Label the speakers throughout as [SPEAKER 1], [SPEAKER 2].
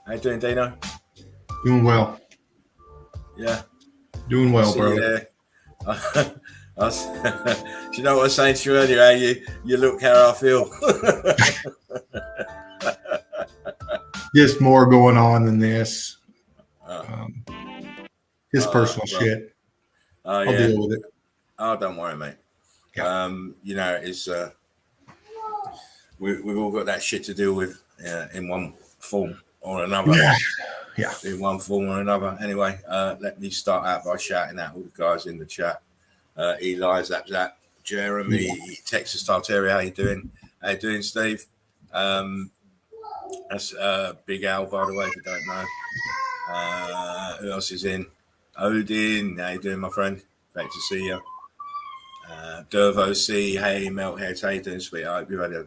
[SPEAKER 1] How you doing, Dino?
[SPEAKER 2] Doing well.
[SPEAKER 1] Yeah.
[SPEAKER 2] Doing well, bro.
[SPEAKER 1] Do you know what I was saying to you earlier? How you look, how I feel.
[SPEAKER 2] Just more going on than this. His personal shit.
[SPEAKER 1] I'll
[SPEAKER 2] deal with it.
[SPEAKER 1] Oh, don't worry, mate.
[SPEAKER 2] Yeah.
[SPEAKER 1] You know, it's we've all got that shit to deal with in one form or another.
[SPEAKER 2] Yeah.
[SPEAKER 1] In one form or another. Anyway, let me start out by shouting out all the guys in the chat. Eli, Zap, Jeremy, Texas Tartaria, how you doing? How you doing, Steve? That's Big Al, by the way, if you don't know. Who else is in? Odin, how you doing, my friend? Great to see you. Dervo C, hey, Meltheads, how you doing, sweet? I hope you've had a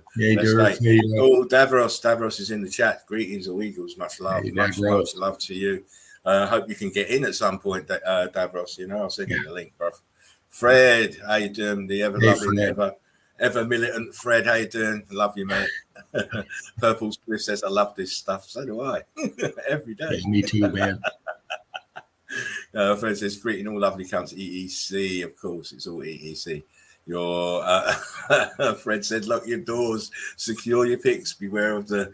[SPEAKER 1] best day. Oh, Davros is in the chat. Greetings, all Eagles. Much love, much love to you. Hope you can get in at some point, Davros. You know, I'll send you the link, bro. Fred, how you doing? The ever loving, ever militant Fred, how you doing? Love you, mate. Purple Spliff says, I love this stuff. So do I. Every day.
[SPEAKER 2] Yeah, me too, man.
[SPEAKER 1] Fred says, greeting all lovely cunts. EEC, of course, it's all EEC. Your Fred said, lock your doors, secure your pics, beware of the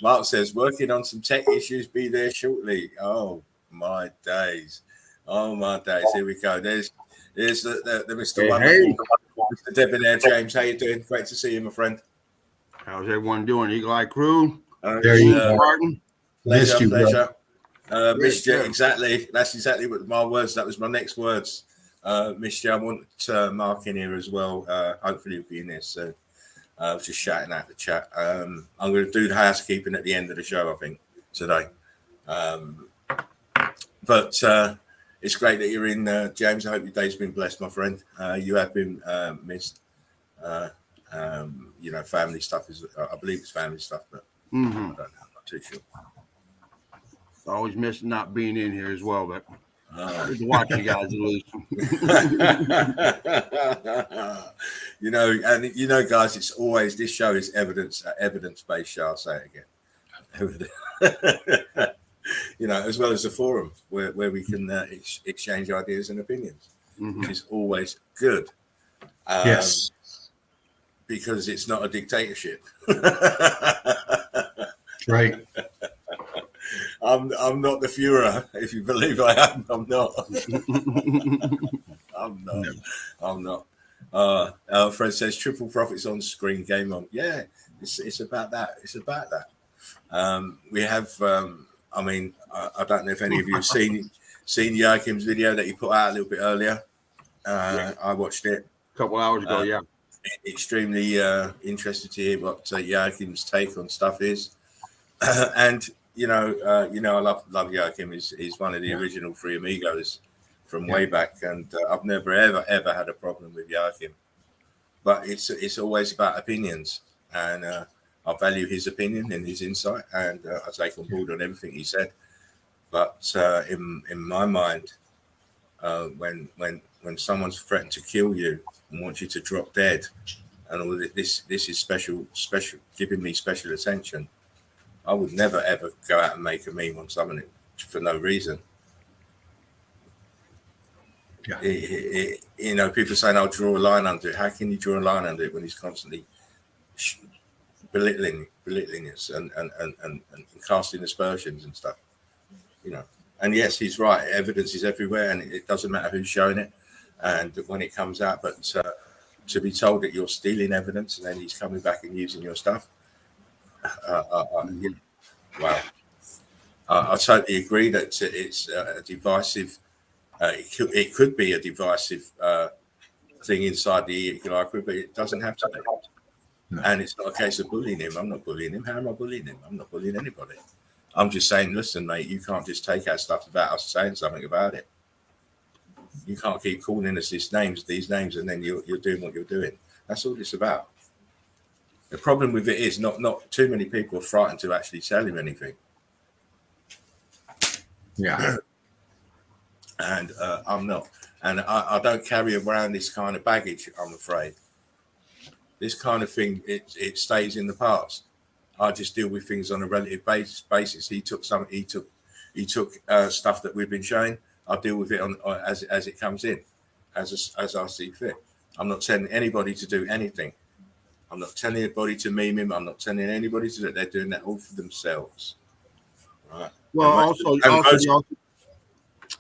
[SPEAKER 1] Mark says, working on some tech issues, be there shortly. Oh my days. Here we go. There's the Mr. Wonderful, Mr. Debonair James. How you doing? Great to see you, my friend.
[SPEAKER 3] How's everyone doing? Eagle Eye Crew.
[SPEAKER 2] There you go.
[SPEAKER 3] Spartan.
[SPEAKER 1] Pleasure. Missed you. Exactly. That's exactly what my words. That was my next words. Missed you. I want Mark in here as well. Hopefully he'll be in this soon. I was just shouting out the chat. I'm going to do the housekeeping at the end of the show, I think, today. But it's great that you're in, James. I hope your day's been blessed, my friend. You have been missed. Family stuff is, I believe it's family stuff, but I don't know. I'm not too sure.
[SPEAKER 3] Always miss not being in here as well, but good to watch you guys at least.
[SPEAKER 1] Guys, it's always, this show is evidence-based show. I'll say it again. As well as the forum where we can exchange ideas and opinions, which is always good.
[SPEAKER 2] Yes.
[SPEAKER 1] Because it's not a dictatorship.
[SPEAKER 2] Right.
[SPEAKER 1] I'm not the Führer, if you believe I am. I'm not. I'm not. Fred says triple profits on screen, game on. Yeah, it's about that. It's about that. We have. I don't know if any of you have seen Joachim's video that he put out a little bit earlier. I watched it
[SPEAKER 3] A couple hours ago, yeah.
[SPEAKER 1] Extremely interested to hear what Joachim's take on stuff is. And I love Joachim. He's one of the original Three Amigos from way back, and I've never ever had a problem with Joachim. But it's always about opinions, and I value his opinion and his insight, and I take on board on everything he said. But in my mind, when someone's threatened to kill you and wants you to drop dead, and all this is special, giving me special attention, I would never ever go out and make a meme on someone for no reason. Yeah. People saying I'll draw a line under it. How can you draw a line under it when he's constantly belittling us and casting aspersions and stuff? And yes, he's right. Evidence is everywhere, and it doesn't matter who's showing it and when it comes out. But to be told that you're stealing evidence and then he's coming back and using your stuff, wow. I totally agree that it's a divisive. It could be a divisive thing inside the Eagle Eye Crew, but it doesn't have to be. No. And it's not a case of bullying him. I'm not bullying him. How am I bullying him? I'm not bullying anybody. I'm just saying, listen, mate, you can't just take our stuff about us saying something about it. You can't keep calling us these names, and then you're doing what you're doing. That's all it's about. The problem with it is not too many people are frightened to actually tell him anything.
[SPEAKER 2] Yeah.
[SPEAKER 1] And I'm not. And I don't carry around this kind of baggage, I'm afraid. This kind of thing, it stays in the past. I just deal with things on a relative basis. He took stuff that we've been showing. I deal with it as it comes in, as I see fit. I'm not telling anybody to do anything. I'm not telling anybody to meme him. I'm not telling anybody to do it. They're doing that all for themselves. Right.
[SPEAKER 3] Well,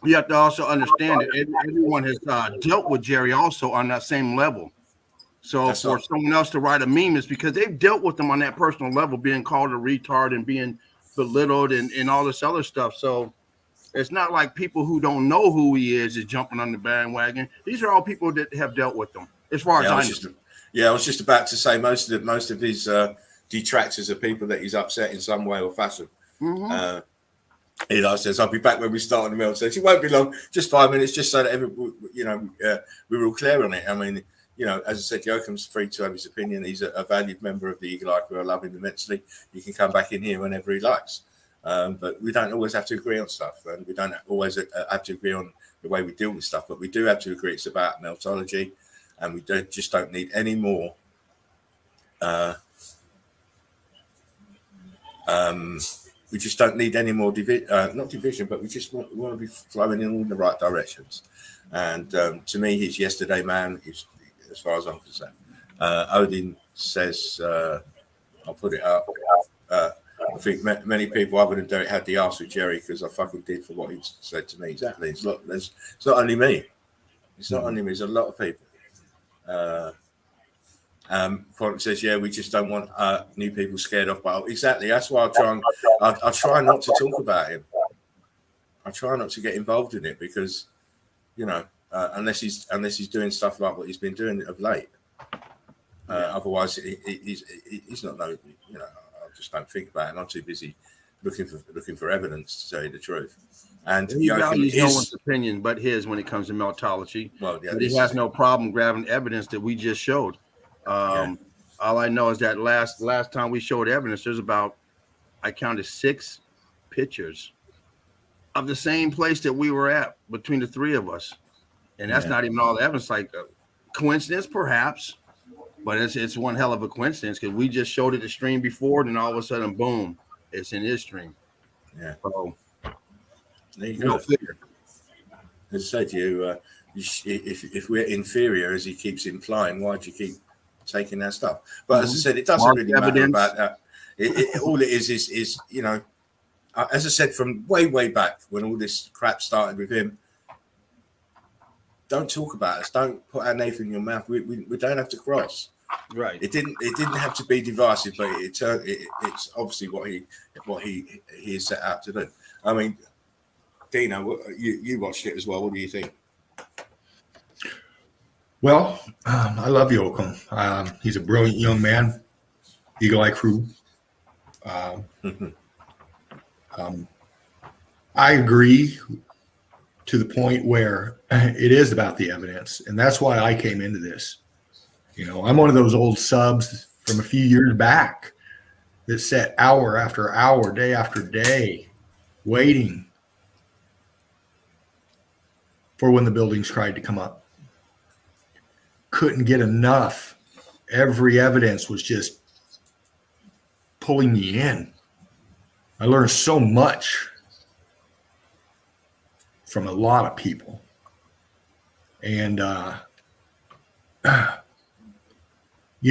[SPEAKER 3] you have to also understand that everyone has dealt with Jerry also on that same level. So that's for someone else to write a meme is because they've dealt with them on that personal level, being called a retard and being belittled and all this other stuff. So it's not like people who don't know who he is jumping on the bandwagon. These are all people that have dealt with them, as far as I know.
[SPEAKER 1] I was just about to say most of his detractors are people that he's upset in some way or fashion. Mm-hmm. Eli says, "I'll be back when we start on the mail." Says, "It won't be long, just 5 minutes, just so that we're all clear on it." I mean, as I said, Joachim's free to have his opinion. He's a valued member of the Eagle Eye Crew. I love him immensely. He can come back in here whenever he likes. But we don't always have to agree on stuff, and we don't always have to agree on the way we deal with stuff. But we do have to agree it's about meltology, and we just don't need any more. We just don't need any more not division, but we just want to be flowing in all the right directions. And to me, he's yesterday man, as far as I'm concerned. Odin says, I'll put it up. I think many people other than Derek had the arse with Jerry because I fucking did for what he said to me. Exactly. It's not only me. It's not only me. There's a lot of people. Product says, yeah, we just don't want new people scared off. But exactly, that's why I try not to talk about him. I try not to get involved in it because, unless he's doing stuff like what he's been doing of late. Otherwise, he's not no. I just don't think about it. I'm too busy looking for evidence, to tell you the truth. And
[SPEAKER 3] he values no one's opinion but his when it comes to meltology. Well, yeah, he has no problem grabbing evidence that we just showed. All I know is that last time we showed evidence, there's about, I counted 6 pictures of the same place that we were at between the 3 of us, and that's not even all the evidence. Like coincidence, perhaps, but it's one hell of a coincidence because we just showed it the stream before, and all of a sudden, boom, it's in his stream.
[SPEAKER 1] Yeah.
[SPEAKER 3] So
[SPEAKER 1] there you go.
[SPEAKER 3] Figure.
[SPEAKER 1] As I said to you, if we're inferior, as he keeps implying, why do you keep taking that stuff? But as I said, it doesn't really matter about that. All it is, as I said, from way back when all this crap started with him, don't talk about us. Don't put our name in your mouth. We don't have to cross.
[SPEAKER 3] Right.
[SPEAKER 1] It didn't have to be divisive, but it's obviously what he is set out to do. I mean, Dino, you watched it as well. What do you think?
[SPEAKER 2] Well, I love Yoakum. He's a brilliant young man. Eagle Eye Crew. I agree to the point where it is about the evidence, and that's why I came into this. I'm one of those old subs from a few years back that sat hour after hour, day after day, waiting for when the buildings cried to come up. Couldn't get enough. Every evidence was just pulling me in. I learned so much from a lot of people. And,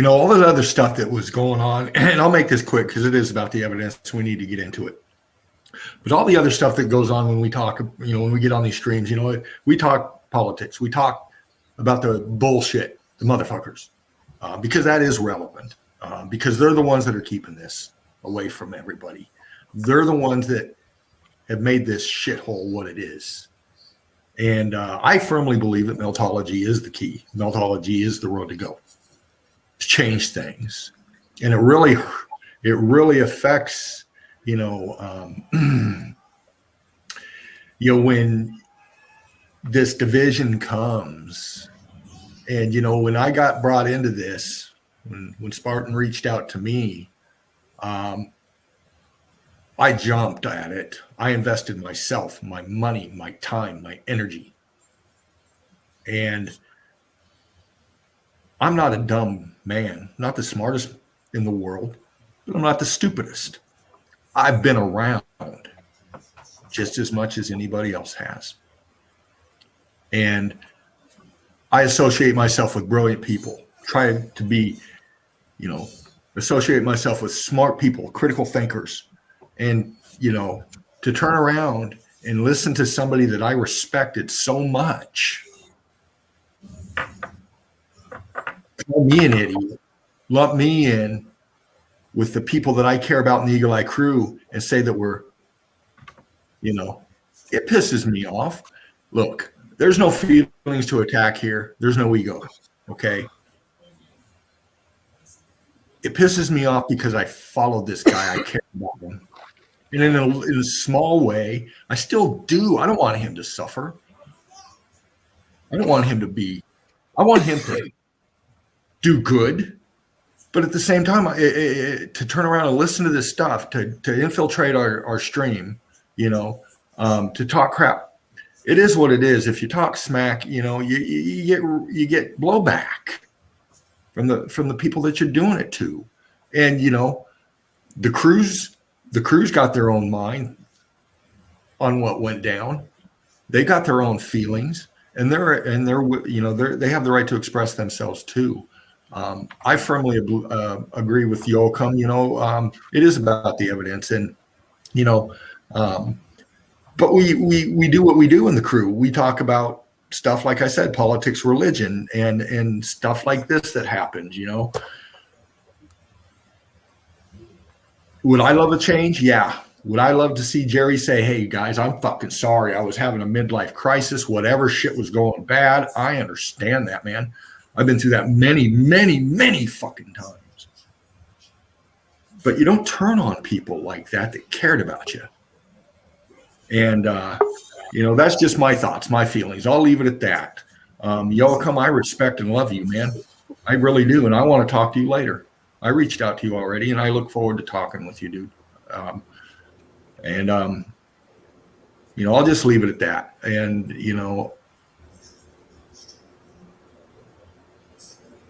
[SPEAKER 2] all the other stuff that was going on, and I'll make this quick because it is about the evidence. So we need to get into it. But all the other stuff that goes on when we talk, when we get on these streams, we talk politics. We talk about the bullshit, the motherfuckers, because that is relevant, because they're the ones that are keeping this away from everybody. They're the ones that have made this shithole what it is. And I firmly believe that meltology is the key. Meltology is the road to go to change things. And it really affects, when this division comes. And, when I got brought into this, when Spartan reached out to me, I jumped at it. I invested myself, my money, my time, my energy. And I'm not a dumb man, not the smartest in the world, but I'm not the stupidest. I've been around just as much as anybody else has. And I associate myself with brilliant people, try to be, associate myself with smart people, critical thinkers. And, to turn around and listen to somebody that I respected so much, call me an idiot, lump me in with the people that I care about in the Eagle Eye Crew and say that we're, it pisses me off. Look, there's no feelings to attack here. There's no ego. Okay. It pisses me off because I followed this guy. I care about him. And in a small way, I still do. I don't want him to suffer. I want him to do good. But at the same time, to turn around and listen to this stuff, to infiltrate our stream, to talk crap, it is what it is. If you talk smack, you get blowback from the people that you're doing it to, and the crews got their own mind on what went down. They got their own feelings, and they have the right to express themselves too. I firmly agree with Yoakum. It is about the evidence, and but we do what we do in the crew. We talk about stuff like I said, politics, religion, and stuff like this that happens. Would I love a change? Yeah. Would I love to see Jerry say, "Hey guys, I'm fucking sorry. I was having a midlife crisis. Whatever, shit was going bad. I understand that, man. I've been through that many, many, many fucking times." But you don't turn on people like that cared about you. And, that's just my thoughts, my feelings. I'll leave it at that. Yoakum, I respect and love you, man. I really do. And I want to talk to you later. I reached out to you already, and I look forward to talking with you, dude. I'll just leave it at that. And,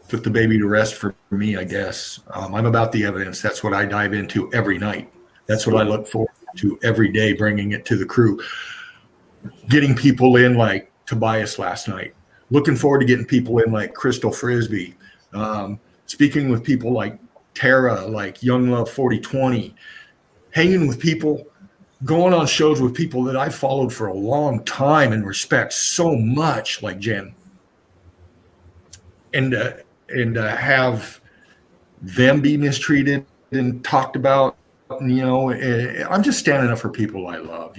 [SPEAKER 2] put the baby to rest for me, I guess. I'm about the evidence. That's what I dive into every night. That's what I look forward to every day, bringing it to the crew. Getting people in like Tobias last night. Looking forward to getting people in like Crystal Frisbee. Speaking with people like Tara, like Young Love 4020. Hanging with people, going on shows with people that I followed for a long time and respect so much, like Jen. And have them be mistreated and talked about, I'm just standing up for people I love.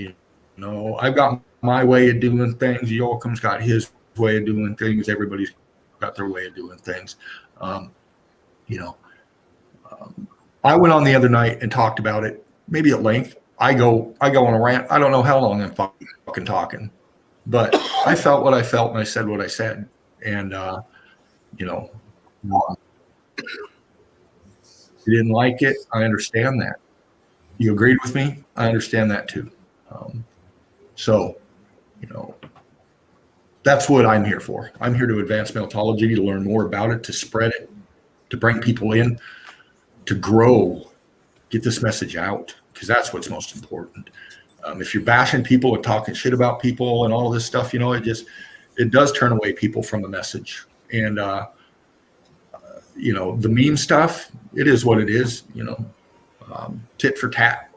[SPEAKER 2] I've got my way of doing things. Yoakum's got his way of doing things. Everybody's got their way of doing things. I went on the other night and talked about it, maybe at length. I go on a rant. I don't know how long I'm fucking talking, but I felt what I felt and I said what I said. And, you didn't like it. I understand that. You agreed with me. I understand that too. That's what I'm here for. I'm here to advance Meltology, to learn more about it, to spread it, to bring people in, to grow, get this message out, because that's what's most important. If you're bashing people and talking shit about people and all this stuff, it does turn away people from the message. And, the meme stuff, it is what it is, tit for tat.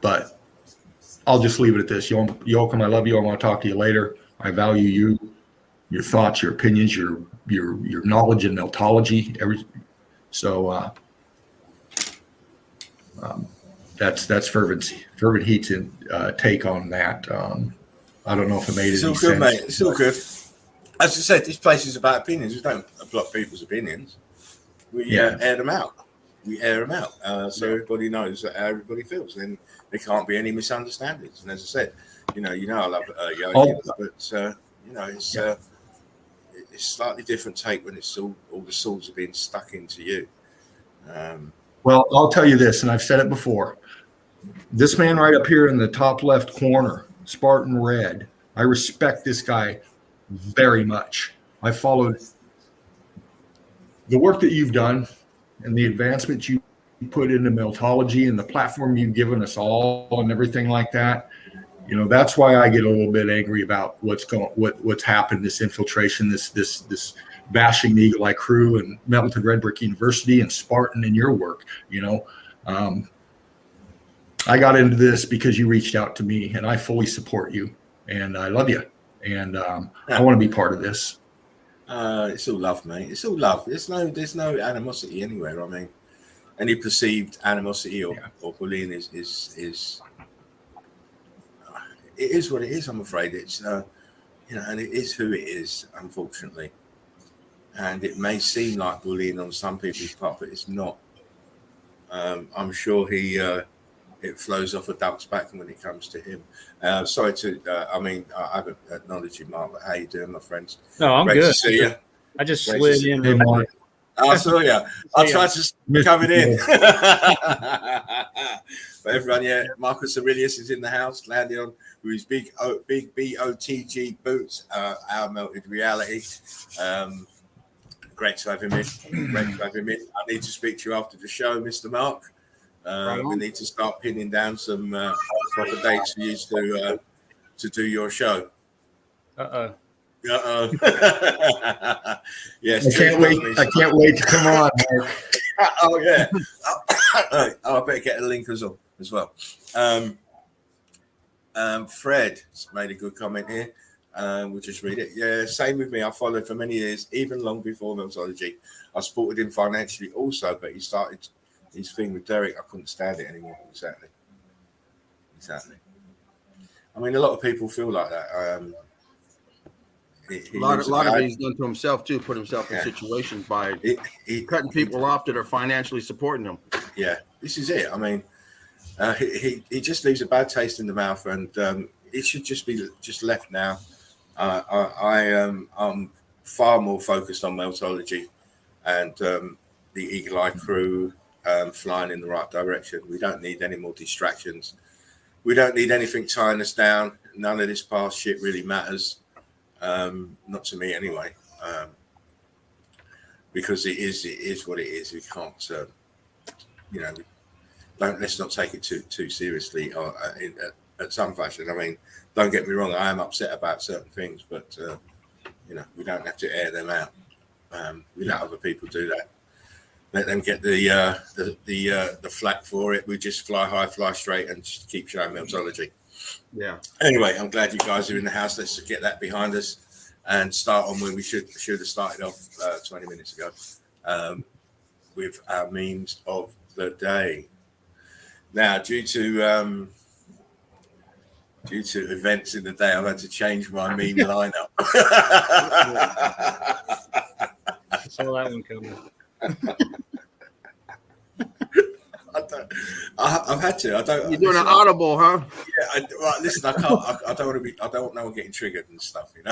[SPEAKER 2] But I'll just leave it at this. Yoakum, I love you. I want to talk to you later. I value you, your thoughts, your opinions, your knowledge in Meltology. That's Fervent Heat's take on that. I don't know if it made any sense.
[SPEAKER 1] Good, mate. It's all good. As I said, this place is about opinions. We don't block people's opinions. We air them out. So everybody knows how everybody feels. Then there can't be any misunderstandings. And as I said, I love Yogi, but it's slightly different take when it's all the swords are being stuck into you.
[SPEAKER 2] Well, I'll tell you this, and I've said it before. This man right up here in the top left corner, Spartan Red, I respect this guy very much. I followed the work that you've done and the advancement you put into Meltology and the platform you've given us all and everything like that. That's why I get a little bit angry about what's happened, this infiltration, this bashing the Eagle Eye crew and Melton Red Brick University and Spartan and your work. I got into this because you reached out to me, and I fully support you, and I love you, and I want to be part of this.
[SPEAKER 1] It's all love, mate. It's all love. There's no animosity anywhere. I mean, any perceived animosity or bullying is it is what it is. I'm afraid it's and it is who it is, unfortunately. And it may seem like bullying on some people's part, but it's not. I'm sure it flows off a duck's back when it comes to him. Sorry to, I haven't acknowledged you, Mark, but how you doing, my friends?
[SPEAKER 4] No, I'm
[SPEAKER 1] Great
[SPEAKER 4] good.
[SPEAKER 1] to see you.
[SPEAKER 4] I just
[SPEAKER 1] Great
[SPEAKER 4] slid
[SPEAKER 1] to see
[SPEAKER 4] in.
[SPEAKER 2] Hey,
[SPEAKER 4] real
[SPEAKER 2] Mark.
[SPEAKER 4] quick.
[SPEAKER 1] I saw you. I tried to coming in. But everyone, yeah, Marcus Aurelius is in the house, landing on with his big BOTG boots, our melted reality. Great to have him in. Great to have him in. I need to speak to you after the show, Mr. Mark. We need to start pinning down some proper dates for you to do your show.
[SPEAKER 4] Uh-oh.
[SPEAKER 1] Yes,
[SPEAKER 2] I can't wait. I can't wait to come on, Mark.
[SPEAKER 1] Oh yeah. I better get a link as well. Fred made a good comment here. We'll just read it. Yeah, same with me. I followed for many years, even long before Meltology. I supported him financially also, but he started his thing with Derek. I couldn't stand it anymore. Exactly. I mean, a lot of people feel like that.
[SPEAKER 3] A lot of it he's done to himself too. Put himself in situations by cutting people off that are financially supporting him.
[SPEAKER 1] Yeah, this is it. I mean, he just leaves a bad taste in the mouth, and it should just be left now. I'm far more focused on Meltology and the Eagle Eye crew flying in the right direction. We don't need any more distractions. We don't need anything tying us down. None of this past shit really matters. Not to me anyway, because it is what it is. We can't, let's not take it too seriously at some fashion. I mean, don't get me wrong, I am upset about certain things, but we don't have to air them out. We let other people do that. Let them get the flack for it. We just fly high, fly straight, and just keep showing Meltology.
[SPEAKER 3] Yeah.
[SPEAKER 1] Anyway, I'm glad you guys are in the house. Let's get that behind us and start on where we should have started off 20 minutes ago with our memes of the day. Now, due to events in the day, I've had to change my meme lineup.
[SPEAKER 4] I saw that one coming.
[SPEAKER 1] I've had to. I don't.
[SPEAKER 3] You're doing an audible, huh?
[SPEAKER 1] Yeah. Listen, I can't. I don't want to be. I don't want no one getting triggered and stuff. You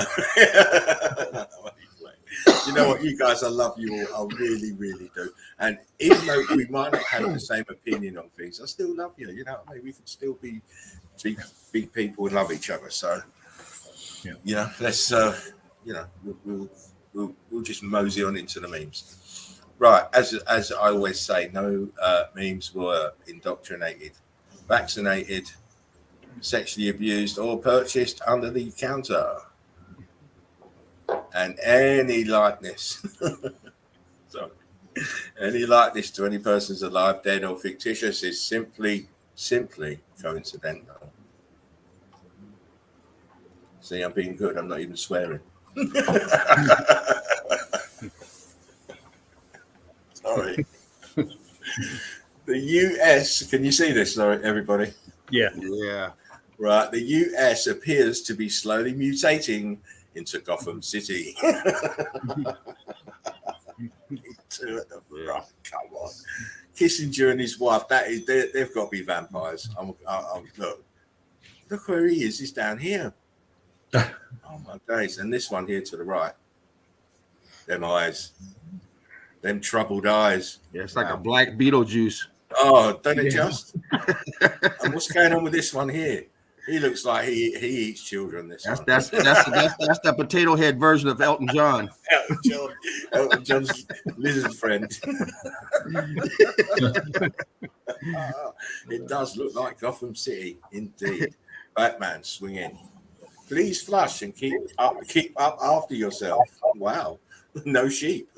[SPEAKER 1] know what, you guys, I love you all. I really, really do. And even though we might not have the same opinion on things, I still love you. You know what I mean? We can still be big people and love each other. So, let's. We'll just mosey on into the memes. Right, as I always say, no memes were indoctrinated, vaccinated, sexually abused, or purchased under the counter. And any likeness, any likeness to any persons alive, dead, or fictitious is simply coincidental. See, I'm being good. I'm not even swearing. Sorry. The US, can you see this, everybody?
[SPEAKER 4] Yeah.
[SPEAKER 1] Right. The US appears to be slowly mutating into Gotham City. Come on. Kissinger and his wife, they've got to be vampires. Look where he is. He's down here. Oh my days. And this one here to the right. Them eyes. Them troubled eyes.
[SPEAKER 3] Yeah, it's like a black Beetlejuice.
[SPEAKER 1] Oh, don't it just? And what's going on with this one here? He looks like he eats children. That's
[SPEAKER 3] the potato head version of Elton John.
[SPEAKER 1] Elton John's lizard friend. It does look like Gotham City, indeed. Batman swinging. Please flush and keep up after yourself. Wow, no sheep.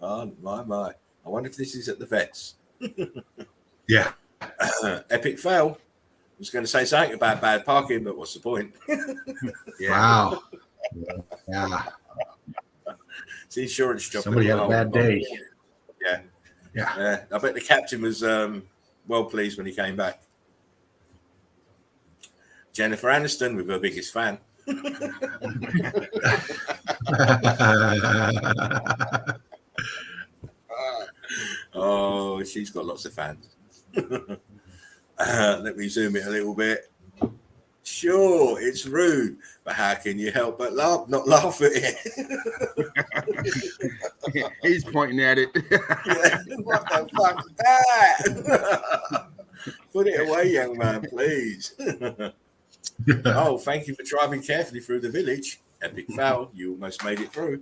[SPEAKER 1] Oh my! I wonder if this is at the vets.
[SPEAKER 2] Yeah.
[SPEAKER 1] Epic fail. I was going to say something about bad parking, but what's the point?
[SPEAKER 2] Yeah. Wow. Yeah.
[SPEAKER 1] It's the insurance job.
[SPEAKER 2] Somebody had a bad day.
[SPEAKER 1] Yeah. I bet the captain was well pleased when he came back. Jennifer Aniston with her biggest fan. Oh, she's got lots of fans. Let me zoom it a little bit. Sure, it's rude, but how can you help but not laugh at it?
[SPEAKER 3] He's pointing at it.
[SPEAKER 1] Yeah, what the fuck is that? Put it away, young man, please. Oh, thank you for driving carefully through the village. Epic foul, you almost made it through.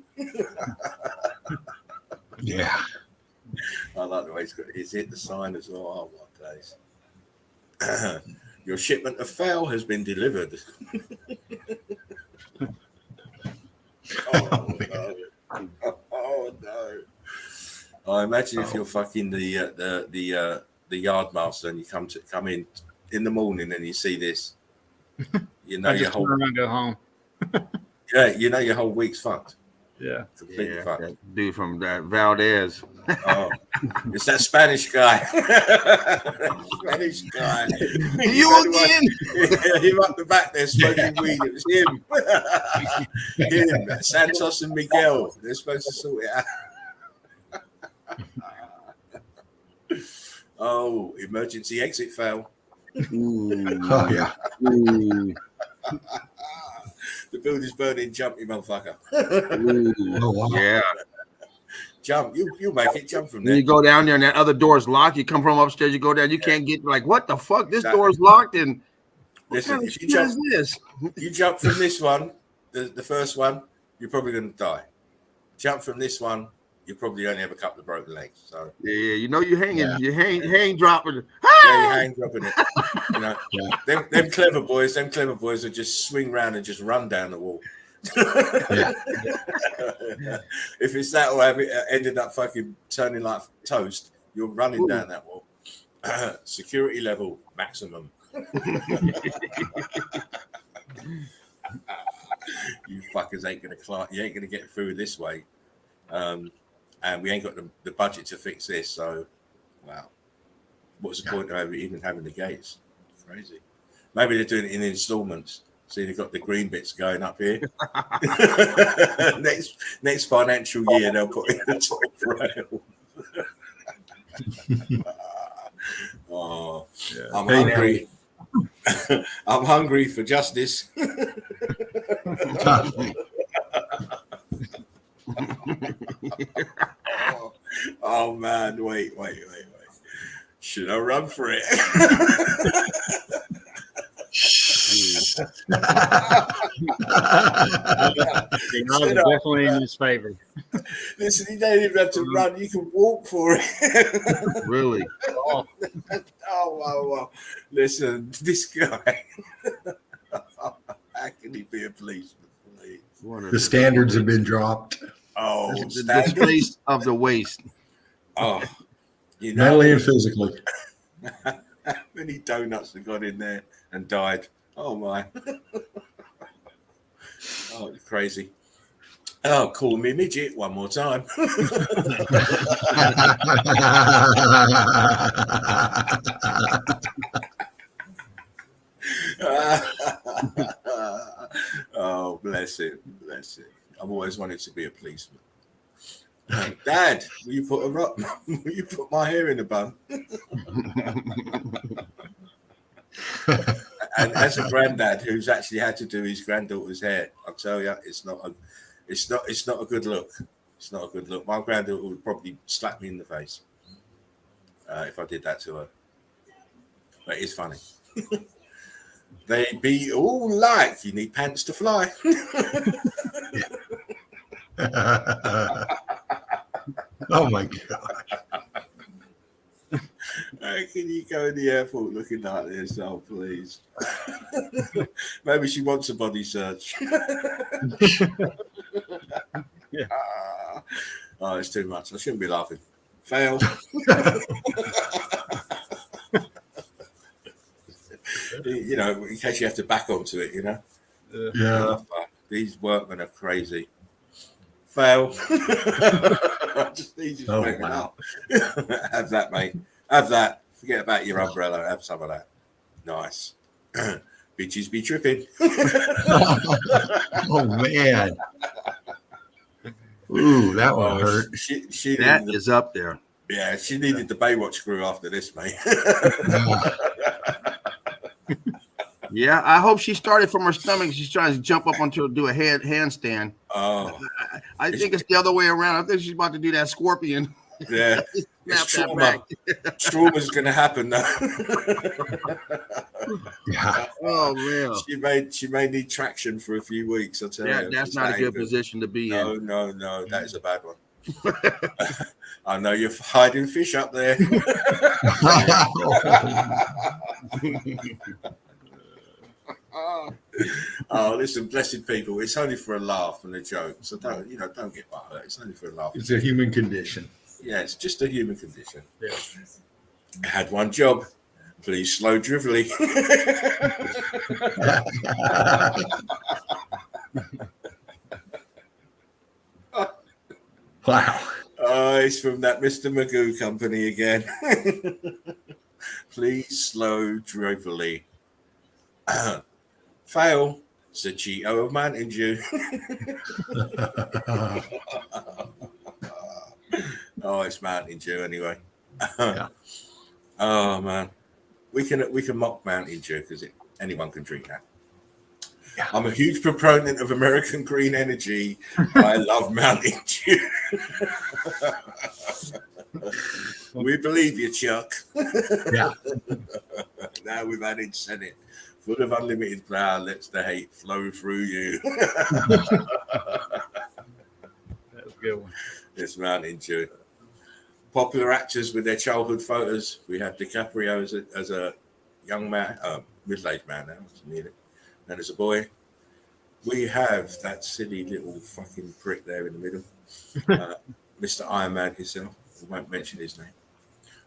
[SPEAKER 2] Yeah.
[SPEAKER 1] I like the way he's hit the sign as well. Oh, my days. Your shipment of fowl has been delivered. Oh, no. Oh, no. I imagine if you're fucking the yard master and you come in the morning and you see this, you know
[SPEAKER 4] I just turn around and go home.
[SPEAKER 1] you know your whole week's fucked.
[SPEAKER 4] Yeah.
[SPEAKER 1] Completely fucked.
[SPEAKER 3] That dude from that Valdez.
[SPEAKER 1] Oh, it's that Spanish guy. Spanish guy.
[SPEAKER 3] You again?
[SPEAKER 1] Him up the back there smoking weed. It was him. Santos and Miguel. They're supposed to sort it out. Oh, emergency exit fail.
[SPEAKER 2] Oh, yeah.
[SPEAKER 1] The building's burning. Jump, you motherfucker.
[SPEAKER 2] Oh, wow.
[SPEAKER 3] Yeah.
[SPEAKER 1] Jump. You'll make it. Jump from
[SPEAKER 3] Then
[SPEAKER 1] there.
[SPEAKER 3] you go down there and that other door's locked. You come from upstairs, you go down, you can't get like, what the fuck? This door's locked and
[SPEAKER 1] Listen,
[SPEAKER 3] what
[SPEAKER 1] if you
[SPEAKER 3] kind of
[SPEAKER 1] jump,
[SPEAKER 3] shit is this?
[SPEAKER 1] you jump from this one, the first one, you're probably going to die. Jump from this one, you probably only have a couple of broken legs. So
[SPEAKER 3] Yeah, you know you're hanging,
[SPEAKER 2] Yeah.
[SPEAKER 3] you hang dropping.
[SPEAKER 1] yeah, you hang dropping it. You know, them clever boys will just swing round and just run down the wall.
[SPEAKER 2] Yeah.
[SPEAKER 1] If it's that or have it ended up fucking turning like toast, you're running down that wall. Security level maximum. You fuckers ain't gonna you ain't gonna get through this way, and we ain't got the budget to fix this. So, wow, what's the point of even having the gates? Crazy. Maybe they're doing it in installments. See, they've got the green bits going up here. next financial year, they'll put in the top rail. Oh, yeah. I'm hungry. I'm hungry for justice. Oh man, wait. Should I run for it?
[SPEAKER 4] The odds are definitely in his favor.
[SPEAKER 1] Listen, you don't even have to run; you can walk for it.
[SPEAKER 3] Really?
[SPEAKER 1] Oh, wow. Listen, this guy. How can he be a policeman? Please?
[SPEAKER 2] The standards have been dropped.
[SPEAKER 1] Oh,
[SPEAKER 3] The disgrace of the waste.
[SPEAKER 1] Oh, you know,
[SPEAKER 2] Mentally and physically.
[SPEAKER 1] how many donuts have got in there and died? Oh my! Oh, it's crazy. Oh, call me midget one more time. Oh, bless it. I've always wanted to be a policeman. Dad, will you put my hair in a bun? And as a granddad who's actually had to do his granddaughter's hair, I'll tell you, it's not a good look. It's not a good look. My granddaughter would probably slap me in the face if I did that to her. But it's funny. They be all like, you need pants to fly.
[SPEAKER 2] Oh my God.
[SPEAKER 1] How can you go in the airport looking like this? Oh, please. Maybe she wants a body search.
[SPEAKER 4] Yeah.
[SPEAKER 1] Oh, it's too much. I shouldn't be laughing. Fail. You know, in case you have to back onto it, you know.
[SPEAKER 2] Yeah.
[SPEAKER 1] Oh, fuck. These workmen are crazy. Fail. Just need you to make it up. Have that, mate. Have that. Forget about your umbrella. Have some of that. Nice. Bitches be tripping.
[SPEAKER 2] Oh man. Ooh, that one hurt.
[SPEAKER 1] She
[SPEAKER 3] That is up there.
[SPEAKER 1] Yeah, she needed the Baywatch crew after this, mate.
[SPEAKER 3] Yeah, I hope she started from her stomach. She's trying to jump up onto do a handstand.
[SPEAKER 1] Oh,
[SPEAKER 3] I think it's the other way around. I think she's about to do that scorpion.
[SPEAKER 1] yeah.
[SPEAKER 3] Snap
[SPEAKER 1] It's
[SPEAKER 3] that
[SPEAKER 1] trauma.
[SPEAKER 3] back.
[SPEAKER 1] Trauma's going to happen now.
[SPEAKER 2] Yeah.
[SPEAKER 3] Oh man,
[SPEAKER 1] she may need traction for a few weeks. I'll tell you.
[SPEAKER 3] that's not a good position to be in.
[SPEAKER 1] No, that is a bad one. I know you're hiding fish up there. Oh, listen, blessed people. It's only for a laugh and a joke, so don't get butthurt. It's only for a laugh.
[SPEAKER 2] It's a human condition.
[SPEAKER 1] Yeah, it's just a human condition. Yeah. I had one job. Please slow drivelly.
[SPEAKER 2] Wow.
[SPEAKER 1] Oh, it's from that Mr. Magoo company again. Please slow drivelly. Fail. It's the Cheeto of Mountain Dew. Oh, it's Mountain Dew anyway.
[SPEAKER 2] Yeah.
[SPEAKER 1] Oh man, we can mock Mountain Dew because anyone can drink that. Yeah. I'm a huge proponent of American green energy. I love Mountain Dew. We believe you, Chuck.
[SPEAKER 2] Yeah.
[SPEAKER 1] Now we've added Senate. Full of unlimited power, lets the hate flow through you.
[SPEAKER 4] That's a good one.
[SPEAKER 1] It's Mountain Dew. Popular actors with their childhood photos. We have DiCaprio as a young man, middle-aged man now, and as a boy. We have that silly little fucking prick there in the middle. Mr. Iron Man himself. We won't mention his name.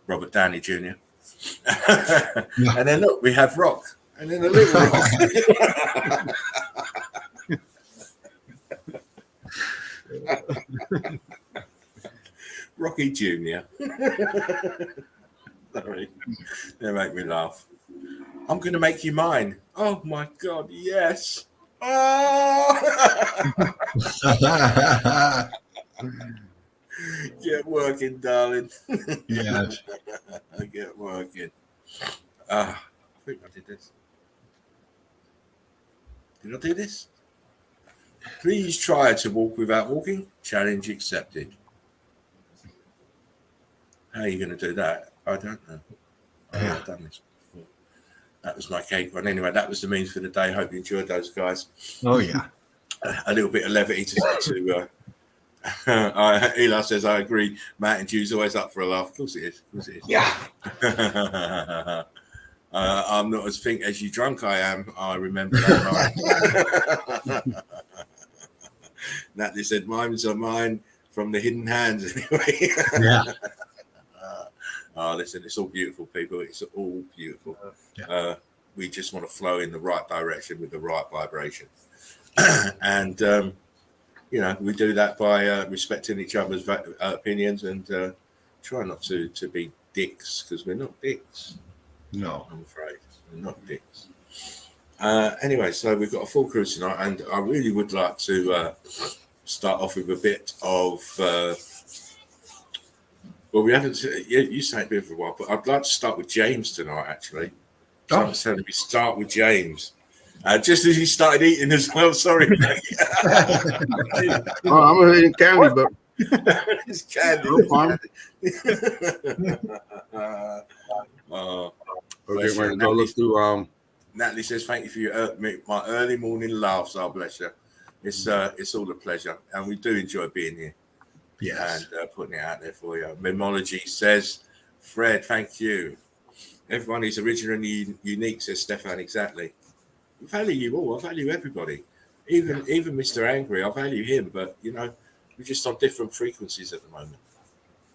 [SPEAKER 1] Robert Downey Jr. And then look, we have Rock. And then a little Rock. Rocky Jr. Sorry. They make me laugh. I'm going to make you mine. Oh, my God, yes. Oh! Get working, darling.
[SPEAKER 2] Yes.
[SPEAKER 1] Get working. I think I did this. Did I do this? Please try to walk without walking. Challenge accepted. How are you going to do that? I don't know. I've done this before. That was my cake one. Anyway, that was the means for the day. Hope you enjoyed those, guys.
[SPEAKER 2] Oh, yeah.
[SPEAKER 1] A little bit of levity to Eli says, I agree. Mountain Dew's always up for a laugh. Of course it is. Of course it is.
[SPEAKER 2] Yeah.
[SPEAKER 1] I'm not as think as you drunk I am. I remember that night. Natalie said, mimes are mine from the hidden hands anyway.
[SPEAKER 2] Yeah.
[SPEAKER 1] Listen, it's all beautiful, people. It's all beautiful.
[SPEAKER 2] Yeah.
[SPEAKER 1] We just want to flow in the right direction with the right vibration. And, we do that by respecting each other's opinions and try not to be dicks, because we're not dicks.
[SPEAKER 2] No.
[SPEAKER 1] I'm afraid. We're not dicks. Anyway, so we've got a full crew tonight, and I really would like to start off with a bit of... we haven't... You say it been for a while, but I'd like to start with James tonight, actually. Someone's telling me start with James. Just as he started eating as well, sorry.
[SPEAKER 3] I'm eating candy, but
[SPEAKER 1] it's candy.
[SPEAKER 3] Okay, we're gonna look through.
[SPEAKER 1] Natalie says, "Thank you for my early morning laughs." Oh, bless you. It's all a pleasure, and we do enjoy being here.
[SPEAKER 2] Yes.
[SPEAKER 1] And putting it out there for you. MELTOLOGY says, "Fred, thank you. Everyone is original and unique," says Stefan. Exactly. I value you all. I value everybody, even Mr. Angry. I value him, but we're just on different frequencies at the moment.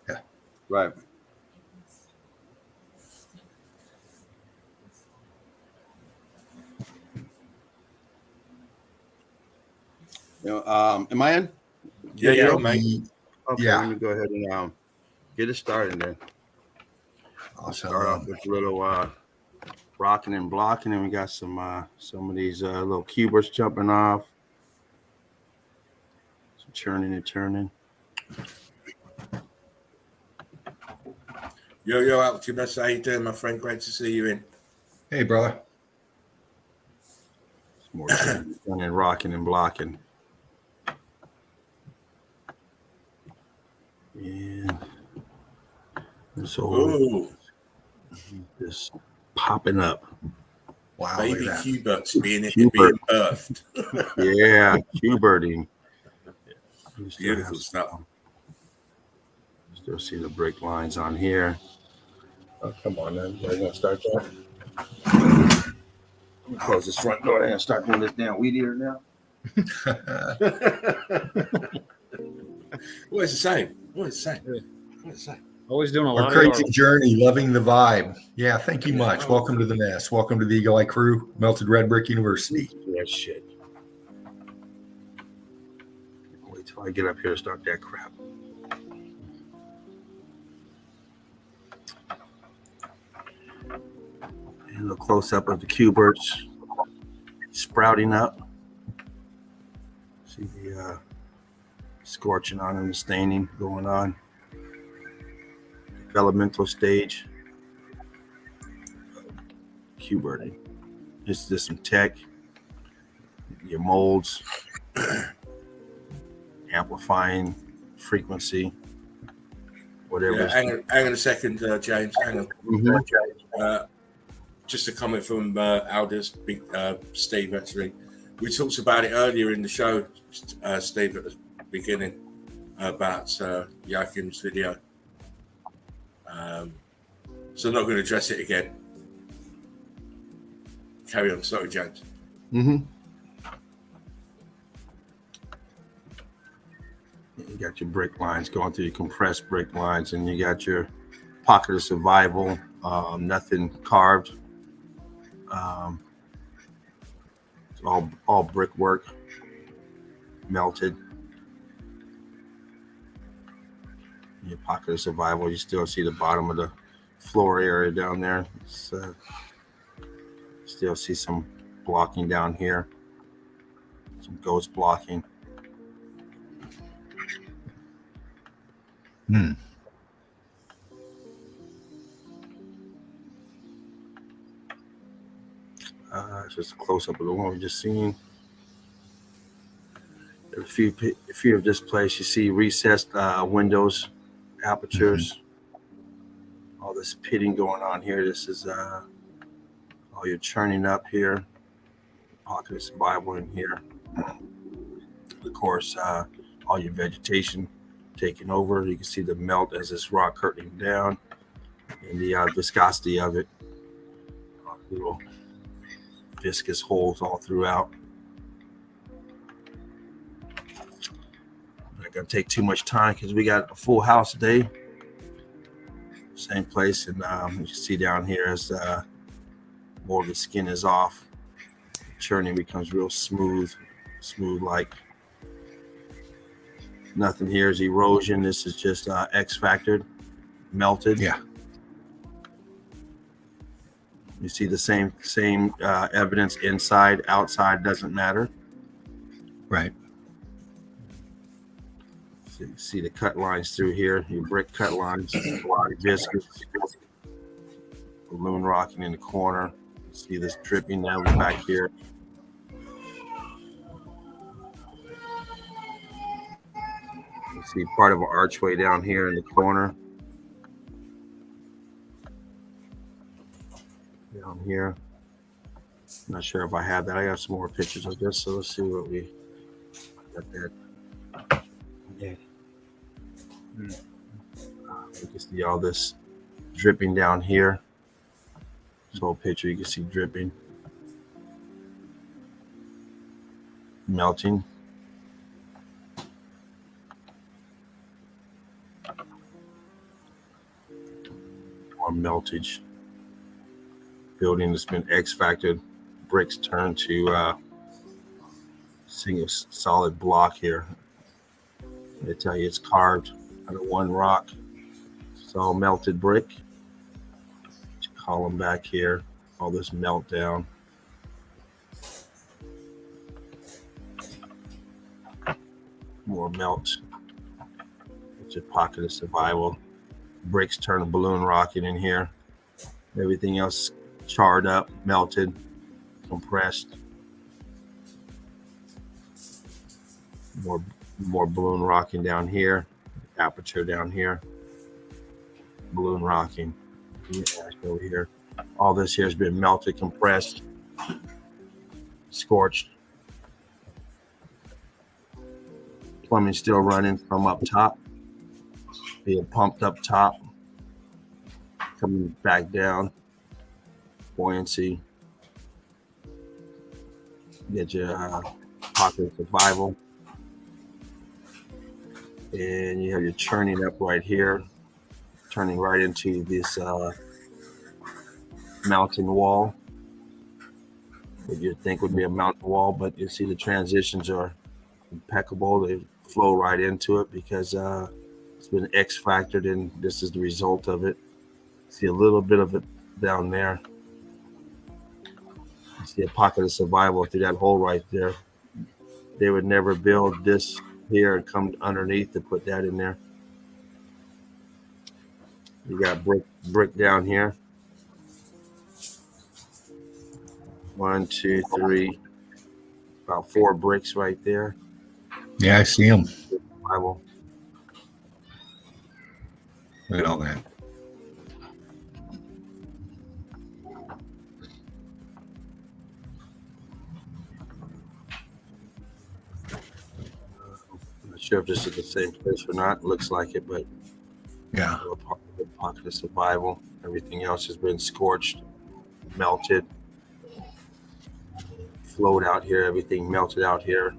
[SPEAKER 2] Yeah.
[SPEAKER 3] Right. Am I in?
[SPEAKER 1] Yeah, mate.
[SPEAKER 3] Okay,
[SPEAKER 2] Yeah.
[SPEAKER 3] let me go ahead and get it started then.
[SPEAKER 2] Awesome.
[SPEAKER 3] Start off with a little rocking and blocking, and we got some of these little cubers jumping off. Some churning and turning.
[SPEAKER 1] Yo, Optimus, how you doing, my friend? Great to see you in.
[SPEAKER 2] Hey, brother.
[SPEAKER 3] More turning and rocking and blocking. And so
[SPEAKER 1] Ooh,
[SPEAKER 3] just popping up.
[SPEAKER 2] Wow,
[SPEAKER 1] baby
[SPEAKER 2] look at that.
[SPEAKER 1] Q-Bucks being
[SPEAKER 3] Q-Bert.
[SPEAKER 1] birthed.
[SPEAKER 3] Yeah, Q-birding.
[SPEAKER 1] Beautiful stuff.
[SPEAKER 3] Still see the brake lines on here. Oh, come on, man. You're going to start that? Let me close this front door and start doing this damn weed eater now.
[SPEAKER 1] What is it saying? What is it saying? What is it saying?
[SPEAKER 4] Always doing a
[SPEAKER 2] Our
[SPEAKER 4] lot
[SPEAKER 2] crazy
[SPEAKER 4] of
[SPEAKER 2] journey, loving the vibe. Yeah, thank you much.
[SPEAKER 1] Yeah.
[SPEAKER 2] Welcome to the nest. Welcome to the Eagle Eye crew, Melted Red Brick University.
[SPEAKER 3] Yeah, shit. Wait till I get up here and start that crap. And a little close up of the Q-birds sprouting up. See the scorching on them, the staining going on. Developmental stage. Q-birding. It's just some tech. Your molds. Amplifying frequency. Whatever.
[SPEAKER 1] Yeah, hang on a second, James. Hang on.
[SPEAKER 3] Mm-hmm.
[SPEAKER 1] Just a comment from Aldous, Steve, actually. We talked about it earlier in the show, Steve, at the beginning, about Yakin's video. So I'm not going to address it again. Carry on. Sorry, James.
[SPEAKER 3] Mm-hmm. You got your brick lines going through your compressed brick lines, and you got your pocket of survival, nothing carved. It's all brickwork, melted. Your pocket of survival, you still see the bottom of the floor area down there. It's, still see some blocking down here, some ghost blocking. It's just a close up of the one we just seen. If you have this place, you see recessed windows, apertures, all this pitting going on here. This is all your churning up here, pocket of survival in here. Of course, all your vegetation taking over. You can see the melt as this rock curtaining down, and the viscosity of it. Little viscous holes all throughout. Not gonna take too much time because we got a full house today. Same place, and you can see down here as more of the skin is off, churning becomes real smooth like. Nothing here is erosion. This is just X-factored, melted.
[SPEAKER 2] Yeah.
[SPEAKER 3] You see the same evidence inside, outside, doesn't matter.
[SPEAKER 2] Right.
[SPEAKER 3] So you see the cut lines through here, your brick cut lines, a lot of viscous, balloon rocking in the corner. You see this dripping down back here. You see part of an archway down here in the corner. Down here. Not sure if I have that. I got some more pictures of this, so let's see what we got there. Yeah. You can see all this dripping down here. This whole picture you can see dripping, melting. More meltage. Building that's been X-factored, bricks turned to single solid block here. They tell you it's carved out of one rock. It's all melted brick. Column back here, all this melt down. More melt. It's a pocket of survival. Bricks turn balloon rocking in here. Everything else charred up, melted, compressed. More balloon rocking down here, aperture down here, balloon rocking. Over here, all this here has been melted, compressed, scorched. Plumbing still running from up top, being pumped up top, coming back down. Buoyancy. Get your pocket of survival. And you have your churning up right here, turning right into this mountain wall. What you'd think would be a mountain wall, but you see the transitions are impeccable. They flow right into it because it's been X-factored, and this is the result of it. See a little bit of it down there. You see a pocket of survival through that hole right there. They would never build this here and come underneath to put that in there. You got brick down here. 1, 2, 3, about 4 bricks right there.
[SPEAKER 2] Yeah, I see them.
[SPEAKER 3] Survival.
[SPEAKER 2] Look at all that.
[SPEAKER 3] I'm not sure if this is the same place or not. It looks like it, but
[SPEAKER 2] Yeah.
[SPEAKER 3] a pocket of survival. Everything else has been scorched, melted, flowed out here. Everything melted out here.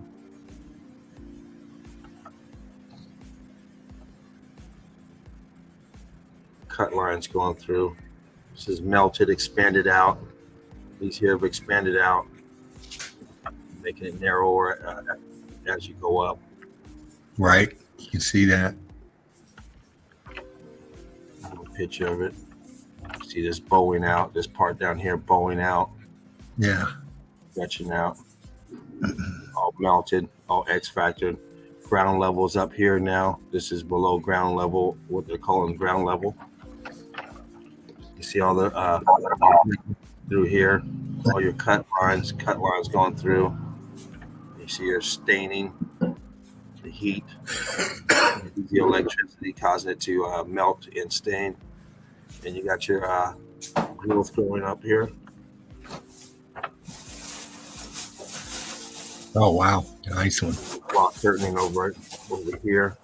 [SPEAKER 3] Cut lines going through. This is melted, expanded out. These here have expanded out, making it narrower as you go up.
[SPEAKER 2] Right. You can see that.
[SPEAKER 3] A little picture of it. See this bowing out, this part down here bowing out,
[SPEAKER 2] Yeah.
[SPEAKER 3] stretching out. All melted, all X-factored. Ground level's up here now. This is below ground level, what they're calling ground level. You see all the through here, all your cut lines going through. You see your staining, the heat, the electricity causing it to melt and stain. And you got your growth going up here.
[SPEAKER 2] Oh, wow. Nice one.
[SPEAKER 3] Block curtaining over here.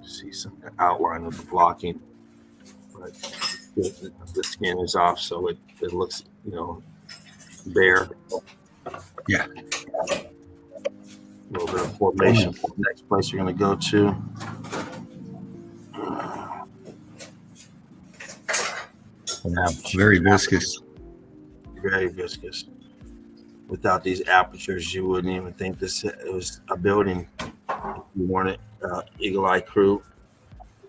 [SPEAKER 3] See some outline of the blocking, but the skin is off, so it looks, bare.
[SPEAKER 2] Yeah.
[SPEAKER 3] A little bit of formation for the next place you're going to go to.
[SPEAKER 2] Very viscous.
[SPEAKER 3] Very viscous. Without these apertures, you wouldn't even think it was a building. You weren't Eagle Eye crew,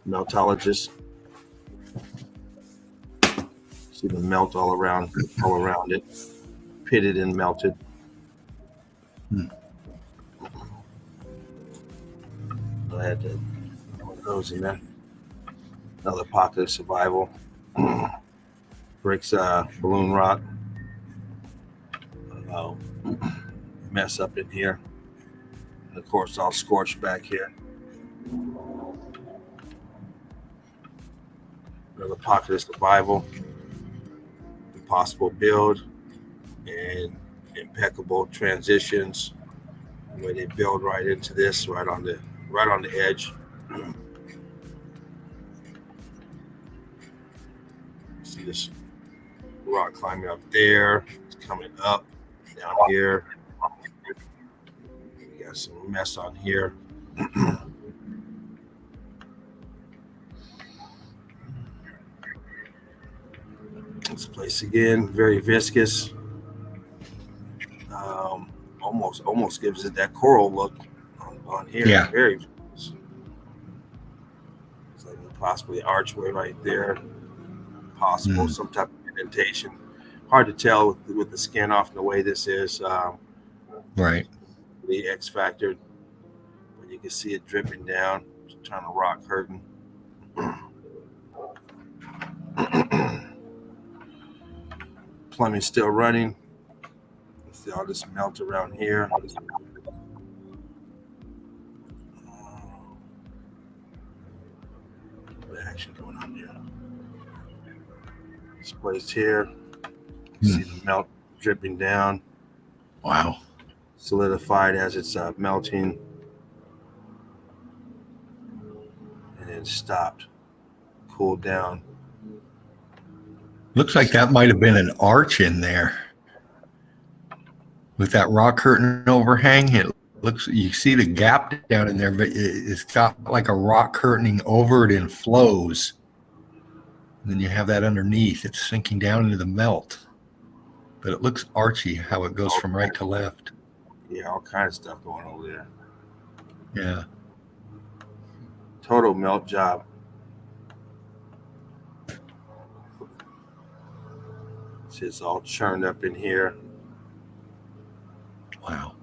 [SPEAKER 3] meltologist. See the melt all around it, pitted and melted. I had to put those in there. Another pocket of survival. Bricks, balloon rock. Mess up in here. And of course, all scorched back here. Another pocket of survival. Impossible build and impeccable transitions. Where they build right into this, right on the edge. See this rock climbing up there. It's coming up down here. We got some mess on here. This place again, very viscous. Almost gives it that coral look on here.
[SPEAKER 2] Yeah.
[SPEAKER 3] Very viscous. It's like possibly archway right there. Possible some type of indentation. Hard to tell with the skin off and the way this is.
[SPEAKER 2] Right.
[SPEAKER 3] The X factor, but you can see it dripping down. Just trying to rock curtain. Plumbing still running. See all this melt around here. What action going on here? It's placed here. See the melt dripping down.
[SPEAKER 2] Wow.
[SPEAKER 3] Solidified as it's melting. And then stopped. Cooled down.
[SPEAKER 2] Looks like that might have been an arch in there. With that rock curtain overhang, it looks, you see the gap down in there, but it's got like a rock curtaining over it and flows. And then you have that underneath. It's sinking down into the melt. But it looks archy how it goes from right to left.
[SPEAKER 3] Yeah, all kinds of stuff going over there.
[SPEAKER 2] Yeah.
[SPEAKER 3] Total melt job. See, it's all churned up in here,
[SPEAKER 2] Wow.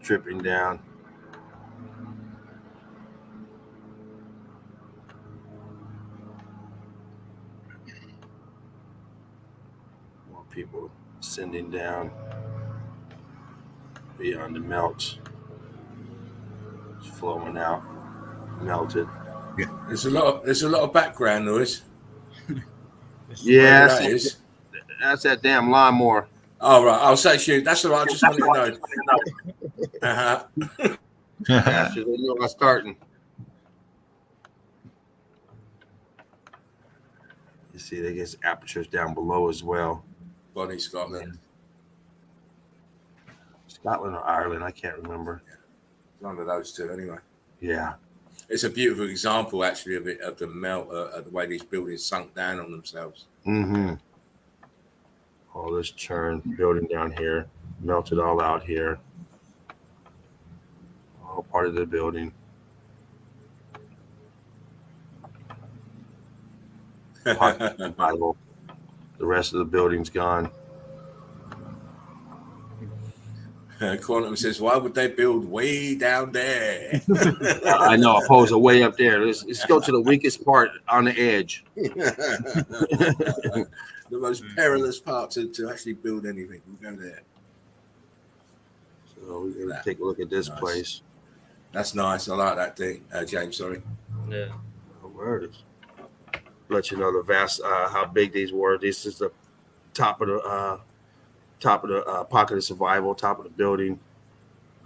[SPEAKER 3] dripping down. More people sending down beyond the melt. It's flowing out, melted.
[SPEAKER 1] There's a lot of background noise.
[SPEAKER 3] Yeah,
[SPEAKER 1] Whatever that is.
[SPEAKER 3] that's that damn lawnmower.
[SPEAKER 1] Oh, right. I'll say shoot. That's all right. I just wanted to know. Uh-huh.
[SPEAKER 3] Yeah, so they know I'm starting. You see, they get apertures down below as well.
[SPEAKER 1] Bonnie, Scotland.
[SPEAKER 3] Scotland or Ireland, I can't remember.
[SPEAKER 1] One of those two, anyway.
[SPEAKER 3] Yeah.
[SPEAKER 1] It's a beautiful example, actually, of the melt, of the way these buildings sunk down on themselves.
[SPEAKER 3] Mm-hmm. All this churn building down here, melted all out here. All part of the building. Survival. The rest of the building's gone.
[SPEAKER 1] Quantum says, why would they build way down there?
[SPEAKER 3] I know, opposed to way up there. Let's go to the weakest part on the edge.
[SPEAKER 1] The most perilous part to actually build anything. We'll go there.
[SPEAKER 3] So we're gonna take a look at this place.
[SPEAKER 1] That's nice. I like that thing, James. Sorry.
[SPEAKER 4] Yeah.
[SPEAKER 3] Oh, word. Let you know the vast how big these were. This is the top of the pocket of survival, top of the building.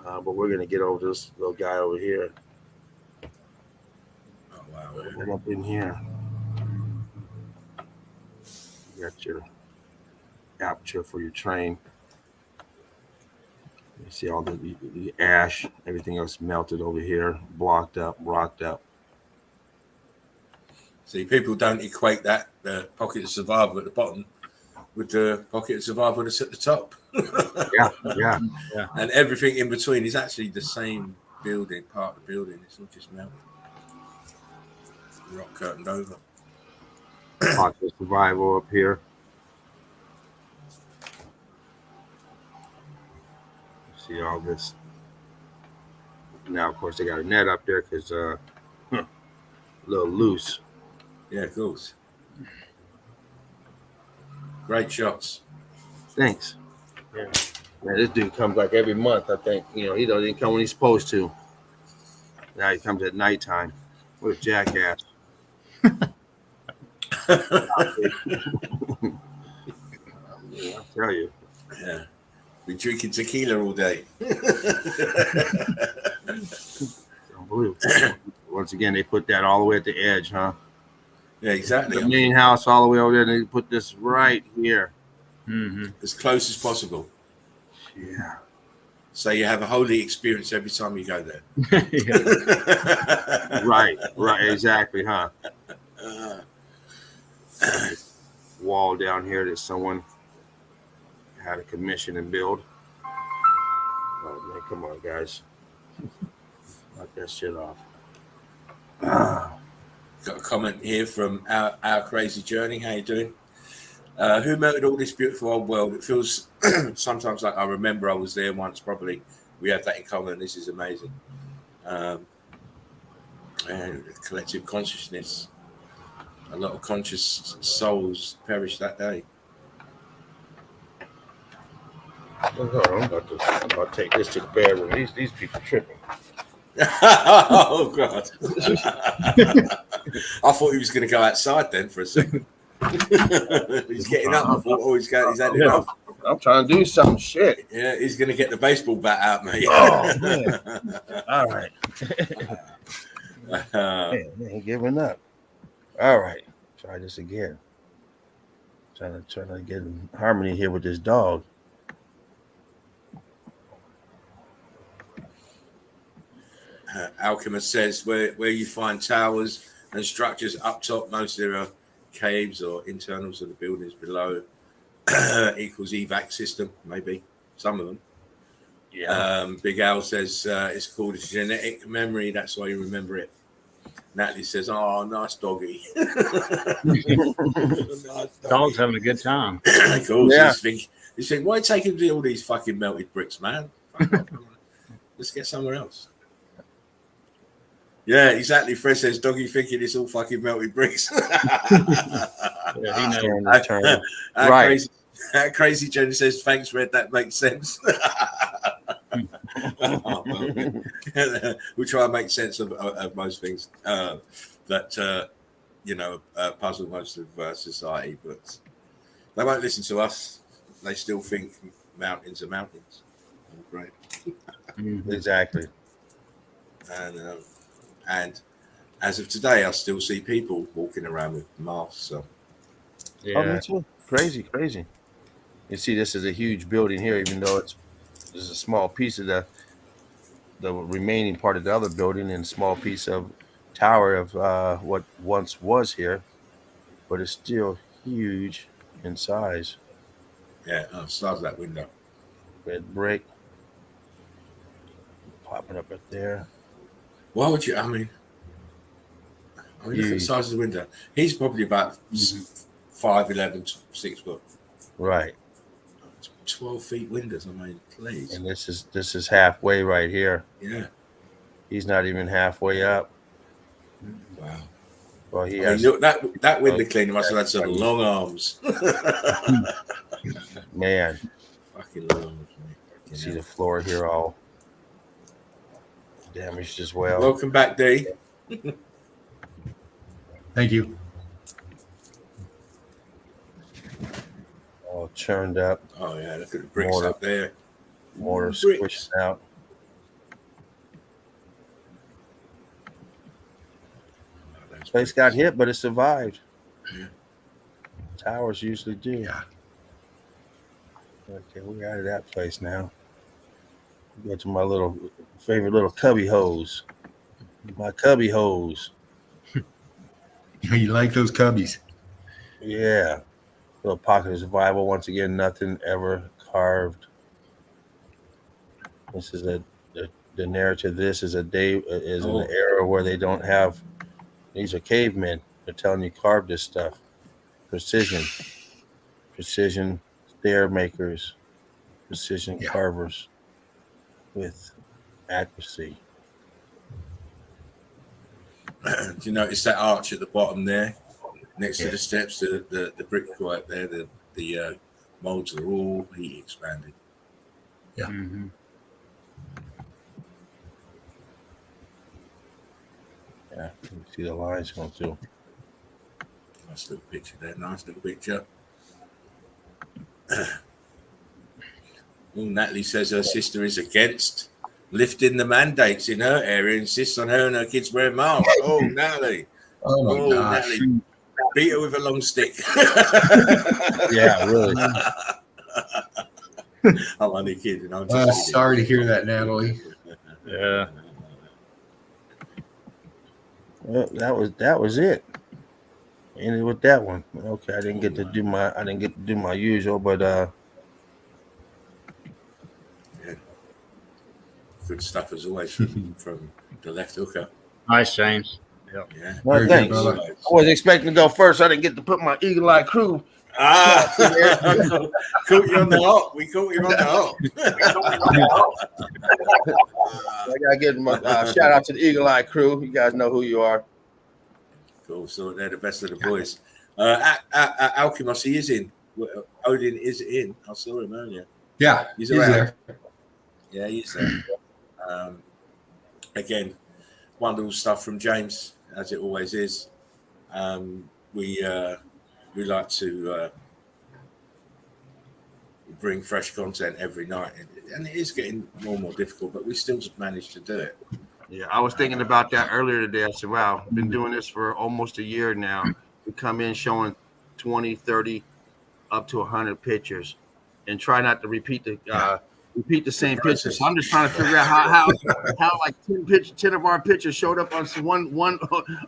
[SPEAKER 3] But we're gonna get over this little guy over here.
[SPEAKER 1] Oh wow.
[SPEAKER 3] Get up in here. You got your aperture for your train. You see all the ash, everything else melted over here, blocked up, rocked up.
[SPEAKER 1] See, people don't equate that the pocket of survival at the bottom with the pocket of survival that's at the top.
[SPEAKER 3] Yeah.
[SPEAKER 1] And everything in between is actually the same building, part of the building. It's all just melted. Rock curtained over.
[SPEAKER 3] Pocket of survival up here. See all this. Now, of course, they got a net up there because a little loose.
[SPEAKER 1] Yeah, of course. Great shots.
[SPEAKER 3] Thanks.
[SPEAKER 4] Yeah.
[SPEAKER 3] Man, this dude comes like every month, I think. You know, he doesn't come when he's supposed to. Now he comes at nighttime. What a jackass. Yeah, I'll tell you.
[SPEAKER 1] Yeah. We're drinking tequila all day.
[SPEAKER 3] Unbelievable. Once again, they put that all the way at the edge, huh?
[SPEAKER 1] Yeah, exactly.
[SPEAKER 3] The main house all the way over there, and they put this right here.
[SPEAKER 4] Mm-hmm.
[SPEAKER 1] As close as possible.
[SPEAKER 3] Yeah.
[SPEAKER 1] So you have a holy experience every time you go there.
[SPEAKER 4] Yeah.
[SPEAKER 3] Right, exactly, huh? Wall down here that someone had a commission and build. Oh man, come on, guys. Knock that shit off.
[SPEAKER 1] Got a comment here from our crazy journey. How you doing? Who melted all this beautiful old world? It feels sometimes like I remember I was there once. Probably we have that in common. This is amazing. And collective consciousness. A lot of conscious souls perished that day.
[SPEAKER 3] I'm about to take this to the bedroom. These people tripping.
[SPEAKER 1] Oh God! I thought he was going to go outside then for a second. He's getting up. I thought, oh, he's had enough.
[SPEAKER 3] I'm trying to do some shit.
[SPEAKER 1] Yeah, he's going to get the baseball bat out, mate.
[SPEAKER 3] Oh man! All right. Man, they ain't giving up. All right, try this again. Trying to get in harmony here with this dog.
[SPEAKER 1] Alchemist says where you find towers and structures up top, most there are caves or internals of the buildings below. Equals evac system, maybe some of them.
[SPEAKER 3] Yeah.
[SPEAKER 1] Big Al says it's called a genetic memory. That's why you remember it. Natalie says, "Oh, nice doggy."
[SPEAKER 4] Dog's having a good time.
[SPEAKER 1] Of course,
[SPEAKER 3] Yeah.
[SPEAKER 1] he's thinking, why are you taking all these fucking melted bricks, man? Let's get somewhere else. Yeah, exactly. Fred says, "Doggy thinking it's all fucking melted bricks."
[SPEAKER 4] Yeah, he knows.
[SPEAKER 3] Right.
[SPEAKER 1] Crazy Jenny says, "Thanks, Red. That makes sense." We try and make sense of most things that puzzle most of society, but they won't listen to us. They still think mountains are mountains. Great.
[SPEAKER 3] Exactly.
[SPEAKER 1] And as of today, I still see people walking around with masks. So.
[SPEAKER 4] Yeah.
[SPEAKER 3] Oh, me too. Crazy. You see, this is a huge building here, even though it's a small piece of the remaining part of the other building and a small piece of tower of what once was here, but it's still huge in size.
[SPEAKER 1] Yeah, stars that window.
[SPEAKER 3] Red brick popping up right there.
[SPEAKER 1] Why would you? I mean, look at the size of the window. He's probably about 5'11", 6 foot.
[SPEAKER 3] Right.
[SPEAKER 1] 12 feet windows. I mean, please.
[SPEAKER 3] And this is halfway right here.
[SPEAKER 1] Yeah.
[SPEAKER 3] He's not even halfway up.
[SPEAKER 1] Wow.
[SPEAKER 3] Well, he
[SPEAKER 1] I
[SPEAKER 3] has.
[SPEAKER 1] mean, that window cleaner must have had some long arms.
[SPEAKER 3] Man.
[SPEAKER 1] Fucking long arms.
[SPEAKER 3] You see the floor here all damaged as well.
[SPEAKER 1] Welcome back, D.
[SPEAKER 2] Thank you.
[SPEAKER 3] All churned up.
[SPEAKER 1] Oh yeah, look at the bricks
[SPEAKER 3] Mortar.
[SPEAKER 1] up there.
[SPEAKER 3] Mortar
[SPEAKER 1] Bricks.
[SPEAKER 3] squished out. Place got hit, but it survived.
[SPEAKER 1] Yeah.
[SPEAKER 3] Towers usually do.
[SPEAKER 2] Yeah.
[SPEAKER 3] Okay, we're out of that place now. Go to my favorite little cubby hose. My cubby hose.
[SPEAKER 2] You like those cubbies?
[SPEAKER 3] Yeah. Little pocket of survival. Once again, nothing ever carved. This is the narrative. This is an era where they don't have. These are cavemen. They're telling you carve this stuff. Precision stair makers, precision carvers with accuracy.
[SPEAKER 1] Do you notice that arch at the bottom there, next to the steps, the brick right there, the molds are all heat expanded.
[SPEAKER 2] Yeah.
[SPEAKER 4] Mm-hmm.
[SPEAKER 3] Yeah, you can see the lines going through.
[SPEAKER 1] Nice little picture there. Nice little picture. Natalie says her sister is against lifting the mandates in her area, insists on her and her kids wearing masks. Oh, Natalie.
[SPEAKER 2] Oh my gosh.
[SPEAKER 1] Natalie. Beat her with a long stick.
[SPEAKER 3] Yeah, really.
[SPEAKER 1] I'm only kidding. I'm
[SPEAKER 2] Well,
[SPEAKER 1] just
[SPEAKER 2] sorry to hear that, Natalie.
[SPEAKER 4] Yeah.
[SPEAKER 3] Well, that was it. Ended with that one. Okay, I didn't get to do my usual, but
[SPEAKER 1] good stuff as always from the left hooker.
[SPEAKER 4] Nice, James. Yep.
[SPEAKER 1] Yeah.
[SPEAKER 3] well,
[SPEAKER 2] Very
[SPEAKER 3] thanks.
[SPEAKER 2] good, brother.
[SPEAKER 3] I wasn't expecting to go first. I didn't get to put my Eagle Eye crew.
[SPEAKER 1] Caught you on the hop. We caught you on the hop.
[SPEAKER 3] I gotta give my shout out to the Eagle Eye crew. You guys know who you are.
[SPEAKER 1] Cool. So they're the best of the boys. Alchemist, he is in. Odin is in. I saw him earlier.
[SPEAKER 2] Yeah,
[SPEAKER 1] He's
[SPEAKER 2] he's
[SPEAKER 1] around.
[SPEAKER 2] there.
[SPEAKER 1] Yeah, he's there. Again, wonderful stuff from James, as it always is. We like to bring fresh content every night, and it is getting more and more difficult, but we still manage to do it.
[SPEAKER 3] Yeah, I was thinking about that earlier today. I said, wow, I've been doing this for almost a year now. We come in showing 20, 30, up to 100 pictures and try not to repeat the same pictures. So I'm just trying to figure out how like 10 of our pictures showed up on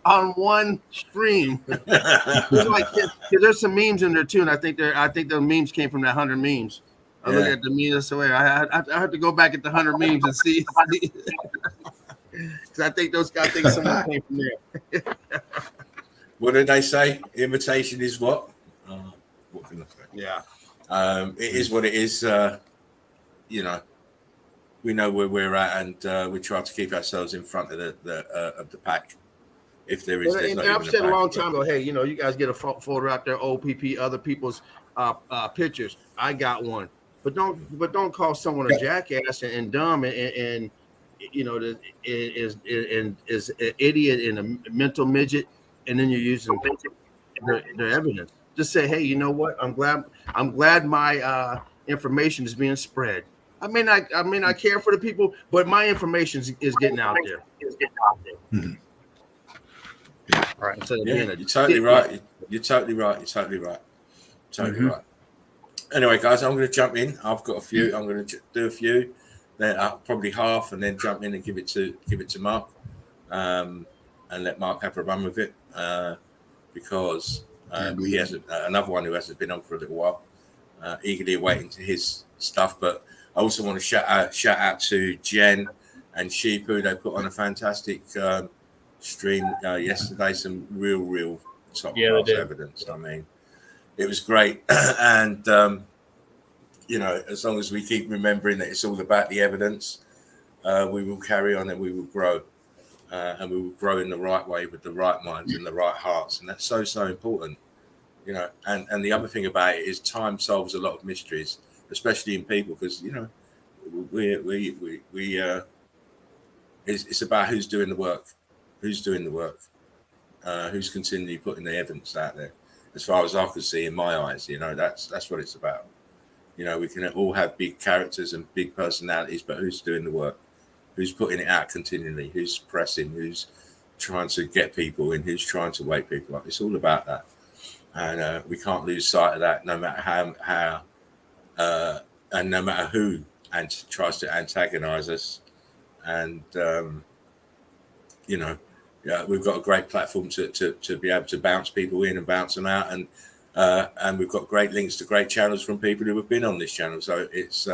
[SPEAKER 3] on one stream. Like, there's some memes in there too, and I think the memes came from that 100 memes. I look at the memes, so I have to go back at the 100 memes and see. Because I think someone came from there.
[SPEAKER 1] What did they say? Imitation is what? What can I say?
[SPEAKER 3] Yeah.
[SPEAKER 1] It is what it is. We know where we're at, and we try to keep ourselves in front of the pack. If there is,
[SPEAKER 3] and I've said a long time ago, hey, you guys get a photo out there, OPP, other people's pictures. I got one, but don't call someone a jackass and dumb and is an idiot and a mental midget, and then you're using their evidence. Just say, hey, you know what? I'm glad my information is being spread. I may not care for the people, but my information is getting out there.
[SPEAKER 2] Mm-hmm.
[SPEAKER 3] Right.
[SPEAKER 1] You're totally right. You're totally right. Totally right. Anyway, guys, I'm going to jump in. I've got a few. I'm going to do a few, then probably half, and then jump in and give it to Mark, and let Mark have a run with it, because he has another one who hasn't been on for a little while, eagerly awaiting to his stuff. But I also want to shout out to Jen and Sheepu. They put on a fantastic stream yesterday. Some real top class evidence. I mean, it was great, and as long as we keep remembering that it's all about the evidence, we will carry on and we will grow, and we will grow in the right way with the right minds and the right hearts, and that's so important. And the other thing about it is time solves a lot of mysteries, especially in people, because it's about who's doing the work, who's continually putting the evidence out there. As far as I can see, in my eyes, that's what it's about. We can all have big characters and big personalities, but who's doing the work? Who's putting it out continually? Who's pressing? Who's trying to get people in? Who's trying to wake people up? It's all about that, and we can't lose sight of that, no matter how and no matter who tries to antagonize us. And we've got a great platform to be able to bounce people in and bounce them out, and we've got great links to great channels from people who have been on this channel. So it's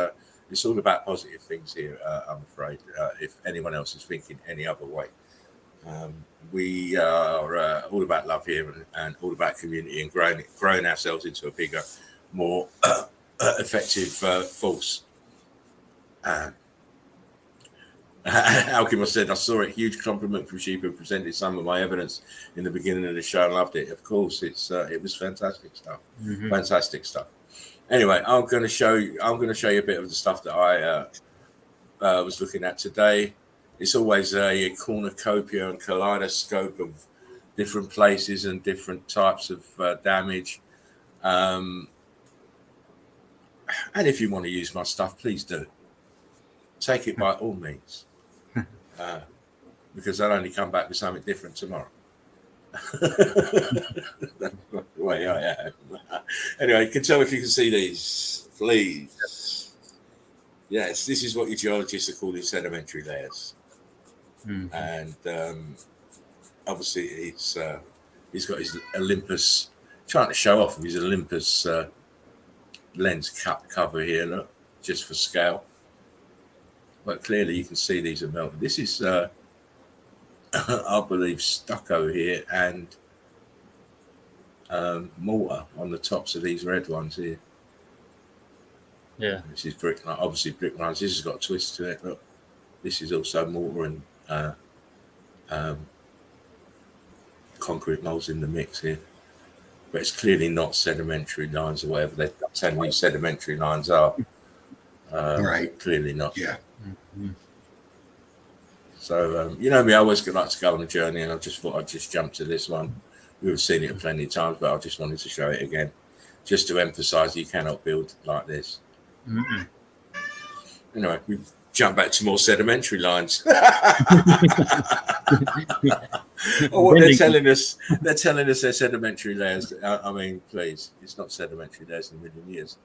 [SPEAKER 1] all about positive things here. I'm afraid, if anyone else is thinking any other way, we are all about love here and all about community and growing ourselves into a bigger, more effective force. Alchemist said, I saw it. Huge compliment from Sheep, who presented some of my evidence in the beginning of the show. I loved it. Of course, it was fantastic stuff. Fantastic stuff. Anyway, I'm going to show you a bit of the stuff that I was looking at today. It's always a cornucopia and kaleidoscope of different places and different types of damage. And if you want to use my stuff, please do. Take it by all means. Because I'll only come back with something different tomorrow. That's the way I am. Anyway, you can tell if you can see these, please. Yes, this is what your geologists are calling sedimentary layers. And obviously he's got his Olympus, trying to show off his Olympus lens cover here, look, just for scale. But clearly you can see these are melted. This is, I believe, stucco here and mortar on the tops of these red ones here.
[SPEAKER 4] Yeah.
[SPEAKER 1] This is brick, obviously brick lines. This has got a twist to it. Look, this is also mortar and concrete molds in the mix here. But it's clearly not sedimentary lines or whatever they're telling you sedimentary lines are.
[SPEAKER 2] Right.
[SPEAKER 1] Clearly not.
[SPEAKER 2] Yeah.
[SPEAKER 1] So, you know me, I always like to go on a journey, and I just thought I'd just jump to this one. We've seen it plenty of times, but I just wanted to show it again, just to emphasize you cannot build like this.
[SPEAKER 4] Mm-mm.
[SPEAKER 1] Anyway, we jump back to more sedimentary lines. Or what they're telling us they're sedimentary layers. I mean, please, it's not sedimentary layers in a million years.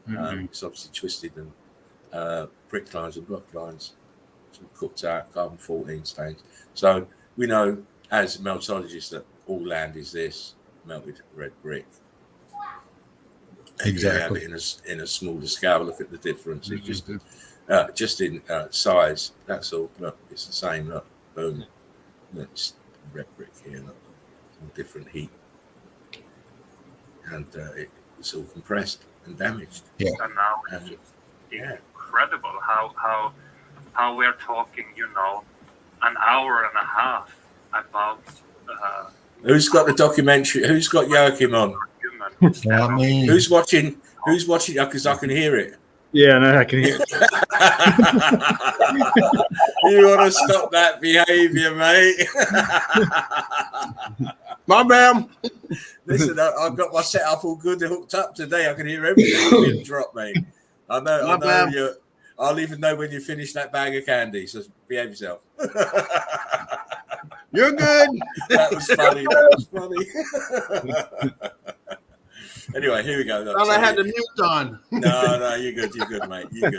[SPEAKER 1] It's obviously twisted and brick lines and block lines, cooked out, carbon 14 stains. So we know as meltologists that all land is this melted red brick. And
[SPEAKER 2] Exactly.
[SPEAKER 1] you have it in a smaller scale. Look at the difference. It's just in size. That's all. Look, it's the same. Look, boom. Look, it's red brick here. Look, all different heat, and it's all compressed and damaged.
[SPEAKER 2] Yeah.
[SPEAKER 5] And now it's incredible how we're talking, an hour and a half about.
[SPEAKER 1] Who's got the documentary? Who's got Joachim on?
[SPEAKER 2] I mean,
[SPEAKER 1] Who's watching? Who's watching? Because I can hear it.
[SPEAKER 4] Yeah, no, I can hear.
[SPEAKER 1] You want to stop that behaviour, mate?
[SPEAKER 3] My bad.
[SPEAKER 1] Listen, I've got my setup all good and hooked up today. I can hear everything being dropped, mate. I know you. I'll even know when you finish that bag of candy. So behave yourself.
[SPEAKER 3] You're good.
[SPEAKER 1] That was funny. Anyway, here we go.
[SPEAKER 3] Thought I had the mute on.
[SPEAKER 1] No, you're good, mate. You're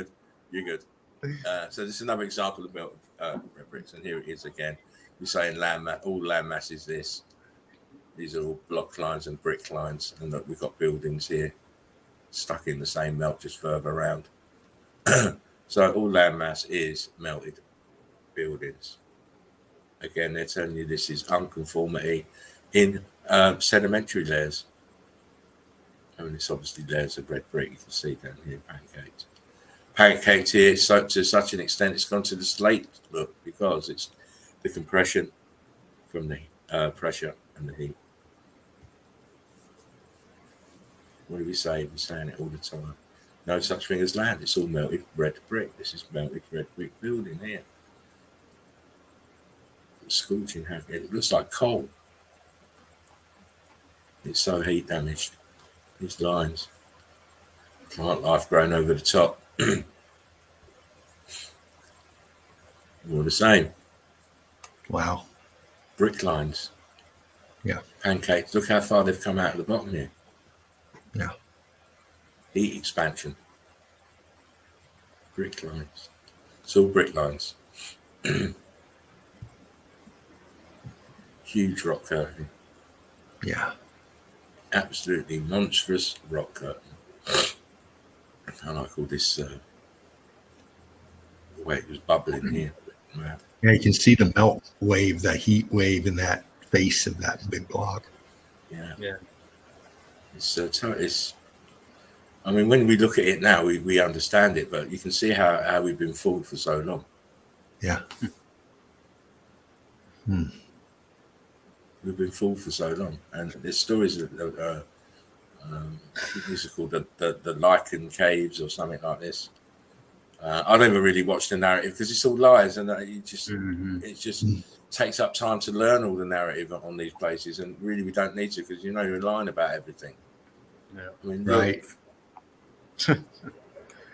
[SPEAKER 1] good. So this is another example of melted red bricks, and here it is again. We're saying all land mass is this. These are all block lines and brick lines, and look, we've got buildings here stuck in the same melt, just further around. So all land mass is melted buildings. Again, they're telling you this is unconformity in sedimentary layers. I mean, it's obviously layers of red brick. You can see down here, pancaked here to such an extent it's gone to the slate look, because it's the compression from the pressure and the heat. What do we say? We're saying it all the time. No such thing as land. It's all melted red brick. This is melted red brick building here. It's scorching. It looks like coal. It's so heat damaged. These lines. Plant life growing over the top. All the same.
[SPEAKER 2] wow.
[SPEAKER 1] Brick lines.
[SPEAKER 2] Yeah.
[SPEAKER 1] Pancakes. Look how far they've come out of the bottom here.
[SPEAKER 2] Yeah.
[SPEAKER 1] Heat expansion. Brick lines. It's all brick lines. Huge rock curtain.
[SPEAKER 2] Yeah.
[SPEAKER 1] Absolutely monstrous rock curtain. I like all this the way it was bubbling here. Wow.
[SPEAKER 2] Yeah, you can see the melt wave, the heat wave in that face of that big block.
[SPEAKER 1] Yeah. It's I mean, when we look at it now, we understand it, but you can see how we've been fooled for so long.
[SPEAKER 2] Yeah.
[SPEAKER 1] We've been fooled for so long, and there's stories of I think these are called the lichen caves or something like this. I never really watched the narrative because it's all lies, and it just takes up time to learn all the narrative on these places, and really we don't need to, because you're lying about everything.
[SPEAKER 4] Yeah.
[SPEAKER 1] I mean,
[SPEAKER 2] Right.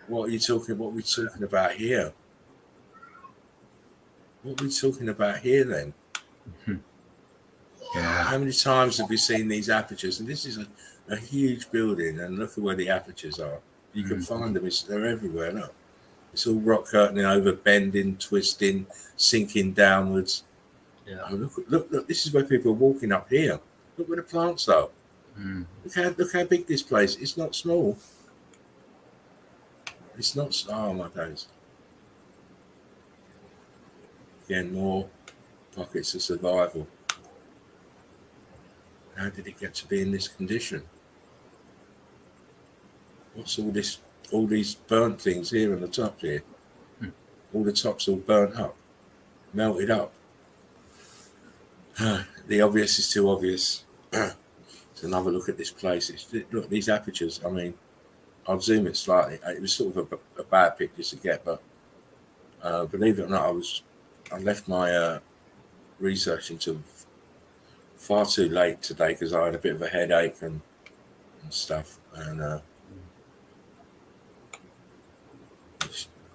[SPEAKER 1] What are we talking about here? What are we talking about here then?
[SPEAKER 2] Yeah.
[SPEAKER 1] How many times have we seen these apertures? And this is a huge building, and look at where the apertures are. You can find them. They're everywhere. Look, it's all rock curtaining over, bending, twisting, sinking downwards.
[SPEAKER 4] Yeah.
[SPEAKER 1] Oh, look! This is where people are walking up here. Look where the plants are. Look how big this place. It's not small. It's not. Oh my days! Again, more pockets of survival. How did it get to be in this condition? What's all this? All these burnt things here on the top here. All the tops all burnt up, melted up. The obvious is too obvious. It's another look at this place. Look, these apertures. I mean, I'll zoom it slightly. It was sort of a bad picture to get, but believe it or not, I left my research until far too late today because I had a bit of a headache and stuff, and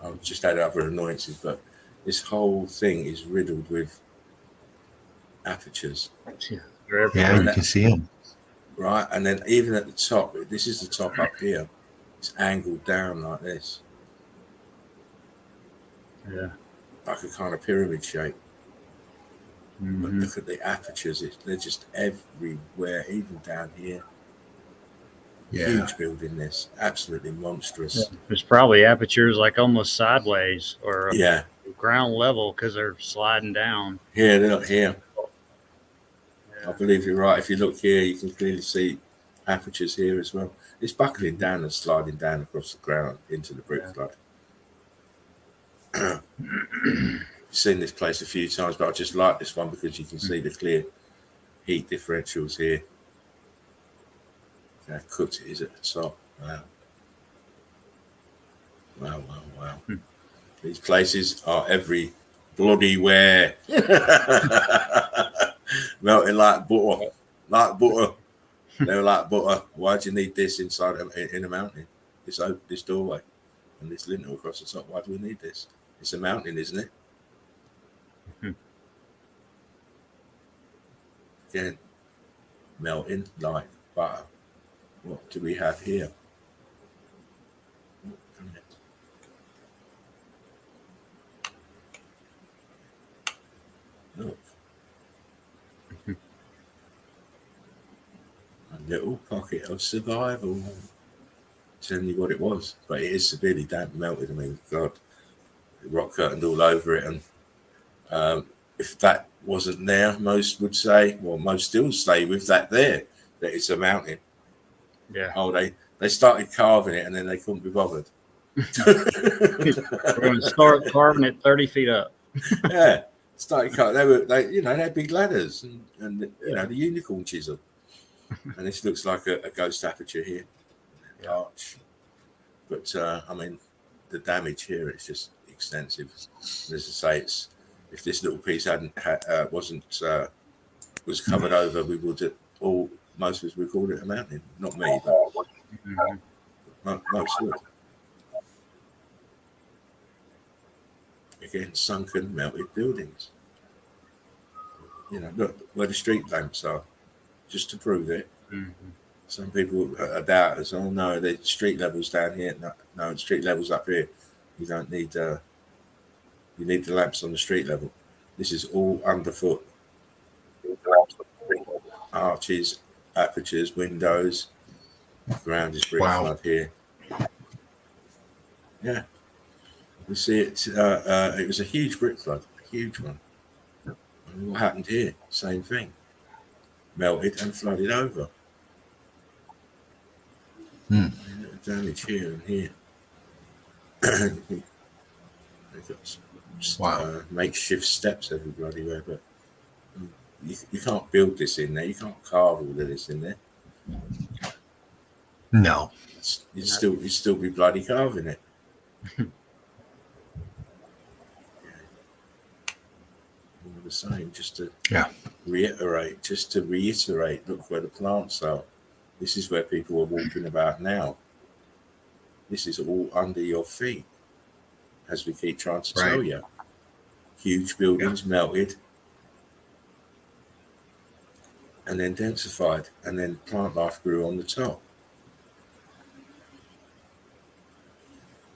[SPEAKER 1] I've just had other annoyances. But this whole thing is riddled with apertures.
[SPEAKER 2] Yeah, you can see them.
[SPEAKER 1] Right, and then even at the top, this is the top up here. It's angled down like this.
[SPEAKER 4] Yeah.
[SPEAKER 1] Like a kind of pyramid shape.
[SPEAKER 4] Mm-hmm.
[SPEAKER 1] But look at the apertures. They're just everywhere, even down here.
[SPEAKER 2] Yeah.
[SPEAKER 1] Huge building, this. Absolutely monstrous.
[SPEAKER 4] Yeah. There's probably apertures like almost sideways or
[SPEAKER 1] Yeah.
[SPEAKER 4] ground level because they're sliding down.
[SPEAKER 1] Here, look here.
[SPEAKER 4] Yeah.
[SPEAKER 1] I believe you're right. If you look here, you can clearly see apertures here as well. It's buckling down and sliding down across the ground into the brick flood. I've seen this place a few times, but I just like this one because you can see the clear heat differentials here. How cooked it is at the top. Wow. Wow, wow, wow. These places are every bloody where. Melting like butter. Like butter. They were like butter. Why do you need this inside in a mountain? This doorway and this lintel across the top. Why do we need this? It's a mountain, isn't it? Again, melting like butter. What do we have here? Look. A little pocket of survival. Telling you what it was, but it is severely damp and melted. I mean, God, rock curtained all over it, and if that wasn't there, most would say, well, most still say with that there, that it's a mountain.
[SPEAKER 4] Yeah.
[SPEAKER 1] Oh, they started carving it, and then they couldn't be bothered.
[SPEAKER 4] We're going to start carving it 30 feet up.
[SPEAKER 1] Yeah, started carving. They had big ladders and the unicorn chisel, and this looks like a ghost aperture here. Arch, but I mean, the damage here is just extensive. And as I say, if this little piece was covered over, we would most of us would call it a mountain. Not me, but most would. Again, sunken, melted buildings. Look where the street lamps are, just to prove it.
[SPEAKER 4] Mm-hmm.
[SPEAKER 1] Some people are doubters. Oh no, the street level's down here. No, the street level's up here. You don't need. You need the lamps on the street level. This is all underfoot. Arches, apertures, windows. The ground is brick flood here. Yeah, we see it. It was a huge brick flood, a huge one. And what happened here? Same thing. Melted and flooded over. Damage here and here. They've got makeshift steps every bloody way, but you can't build this in there. You can't carve all of this in there.
[SPEAKER 2] No.
[SPEAKER 1] You'd still be bloody carving it. All the same, just to reiterate, look where the plants are. This is where people are walking about now. This is all under your feet, as we keep trying to tell you. Huge buildings melted and then densified, and then plant life grew on the top.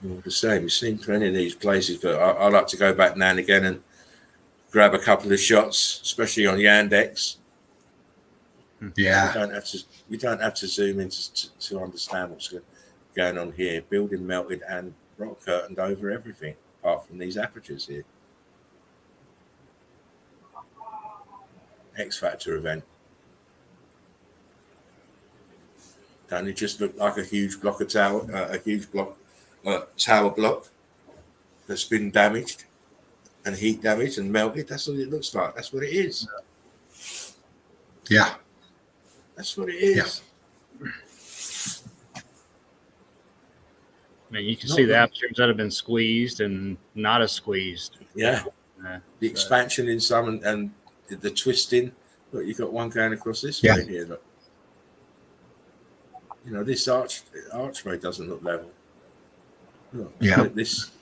[SPEAKER 1] All the same, you've seen plenty of these places, but I like to go back now and again and grab a couple of shots, especially on Yandex.
[SPEAKER 2] Yeah.
[SPEAKER 1] We don't have to zoom in to understand what's going on here. Building melted and rock curtained over everything, apart from these apertures here. X Factor event. Don't it just look like a huge block of tower, tower block that's been damaged and heat damaged and melted? That's what it looks like. That's what it is.
[SPEAKER 2] Yeah.
[SPEAKER 1] That's what it is.
[SPEAKER 4] mean, you can see the apertures that have been squeezed and not as squeezed.
[SPEAKER 1] Yeah.
[SPEAKER 4] Yeah.
[SPEAKER 1] The expansion in some and the twisting. Look, you've got one going across this
[SPEAKER 2] Yeah.
[SPEAKER 1] way here. Look. You know, this archway doesn't look level. Look,
[SPEAKER 2] Yeah.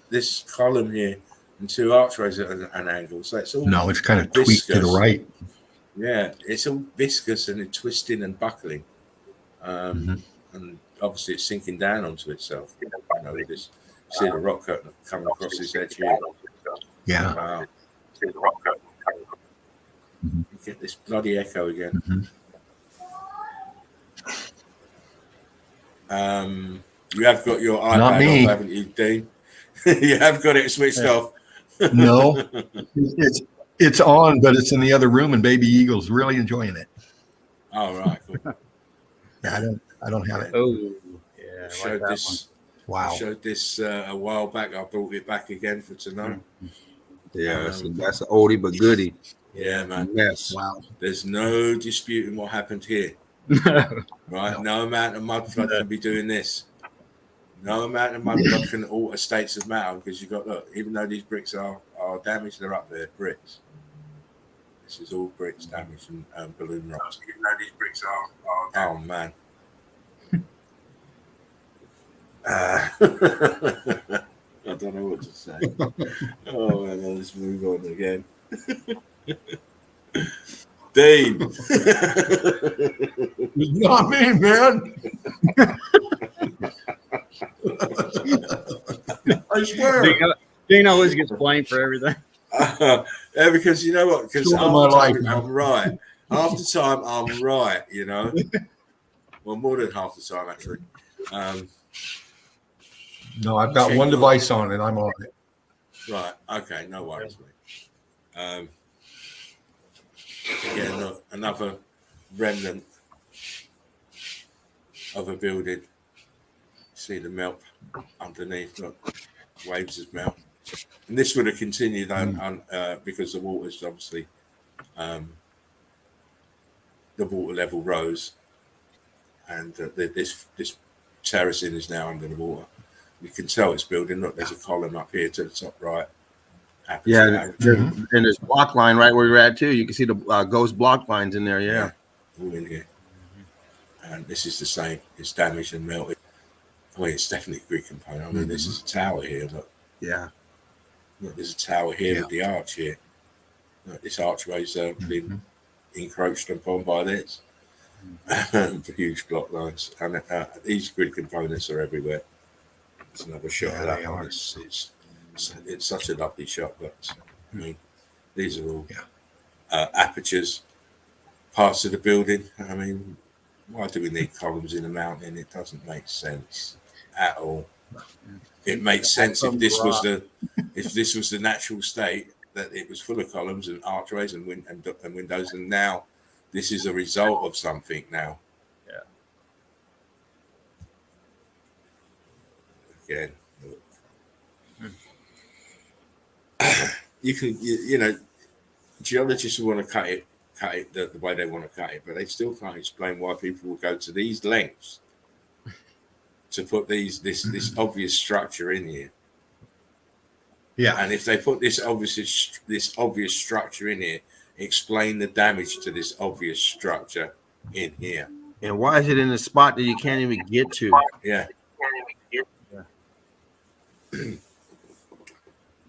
[SPEAKER 1] This column here and two archways at an angle. So it's all
[SPEAKER 2] No, it's kind of tweaked to the right.
[SPEAKER 1] Yeah, it's all viscous and it's twisting and buckling. And obviously it's sinking down onto itself. You know, this, see the rock cut coming across this edge here.
[SPEAKER 2] Yeah.
[SPEAKER 1] Wow. You get this bloody echo again. You have got your
[SPEAKER 2] Not
[SPEAKER 1] iPad
[SPEAKER 2] me.
[SPEAKER 1] off, haven't you, Dean? You have got it switched off.
[SPEAKER 2] No, it's on, but it's in the other room, and Baby Eagle's really enjoying it.
[SPEAKER 1] Oh, right. Cool.
[SPEAKER 2] Yeah, I don't have it.
[SPEAKER 4] Oh, yeah.
[SPEAKER 1] I showed this.
[SPEAKER 2] Wow.
[SPEAKER 1] I showed this a while back. I brought it back again for tonight.
[SPEAKER 3] Yeah, that's an oldie but goodie.
[SPEAKER 1] Yeah, man.
[SPEAKER 3] Yes.
[SPEAKER 2] Wow.
[SPEAKER 1] There's no disputing what happened here. Right? No amount of mud flood can be doing this. No amount of mud flood can alter states of matter because you've got, look, even though these bricks are damaged, they're up there, bricks. This is all bricks damaged and balloon rocks. Even though these bricks are oh, man. I don't know what to say. Oh, man, let's move on again. Dean.
[SPEAKER 2] Not me, man. I swear.
[SPEAKER 4] Dean always gets blamed for everything.
[SPEAKER 1] Yeah, because you know what? Because half
[SPEAKER 2] my
[SPEAKER 1] the time
[SPEAKER 2] life,
[SPEAKER 1] I'm right. Half the time I'm right, you know. Well, more than half the time, actually.
[SPEAKER 2] No, I've got one device on and I'm on it.
[SPEAKER 1] Right. Okay. No worries, mate. Again, look, another remnant of a building. See the melt underneath. Look, waves of melt. And this would have continued on because the water's obviously the water level rose, and this terracing is now under the water. You can tell it's building. Look, there's a column up here to the top right.
[SPEAKER 3] Yeah, and there's block line right where you're at too. You can see the ghost block lines in there. Yeah,
[SPEAKER 1] all in here. And this is the same. It's damaged and melted. I mean, it's definitely a Greek component. I mean, this is a tower here. Look.
[SPEAKER 3] Yeah.
[SPEAKER 1] Look, there's a tower here with the arch here. Look, this archway's been encroached upon by this. The huge block lines. And these grid components are everywhere. There's another shot of that one. It's such a lovely shot, but I mean, these are all apertures, parts of the building. I mean, why do we need columns in a mountain? It doesn't make sense at all. It makes sense if this was the natural state, that it was full of columns and archways and windows, and now this is a result of something now. Yeah. Again. You know, geologists want to cut it the way they want to cut it, but they still can't explain why people will go to these lengths to put this obvious structure in here.
[SPEAKER 2] Yeah,
[SPEAKER 1] and if they put this obvious structure in here, explain the damage to this obvious structure in here.
[SPEAKER 3] And why is it in a spot that you can't even get to?
[SPEAKER 1] Yeah.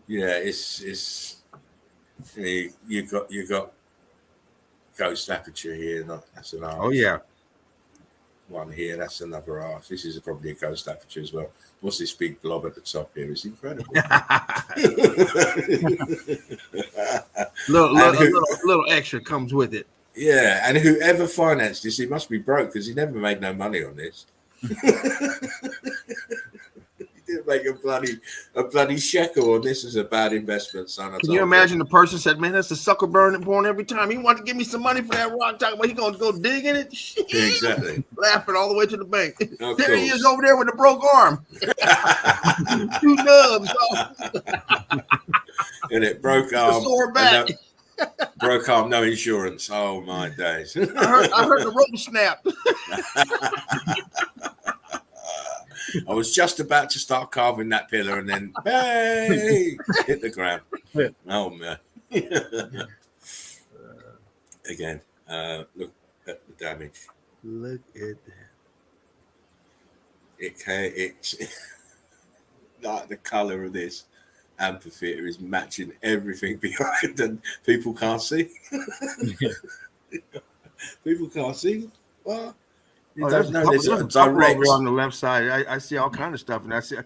[SPEAKER 1] Yeah, it's you got ghost aperture here. That's an arch.
[SPEAKER 3] Oh yeah,
[SPEAKER 1] one here. That's another arch. This is probably a ghost aperture as well. What's this big blob at the top here? It's incredible.
[SPEAKER 3] little extra comes with it.
[SPEAKER 1] Yeah, and whoever financed this, he must be broke because he never made no money on this. Didn't make a bloody shekel on this. Is a bad investment, son.
[SPEAKER 3] Can you imagine the person said, "Man, that's a sucker burning porn every time. He wanted to give me some money for that rock. Talking about he gonna go dig in it."
[SPEAKER 1] Yeah, exactly.
[SPEAKER 3] Laughing all the way to the bank.
[SPEAKER 1] Of
[SPEAKER 3] There he
[SPEAKER 1] course.
[SPEAKER 3] is over there with a broke arm. 2 nubs.
[SPEAKER 1] And it broke arm.
[SPEAKER 3] Sore back.
[SPEAKER 1] Broke arm, no insurance. Oh my days.
[SPEAKER 3] I heard the rope snap.
[SPEAKER 1] I was just about to start carving that pillar, and then bang, hit the ground. Oh man! Again, look at the damage.
[SPEAKER 3] Look at that.
[SPEAKER 1] It's like the color of this amphitheater is matching everything behind, and people can't see. People can't see. Well, you don't know there's a direct
[SPEAKER 3] over on the left side. I see all kind of stuff, and I see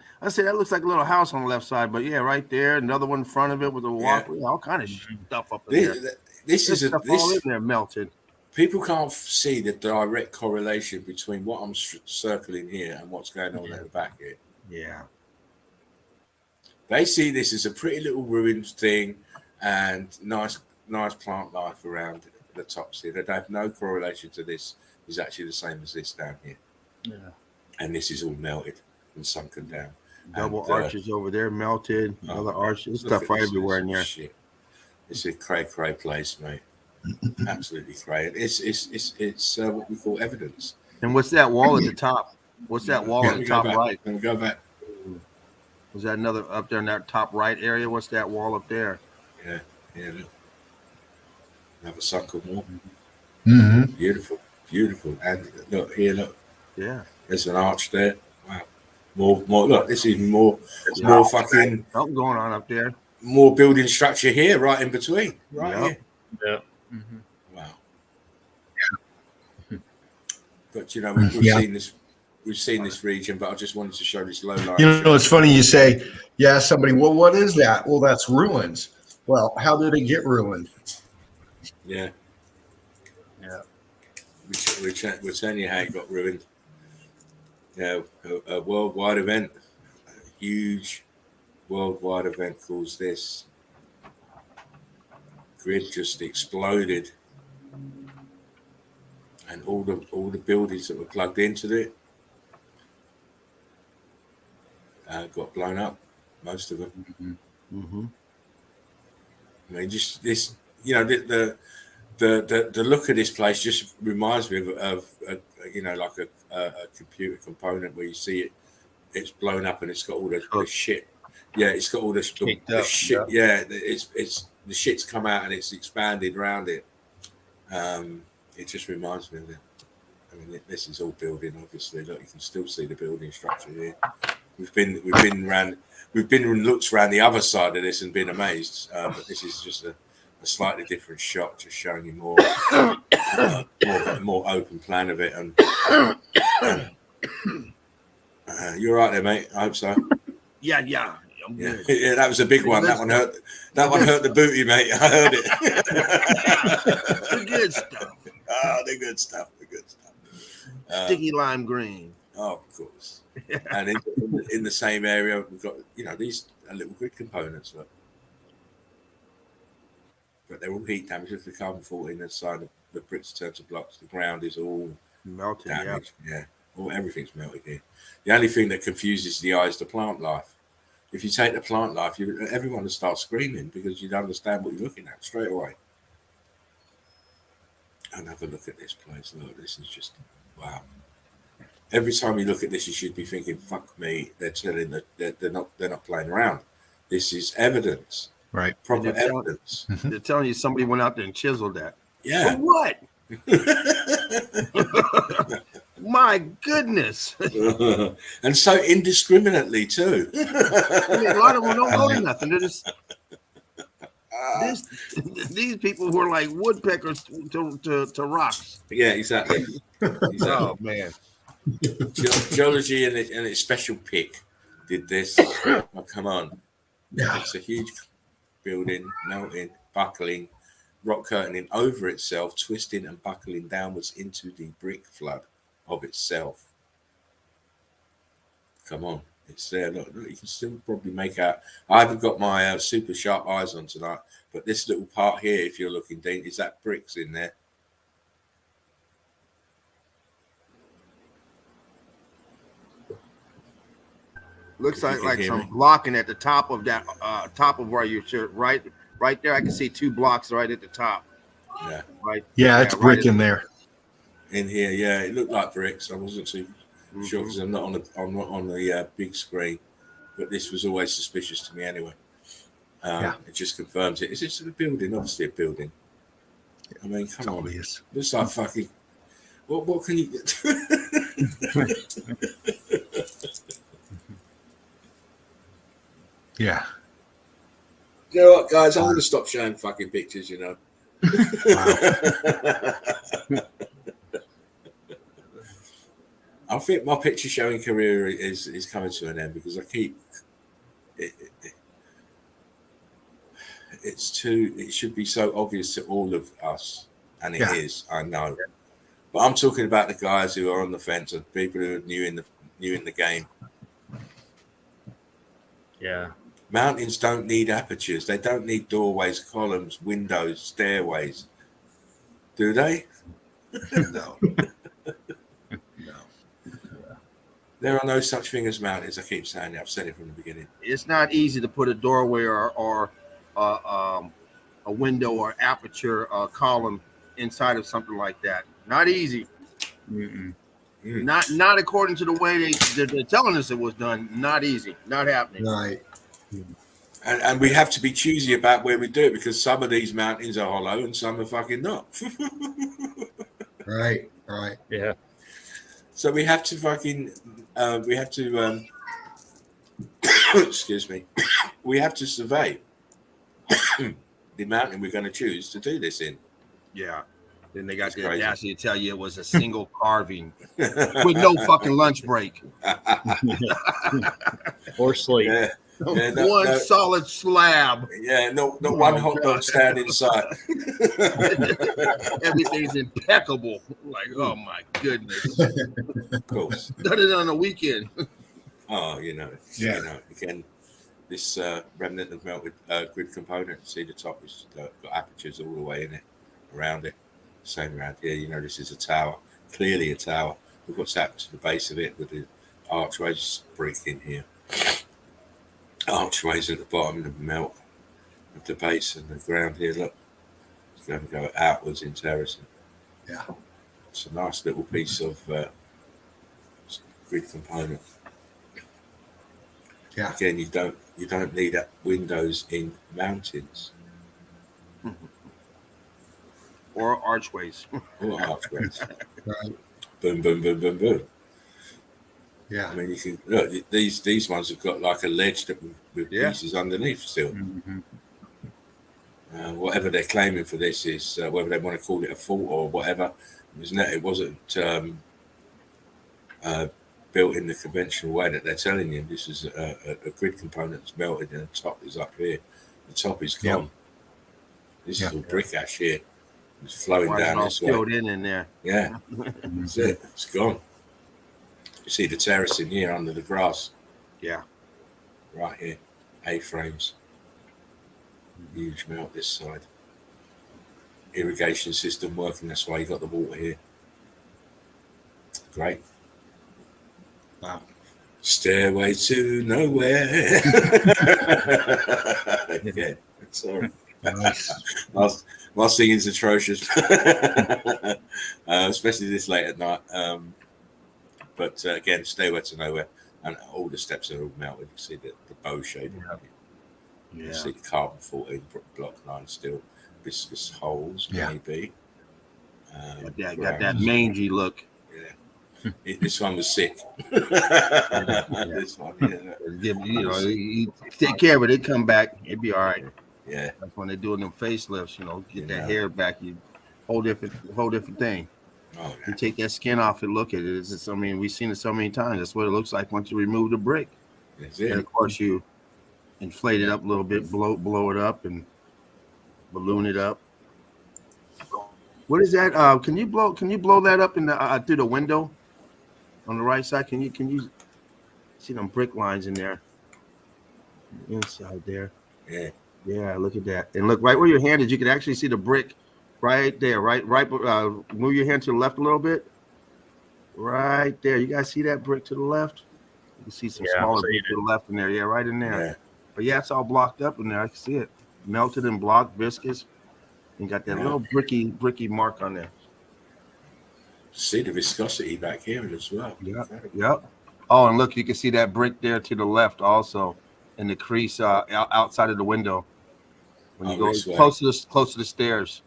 [SPEAKER 3] that looks like a little house on the left side, but yeah, right there, another one in front of it with a walk, all kind of stuff up in there.
[SPEAKER 1] This is
[SPEAKER 3] all in there melted.
[SPEAKER 1] People can't see the direct correlation between what I'm circling here and what's going on at the back here.
[SPEAKER 3] Yeah.
[SPEAKER 1] They see this as a pretty little ruined thing and nice plant life around the tops here. They have no correlation to this. Is actually the same as this down here.
[SPEAKER 4] Yeah.
[SPEAKER 1] And this is all melted and sunken down.
[SPEAKER 3] Double arches over there melted. Other arches. Stuff everywhere in there.
[SPEAKER 1] Shit. It's a cray place, mate. Absolutely cray. It's what we call evidence.
[SPEAKER 3] And what's that wall at the top? What's that wall at the top right?
[SPEAKER 1] Let me go back.
[SPEAKER 3] Was that another up there in that top right area? What's that wall up there?
[SPEAKER 1] Yeah, look. Another sunken wall.
[SPEAKER 2] Mm-hmm.
[SPEAKER 1] Beautiful. And look here, look.
[SPEAKER 3] Yeah.
[SPEAKER 1] There's an arch there. Wow. More. Look, this is even more fucking
[SPEAKER 3] something going on up there.
[SPEAKER 1] More building structure here, right in between, right here.
[SPEAKER 4] Yeah. Mm-hmm.
[SPEAKER 1] Wow. Yeah. But you know, we've seen this. We've seen this region, but I just wanted to show this low light.
[SPEAKER 2] You know, it's funny you say, you ask somebody, well, what is that? Well, that's ruins. Well, how did it get ruined?
[SPEAKER 1] Yeah. We're telling you how it got ruined. Yeah, a worldwide event, a huge worldwide event caused this. Grid just exploded, and all the buildings that were plugged into it got blown up. Most of them.
[SPEAKER 3] Mm-hmm.
[SPEAKER 1] I mean, just this, you know, the look of this place just reminds me of you know, like a computer component where you see it's blown up and it's got all the shit. Yeah, it's got all the shit. Yeah, it's the shit's come out and it's expanded around it. It just reminds me of it. I mean, this is all building. Obviously, look, you can still see the building structure here. We've been looked around the other side of this and been amazed. But this is just a slightly different shot, just showing you more open plan of it. And you're right there, mate. I hope so.
[SPEAKER 3] Yeah.
[SPEAKER 1] Yeah, that was a big one. That one hurt. That one hurt the booty, mate. I heard it.
[SPEAKER 3] The good stuff.
[SPEAKER 1] Oh, the good stuff.
[SPEAKER 3] Sticky lime green.
[SPEAKER 1] Oh, of course. And in the same area, we've got, you know, these little grid components. Look. But they're all heat damage. If the carbon 14 inside the bricks turn to blocks, the ground is all
[SPEAKER 3] melted.
[SPEAKER 1] Damaged. Yeah. Everything's melted here. The only thing that confuses the eye is the plant life. If you take the plant life, everyone will start screaming because you don't understand what you're looking at straight away. And have a look at this place. Look, this is just wow. Every time you look at this, you should be thinking, "Fuck me!" They're telling that they're not playing around. This is evidence,
[SPEAKER 2] right?
[SPEAKER 1] Proper evidence.
[SPEAKER 3] They're telling you somebody went out there and chiseled that.
[SPEAKER 1] Yeah.
[SPEAKER 3] For what? My goodness.
[SPEAKER 1] And so indiscriminately too.
[SPEAKER 3] I mean, a lot of them don't know nothing. They're just these people who are like woodpeckers to rocks.
[SPEAKER 1] Yeah, exactly.
[SPEAKER 3] Oh man.
[SPEAKER 1] Geology and its special pick did this. Oh, come on.
[SPEAKER 2] Yeah.
[SPEAKER 1] It's a huge building, melting, buckling, rock curtaining over itself, twisting and buckling downwards into the brick flood of itself. Come on, it's there. Look, you can still probably make out. I haven't got my super sharp eyes on tonight, but this little part here, if you're looking, Dean, is that bricks in there?
[SPEAKER 3] Looks like some blocking at the top of that top of where you're right there. I can see 2 blocks right at the top.
[SPEAKER 1] Yeah.
[SPEAKER 2] Right. Yeah, it's brick in there.
[SPEAKER 1] In here, yeah, it looked like bricks. I wasn't too Sure, because I'm not on the big screen, but this was always suspicious to me anyway. It just confirms it. Is this a building? Obviously a building. I mean, come on.
[SPEAKER 2] Obvious.
[SPEAKER 1] Looks like fucking. What can you get?
[SPEAKER 2] Yeah.
[SPEAKER 1] You know what, guys? I'm going to stop showing fucking pictures. You know. I think my picture showing career is coming to an end because I keep it should be so obvious to all of us, and it is, I know. But I'm talking about the guys who are on the fence and people who are new in the game.
[SPEAKER 4] Yeah.
[SPEAKER 1] Mountains don't need apertures. They don't need doorways, columns, windows, stairways. Do they?
[SPEAKER 2] No.
[SPEAKER 1] There are no such thing as mountains. I keep saying it. I've said it from the beginning.
[SPEAKER 3] It's not easy to put a doorway or a window or aperture column inside of something like that. Not easy. Not according to the way they're telling us it was done. Not easy. Not happening.
[SPEAKER 2] Right.
[SPEAKER 1] And we have to be choosy about where we do it because some of these mountains are hollow and some are fucking not.
[SPEAKER 2] Right.
[SPEAKER 4] Yeah.
[SPEAKER 1] So we have to fucking excuse me. We have to survey the mountain we're going to choose to do this in.
[SPEAKER 3] Yeah. Then they got the
[SPEAKER 1] crazy.
[SPEAKER 3] audacity to tell you it was a single carving with no fucking lunch break.
[SPEAKER 4] Or sleep.
[SPEAKER 1] Yeah.
[SPEAKER 3] One solid slab.
[SPEAKER 1] Yeah, no one hot dog stand inside.
[SPEAKER 3] Everything's impeccable. Like, oh my goodness.
[SPEAKER 1] Of course.
[SPEAKER 3] Done it on the weekend.
[SPEAKER 1] Oh, again, this remnant of melted grid component. See the top has got apertures all the way in it, around it. Same around here. This is a tower. Clearly a tower. Look what's happened to the base of it with the archways brick in here. Archways at the bottom of the melt of the base and the ground here. Look, it's going to go outwards in terracing.
[SPEAKER 2] Yeah,
[SPEAKER 1] it's a nice little piece of grid component.
[SPEAKER 2] Yeah.
[SPEAKER 1] Again, you don't need windows in mountains
[SPEAKER 3] or archways.
[SPEAKER 1] Or archways.
[SPEAKER 2] Right.
[SPEAKER 1] Boom, boom, boom, boom, boom.
[SPEAKER 2] Yeah.
[SPEAKER 1] I mean, you can look. These ones have got like a ledge with pieces underneath still. Whatever they're claiming for this is whether they want to call it a fault or whatever. It wasn't built in the conventional way that they're telling you. This is a grid component that's melted, and the top is up here. The top is gone.
[SPEAKER 2] Yep.
[SPEAKER 1] This is all brick ash here. It's flowing down this way.
[SPEAKER 3] Filled in there.
[SPEAKER 1] Yeah, that's it. It's gone. You see the terracing here under the grass.
[SPEAKER 3] Yeah.
[SPEAKER 1] Right here. A-frames. Huge melt this side. Irrigation system working. That's why you got the water here. Great.
[SPEAKER 2] Wow.
[SPEAKER 1] Stairway to nowhere. Yeah, sorry.
[SPEAKER 2] Nice.
[SPEAKER 1] My singing's atrocious, especially this late at night. But again, stairway to nowhere, and all the steps are all melted. You see the bow shape.
[SPEAKER 3] Yeah.
[SPEAKER 1] You see the carbon 14 block 9 steel, viscous holes, maybe.
[SPEAKER 3] Got that mangy look.
[SPEAKER 1] Yeah. This one was sick. This one,
[SPEAKER 3] you take care of it. It come back. It'd be all right.
[SPEAKER 1] Yeah.
[SPEAKER 3] That's when they're doing them facelifts. Get that hair back. You whole different thing.
[SPEAKER 1] Oh,
[SPEAKER 3] You take that skin off and look at it. We've seen it so many times. That's what it looks like once you remove the brick.
[SPEAKER 1] that's it.
[SPEAKER 3] And of course, you inflate it up a little bit, blow it up, and balloon it up. What is that? Can you blow that up in the through the window on the right side? Can you see them brick lines in there? Inside there.
[SPEAKER 1] Yeah.
[SPEAKER 3] Yeah, look at that. And look right where your hand is. You can actually see the brick right there. Right. Move your hand to the left a little bit. Right there. You guys see that brick to the left? You can see some smaller brick to the left in there. Yeah, right in there.
[SPEAKER 1] Yeah.
[SPEAKER 3] But yeah, it's all blocked up in there. I can see it. Melted and blocked, viscous. And got that little bricky mark on there.
[SPEAKER 1] See the viscosity back here as well.
[SPEAKER 3] Yep. Oh, and look, you can see that brick there to the left also in the crease outside of the window. When you go close to the stairs.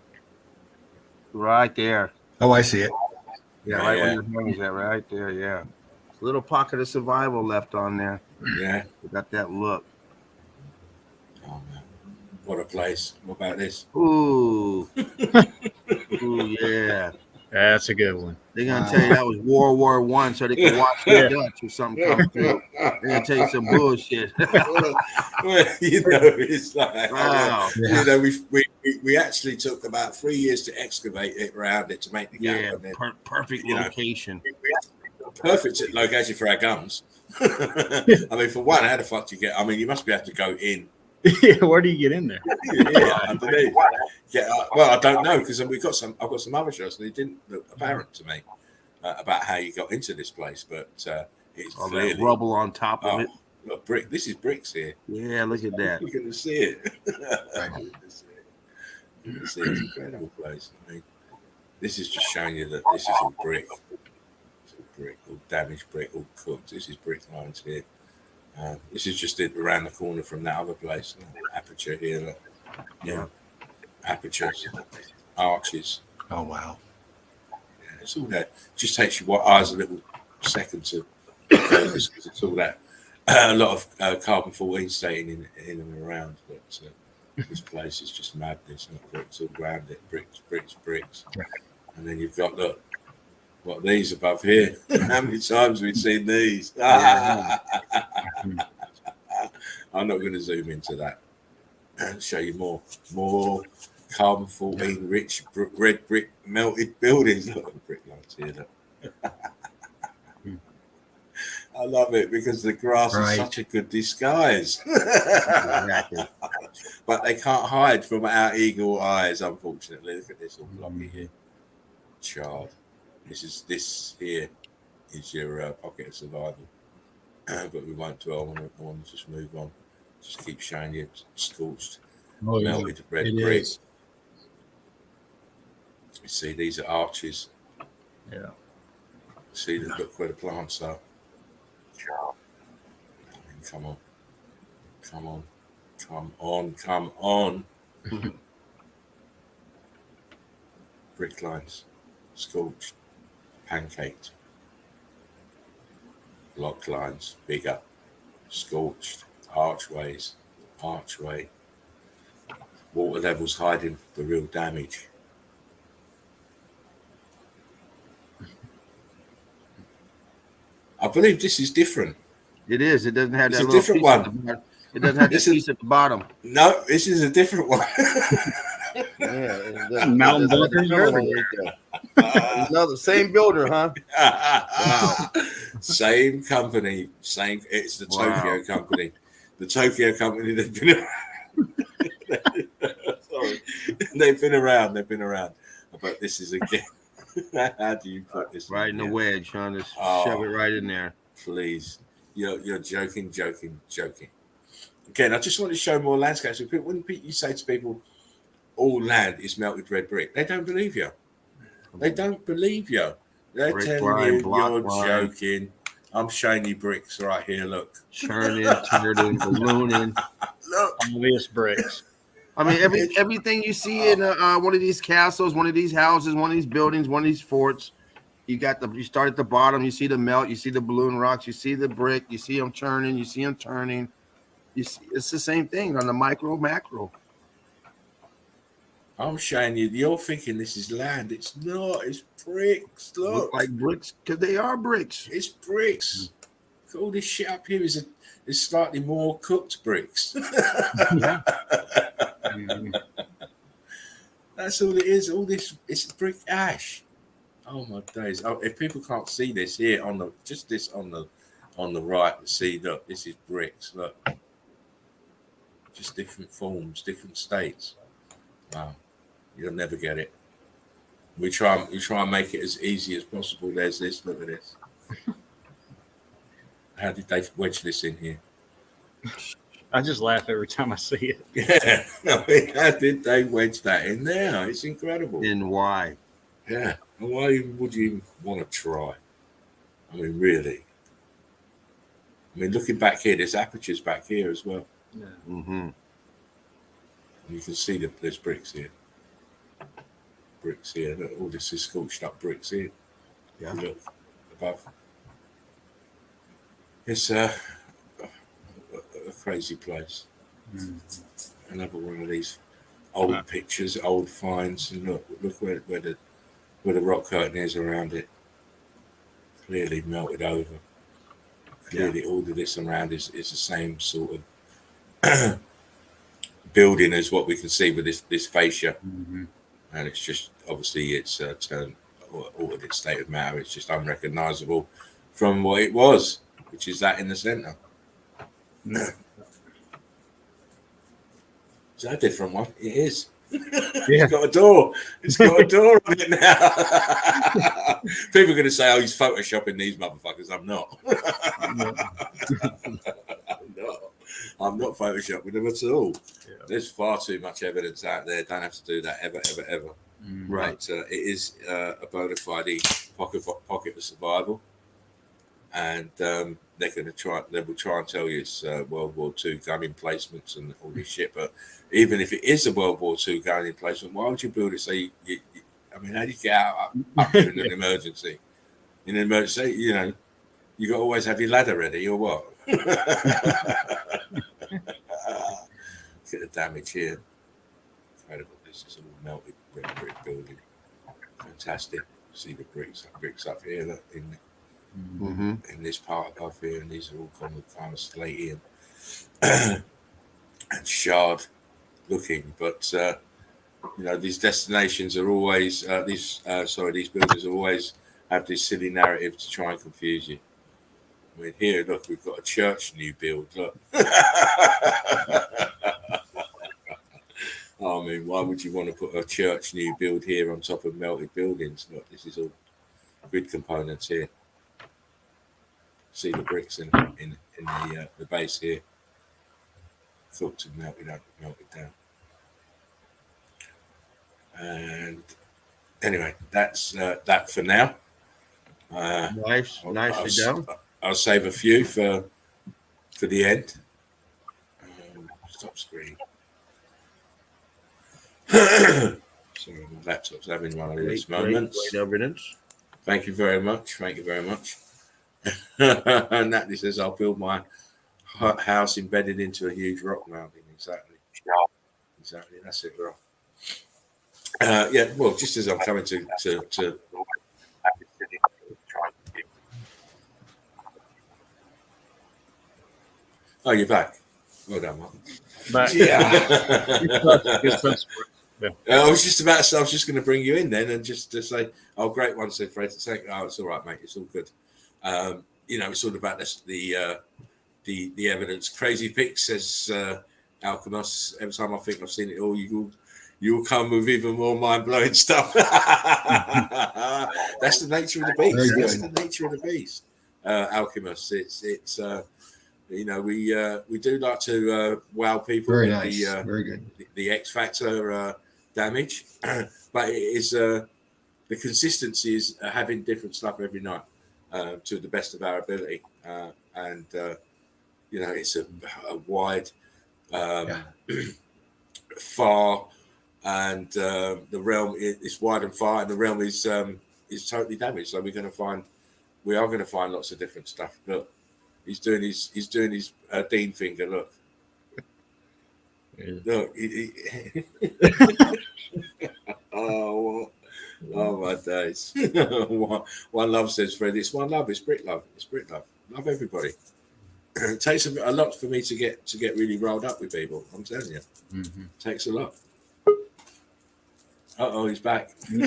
[SPEAKER 3] Right there.
[SPEAKER 2] Oh, I see it.
[SPEAKER 3] Yeah, right where your hand is at, right there, yeah. It's a little pocket of survival left on there.
[SPEAKER 1] Yeah.
[SPEAKER 3] We got that look.
[SPEAKER 1] Oh, man. What a place. What about this?
[SPEAKER 3] Ooh. Ooh, yeah.
[SPEAKER 4] That's a good one.
[SPEAKER 3] They're going to tell you that was World War I so they can watch the Dutch or something come through. They're going to tell you some bullshit.
[SPEAKER 1] Well, you know, it's like,
[SPEAKER 3] wow.
[SPEAKER 1] You know, we actually took about 3 years to excavate it around it to make the gap.
[SPEAKER 3] Yeah,
[SPEAKER 1] and then,
[SPEAKER 3] perfect location.
[SPEAKER 1] Perfect location for our guns. I mean, for one, how the fuck do you get? I mean, you must be able to go in.
[SPEAKER 4] Yeah, where do you get in there?
[SPEAKER 1] Yeah, underneath. Yeah, well, I don't know because I've got some other shots and it didn't look apparent to me about how you got into this place, but it's clearly
[SPEAKER 3] that rubble on top of it.
[SPEAKER 1] Look, brick. This is bricks here.
[SPEAKER 3] Yeah, look at that.
[SPEAKER 1] You can see it. You can see it's an incredible place. I mean, this is just showing you that this is all brick. It's all brick, all damaged brick, all cooked. This is brick lines here. This is just it around the corner from that other place. Aperture here. Look. Yeah. Apertures, arches.
[SPEAKER 2] Oh, wow.
[SPEAKER 1] Yeah, it's all that. Just takes your eyes a little second to focus because it's all that. A lot of carbon 14 staying in and around. But this place is just madness. Not bricks all around it. Bricks. And then you've got, look, what these above here. How many times we've seen these? I'm not going to zoom into that and show you more carbon 14 rich red brick melted buildings. Look at the brick lights here. Look. I love it because the grass is such a good disguise.
[SPEAKER 3] Exactly.
[SPEAKER 1] But they can't hide from our eagle eyes, unfortunately. Look at this all blocky here. Charred. This here is your pocket of survival. But we won't dwell on it. I want to just move on. Just keep showing you scorched, melted red brick. You see, these are arches.
[SPEAKER 4] Yeah.
[SPEAKER 1] See, look where the plants are. Come on. Brick lines, scorched, pancaked. Block lines, bigger, scorched, archway. Water levels hiding the real damage. I believe this is different.
[SPEAKER 3] It is. It doesn't have
[SPEAKER 1] It's
[SPEAKER 3] that
[SPEAKER 1] a
[SPEAKER 3] little
[SPEAKER 1] different
[SPEAKER 3] piece
[SPEAKER 1] one.
[SPEAKER 3] It doesn't have that piece at the bottom.
[SPEAKER 1] No, this is a different one.
[SPEAKER 4] Mountain builders are everywhere.
[SPEAKER 3] Another same builder, huh?
[SPEAKER 1] Wow. Same company. It's the Tokyo company. The Tokyo company. They've been sorry. They've been around. But this is again. How do you put this
[SPEAKER 3] right in the wedge, huh? Just shove it right in there.
[SPEAKER 1] Please. You're joking. Again, I just want to show more landscapes. When you say to people, all land is melted red brick, they don't believe you. They're telling you you're joking. I'm showing you bricks right here. Look.
[SPEAKER 3] Churning, ballooning.
[SPEAKER 1] Look.
[SPEAKER 4] Obvious bricks.
[SPEAKER 3] I mean, everything you see in one of these castles, one of these houses, one of these buildings, one of these forts, you start at the bottom, you see the melt, you see the balloon rocks, you see the brick, you see them churning, you see them turning. You see, it's the same thing on the micro, macro.
[SPEAKER 1] I'm showing you. You're thinking this is land. It's not. It's bricks. Look
[SPEAKER 3] like bricks because they are bricks.
[SPEAKER 1] It's bricks. All this shit up here is slightly more cooked bricks.
[SPEAKER 3] Yeah.
[SPEAKER 1] That's all it is. All this it's brick ash. Oh my days! Oh, if people can't see this here on the right, see, look, this is bricks. Look, just different forms, different states. Wow, you'll never get it. We try and make it as easy as possible. There's this. Look at this. How did they wedge this in here?
[SPEAKER 4] I just laugh every time I see it.
[SPEAKER 1] Yeah, I mean, how did they wedge that in there? It's incredible.
[SPEAKER 3] And why?
[SPEAKER 1] Yeah, And why would you even want to try? I mean, really. I mean, looking back here, there's apertures back here as well.
[SPEAKER 4] Yeah.
[SPEAKER 3] Mm-hmm.
[SPEAKER 1] And you can see that there's bricks here. Bricks here. Look, all this is scorched up bricks here.
[SPEAKER 3] Yeah.
[SPEAKER 1] Look above. It's a crazy place. Another one of these old pictures, old finds, and look where the rock curtain is around it. Clearly melted over. Clearly, all of this around is the same sort of building as what we can see with this fascia, and it's just obviously it's turned altered its state of matter. It's just unrecognizable from what it was, which is that in the center. Is that a different one? It is.
[SPEAKER 4] Yeah.
[SPEAKER 1] It's got a door. It's got a door on it now. People are going to say, "Oh, he's photoshopping these motherfuckers." I'm not. I'm not photoshopping them at all. Yeah. There's far too much evidence out there. Don't have to do that ever.
[SPEAKER 3] Right.
[SPEAKER 1] But it is a bona fide pocket of survival, and they're going to try. They will try and tell you it's World War II gun emplacements and all this shit. But even if it is a World War II gun emplacement, why would you build it? So I mean, how do you get out up in an emergency? In an emergency, you know, you got to always have your ladder ready, or what? Look at the damage here. Incredible. This is all melted brick building. Fantastic. See the bricks up here, look, in this part above here, and these are all kind of slaty and shard looking. But you know, these destinations are always these buildings always have this silly narrative to try and confuse you. I mean, here, look, we've got a church new build. Look. I mean, why would you want to put a church new build here on top of melted buildings? Look, this is all grid components here. See the bricks in the base here. Cooked and melted down. And anyway, that's that for now.
[SPEAKER 3] Nicely done.
[SPEAKER 1] I'll save a few for the end. Stop screen. Sorry, my laptop's having one of these moments.
[SPEAKER 3] Great evidence.
[SPEAKER 1] Thank you very much. And Natalie says, I'll build my house embedded into a huge rock mountain. Exactly. That's it, bro. Yeah, well, just as I'm coming to Oh, you're back. Well done, Mark.
[SPEAKER 4] Back.
[SPEAKER 1] Yeah. I was just going to bring you in then and just to say, oh, great one, said Fred. Say, oh, it's all right, mate. It's all good. You know, it's all about this, the evidence. Crazy Pick says, Alchemist, every time I think I've seen it all, you'll come with even more mind-blowing stuff. That's the nature of the beast. That's the nature of the beast. Alchemist. It's you know, we do like to wow people
[SPEAKER 2] Very
[SPEAKER 1] with
[SPEAKER 2] nice. Very good.
[SPEAKER 1] the X factor damage, but it is the consistency is having different stuff every night to the best of our ability, and you know, it's a wide, far, and the realm is wide and far, and the realm is totally damaged. So we are going to find lots of different stuff. Look. He's doing his Dean finger. Look, look. Oh my days. One love, says Fred. It's one love. It's Brit love. It's Brit love. Love everybody. It takes a lot for me to get really rolled up with people. I'm telling you, it takes a lot. He's back.
[SPEAKER 4] The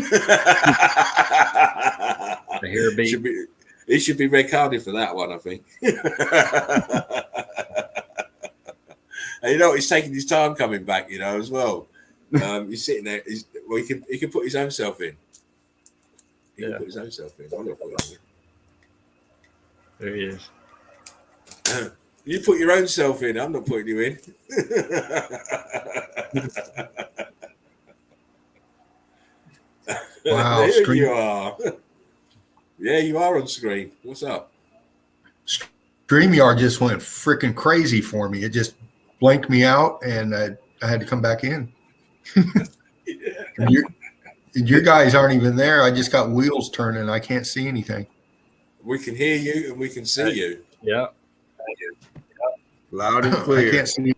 [SPEAKER 4] hair beat.
[SPEAKER 1] He should be red carded for that one, I think. And you know, he's taking his time coming back, you know, as well. He's sitting there. He can put his own self in. He can put his own self in. I'm not putting him in.
[SPEAKER 4] There he is.
[SPEAKER 1] You put your own self in. I'm not putting you in.
[SPEAKER 2] Wow,
[SPEAKER 1] There
[SPEAKER 2] stream-
[SPEAKER 1] you are. Yeah, you are on screen. What's up?
[SPEAKER 2] StreamYard just went freaking crazy for me. It just blanked me out, and I had to come back in. And your guys aren't even there. I just got wheels turning. I can't see anything.
[SPEAKER 1] We can hear you and we can see you.
[SPEAKER 4] Yeah.
[SPEAKER 3] Loud and
[SPEAKER 2] I
[SPEAKER 3] clear.
[SPEAKER 2] can't see.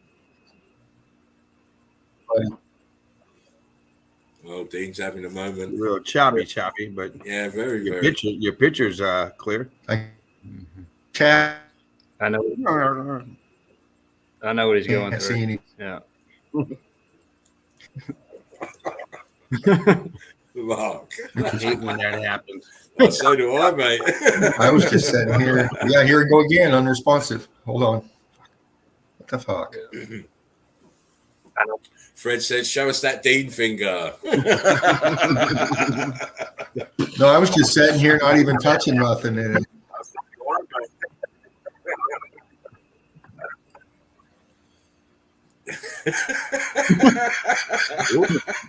[SPEAKER 1] Well, Dean's having a moment.
[SPEAKER 3] Real choppy, but
[SPEAKER 1] Yeah, very,
[SPEAKER 3] your
[SPEAKER 1] very.
[SPEAKER 3] your picture's clear.
[SPEAKER 2] Chat.
[SPEAKER 4] I know what he's going
[SPEAKER 2] Can't
[SPEAKER 4] through.
[SPEAKER 2] see any.
[SPEAKER 4] Yeah.
[SPEAKER 1] Mark.
[SPEAKER 3] I hate when that happens.
[SPEAKER 1] Well, so do I, mate.
[SPEAKER 2] I was just sitting here. Yeah, here we go again. Unresponsive. Hold on. What the fuck?
[SPEAKER 1] Fred said, show us that Dean finger.
[SPEAKER 2] No, I was just sitting here, not even touching nothing. And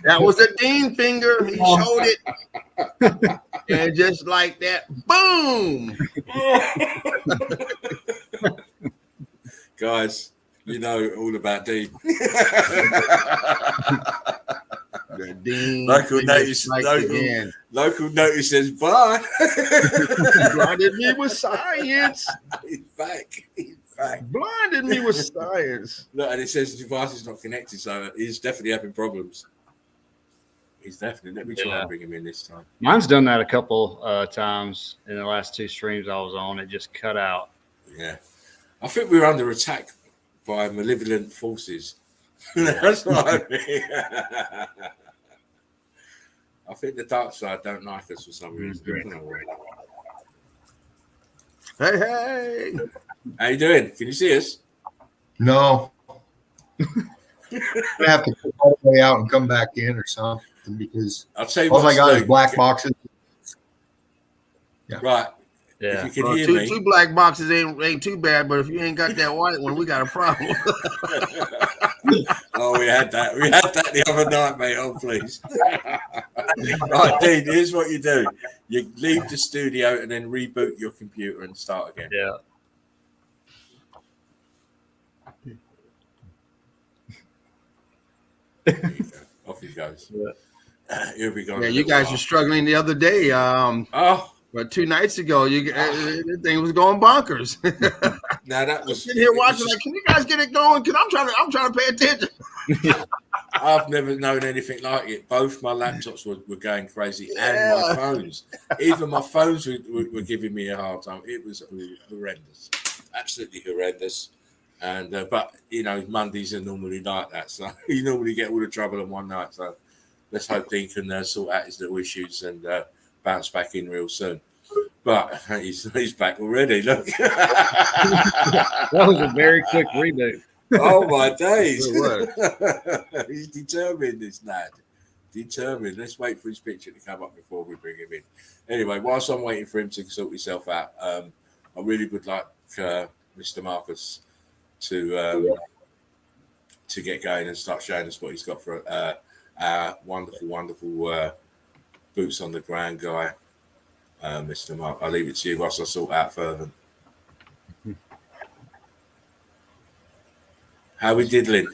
[SPEAKER 3] That was a Dean finger. He showed it. And just like that, boom.
[SPEAKER 1] Guys, you know all about Dean.
[SPEAKER 3] The Dean
[SPEAKER 1] Local
[SPEAKER 3] finger
[SPEAKER 1] notice,
[SPEAKER 3] strikes
[SPEAKER 1] local-
[SPEAKER 3] again.
[SPEAKER 1] Local notice says, bye.
[SPEAKER 3] Blinded me with science.
[SPEAKER 1] He's back. He's back.
[SPEAKER 3] Blinded me with science.
[SPEAKER 1] Look, and it says the device is not connected, so he's definitely having problems. He's definitely. Let me try and bring him in this time.
[SPEAKER 4] Mine's done that a couple times in the last 2 streams I was on. It just cut out.
[SPEAKER 1] Yeah. I think we're under attack by malevolent forces. That's what I mean. I think the dark side don't like us for some reason.
[SPEAKER 3] Hey, hey.
[SPEAKER 1] How you doing? Can you see us?
[SPEAKER 2] no, I have to go all the way out and come back in or something because
[SPEAKER 1] I'll tell you
[SPEAKER 2] all
[SPEAKER 1] what
[SPEAKER 2] I got
[SPEAKER 1] to
[SPEAKER 2] is
[SPEAKER 1] do.
[SPEAKER 2] black boxes.
[SPEAKER 1] Right.
[SPEAKER 4] Yeah.
[SPEAKER 1] If you can
[SPEAKER 3] Well,
[SPEAKER 1] hear
[SPEAKER 3] two
[SPEAKER 1] me.
[SPEAKER 3] black boxes ain't too bad, but if you ain't got that white one, we got a problem.
[SPEAKER 1] Oh, we had that. We had that the other night, mate. Oh, please. Right, Dean, here's what you do. You leave the studio and then reboot your computer and start again.
[SPEAKER 4] Yeah.
[SPEAKER 1] There you go. Off he goes. Here we go.
[SPEAKER 3] Yeah, you guys were struggling the other day.
[SPEAKER 1] Oh,
[SPEAKER 3] But 2 nights ago, the thing was going bonkers.
[SPEAKER 1] now that
[SPEAKER 3] I'm
[SPEAKER 1] was
[SPEAKER 3] sitting here
[SPEAKER 1] it was
[SPEAKER 3] watching,
[SPEAKER 1] just-
[SPEAKER 3] like, can you guys get it going? Because I'm trying to pay attention.
[SPEAKER 1] I've never known anything like it. Both my laptops were going crazy, and
[SPEAKER 3] Yeah.
[SPEAKER 1] my phones. Even my phones were giving me a hard time. It was horrendous, absolutely horrendous. And but you know, Mondays are normally like that, so you normally get all the trouble in one night. So let's hope Dean can sort out his little issues and bounce back in real soon. But he's back already. Look,
[SPEAKER 4] That was a very quick reboot.
[SPEAKER 1] oh my days!
[SPEAKER 3] It
[SPEAKER 1] He's determined, this lad. Determined. Let's wait for his picture to come up before we bring him in. Anyway, whilst I'm waiting for him to sort himself out, I really would like Mr. Marcus to get going and start showing us what he's got for our wonderful boots on the ground guy, Mr. Mark. I'll leave it to you whilst I sort out further. How we diddling?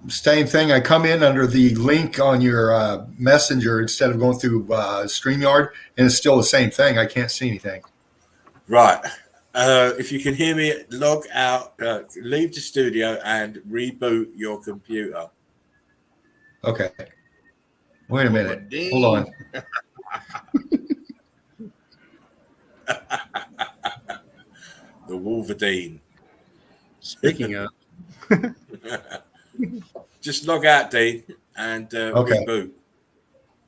[SPEAKER 2] Same thing. I come in under the link on your messenger instead of going through StreamYard, and it's still the same thing. I can't see anything.
[SPEAKER 1] Right. If you can hear me, log out, leave the studio, and reboot your computer.
[SPEAKER 2] Okay. Wait a minute. Hold on.
[SPEAKER 1] The Wolverine.
[SPEAKER 4] Speaking of,
[SPEAKER 1] Just log out, Dean, and
[SPEAKER 2] Okay.
[SPEAKER 1] reboot.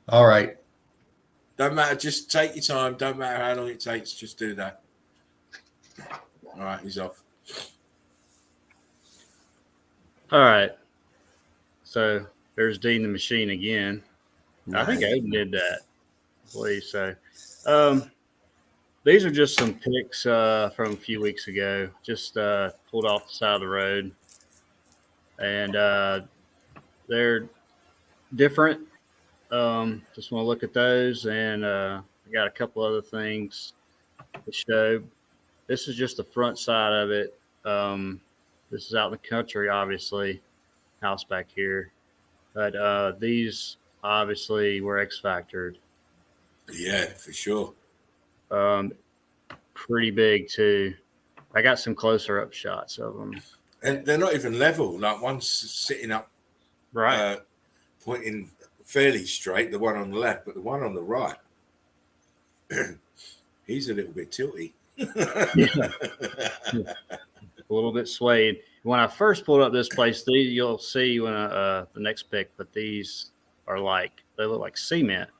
[SPEAKER 2] All right.
[SPEAKER 1] Don't matter. Just take your time. Don't matter how long it takes. Just do that. All right, he's off.
[SPEAKER 4] all right. So there's Dean the Machine again. I think Odin did that. What do you say? These are just some pics from a few weeks ago. Just pulled off the side of the road, and they're different. Just want to look at those, and I got a couple other things to show. This is just the front side of it. This is out in the country, obviously, house back here. But these obviously were X-factored.
[SPEAKER 1] Yeah, for sure.
[SPEAKER 4] Pretty big too. I got some closer up shots of them.
[SPEAKER 1] And they're not even level. Like one's sitting up,
[SPEAKER 4] Right.
[SPEAKER 1] pointing fairly straight, the one on the left, but the one on the right, he's a little bit tilty.
[SPEAKER 4] Yeah. A little bit swayed. When I first pulled up this place, you'll see when the next pic, but these are they look like cement,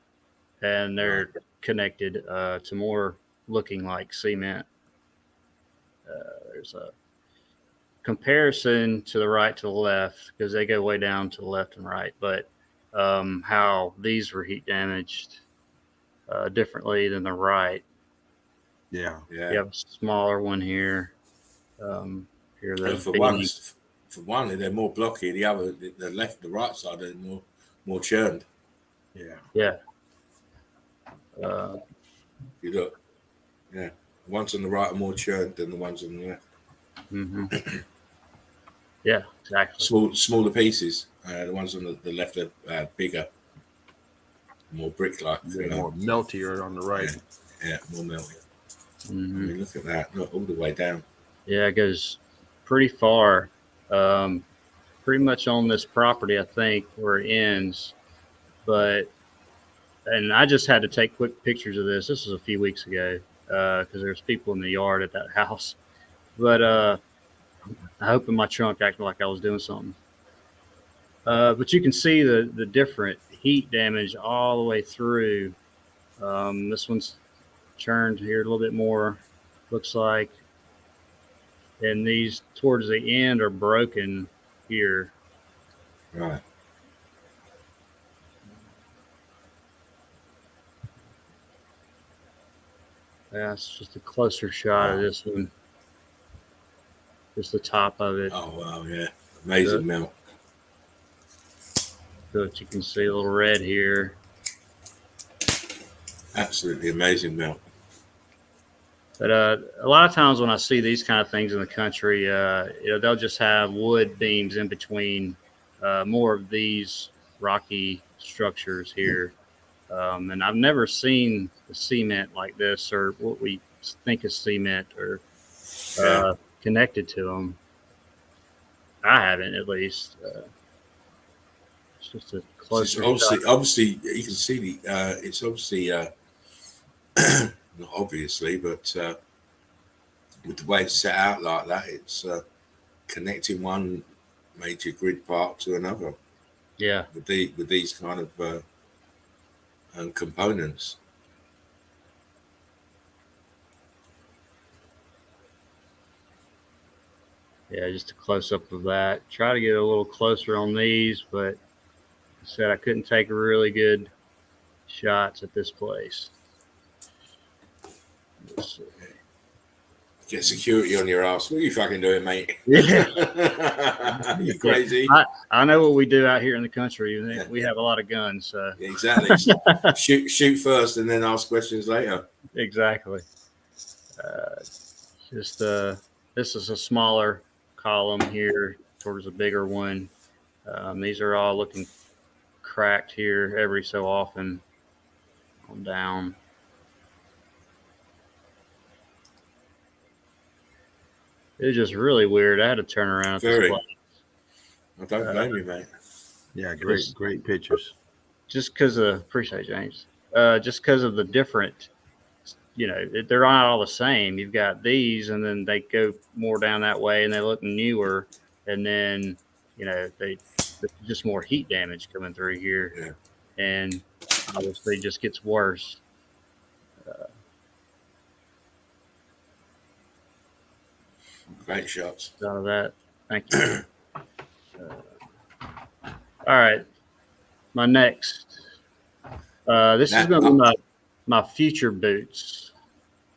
[SPEAKER 4] and they're connected to more looking like cement. There's a comparison to the right to the left because they go way down to the left and right, but how these were heat damaged differently than the right.
[SPEAKER 3] Yeah.
[SPEAKER 1] Yeah.
[SPEAKER 4] You have a smaller one here. Here
[SPEAKER 1] For one, they're more blocky. The other, the left, the right side, are more churned.
[SPEAKER 3] Yeah.
[SPEAKER 4] Yeah.
[SPEAKER 1] You look, yeah. The ones on the right are more churned than the ones on the left.
[SPEAKER 4] Mm-hmm. Yeah, exactly.
[SPEAKER 1] Smaller pieces. The ones on the left are bigger, more brick-like.
[SPEAKER 3] More meltier on the right.
[SPEAKER 1] Yeah, more melty.
[SPEAKER 4] Mm-hmm.
[SPEAKER 1] I mean, look at that. Look, all the way down.
[SPEAKER 4] Yeah, it goes pretty far. Pretty much on this property, I think, where it ends. And I just had to take quick pictures of this. This was a few weeks ago because there's people in the yard at that house. But I opened my trunk acting like I was doing something. But you can see the different heat damage all the way through. This one's churned here a little bit more, looks like. And these towards the end are broken here.
[SPEAKER 1] Right.
[SPEAKER 4] That's just a closer shot of this one. Just the top of it.
[SPEAKER 1] Oh, wow, yeah. Amazing melt.
[SPEAKER 4] So that you can see a little red here.
[SPEAKER 1] Absolutely amazing melt.
[SPEAKER 4] But a lot of times when I see these kind of things in the country, they'll just have wood beams in between more of these rocky structures here. And I've never seen the cement like this, or what we think is cement, or connected to them. I haven't, at least. It's just a closer shot.
[SPEAKER 1] Obviously, you can see it's obviously not obviously, but with the way it's set out like that, it's connecting one major grid part to another.
[SPEAKER 4] Yeah.
[SPEAKER 1] With these kind of components.
[SPEAKER 4] Yeah, just a close up of that. Try to get a little closer on these, but I said I couldn't take really good shots at this place. Let's see.
[SPEAKER 1] Get security on your ass. What are you fucking doing, mate?
[SPEAKER 4] Yeah.
[SPEAKER 1] You crazy?
[SPEAKER 4] I know what we do out here in the country. We have a lot of guns. So.
[SPEAKER 1] Yeah, exactly. shoot first and then ask questions later.
[SPEAKER 4] Exactly. This is a smaller column here towards a bigger one. These are all looking cracked here every so often on down. It was just really weird. I had to turn around at this place.
[SPEAKER 1] I don't blame you, mate.
[SPEAKER 3] Yeah, great pictures.
[SPEAKER 4] Just because appreciate it, James. Just because of the different, they're not all the same. You've got these, and then they go more down that way, and they look newer, and then they just more heat damage coming through here, and obviously it just gets worse.
[SPEAKER 1] Great shots.
[SPEAKER 4] Out of that, thank you. All right, my next. This is going to be my future boots.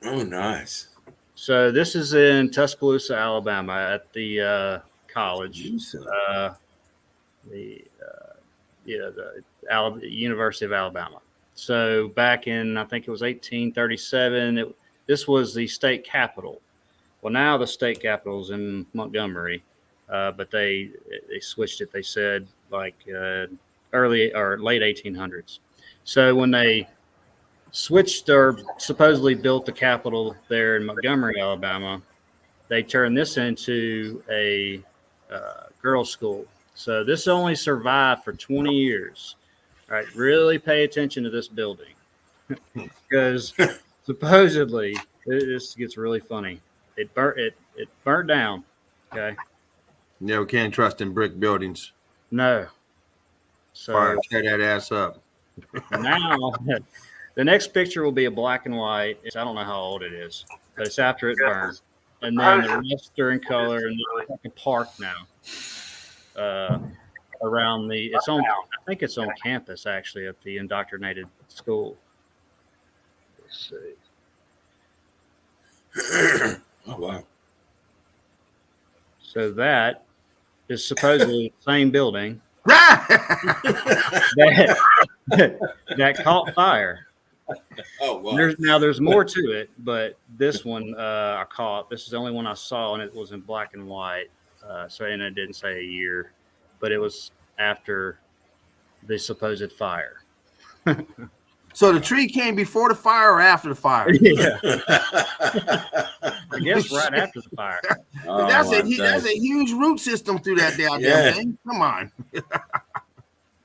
[SPEAKER 1] Oh, nice.
[SPEAKER 4] So this is in Tuscaloosa, Alabama, at the college. University of Alabama. So back in, I think it was 1837, this was the state capital. Well, now the state capital is in Montgomery, but they switched it. They said like early or late 1800s. So when they switched or supposedly built the capital there in Montgomery, Alabama, they turned this into a girls' school. So this only survived for 20 years. All right, really pay attention to this building because supposedly this gets really funny. It burnt down. Okay.
[SPEAKER 3] Yeah, we can't trust in brick buildings.
[SPEAKER 4] No. So
[SPEAKER 3] Fire, tear that ass up.
[SPEAKER 4] now the next picture will be a black and white. I don't know how old it is, but it's after it burned. And then the rest are in color, and it's like a park now. Around I think it's on campus actually at the indoctrinated school. Let's see.
[SPEAKER 1] Oh wow!
[SPEAKER 4] So that is supposedly the same building that caught fire.
[SPEAKER 1] Oh wow!
[SPEAKER 4] There's more to it, but this one I caught. This is the only one I saw, and it was in black and white. And it didn't say a year, but it was after the supposed fire.
[SPEAKER 3] So the tree came before the fire or after the fire?
[SPEAKER 4] Yeah, I guess right after the fire.
[SPEAKER 1] Oh,
[SPEAKER 3] that's a huge root system through that damn thing. Come on.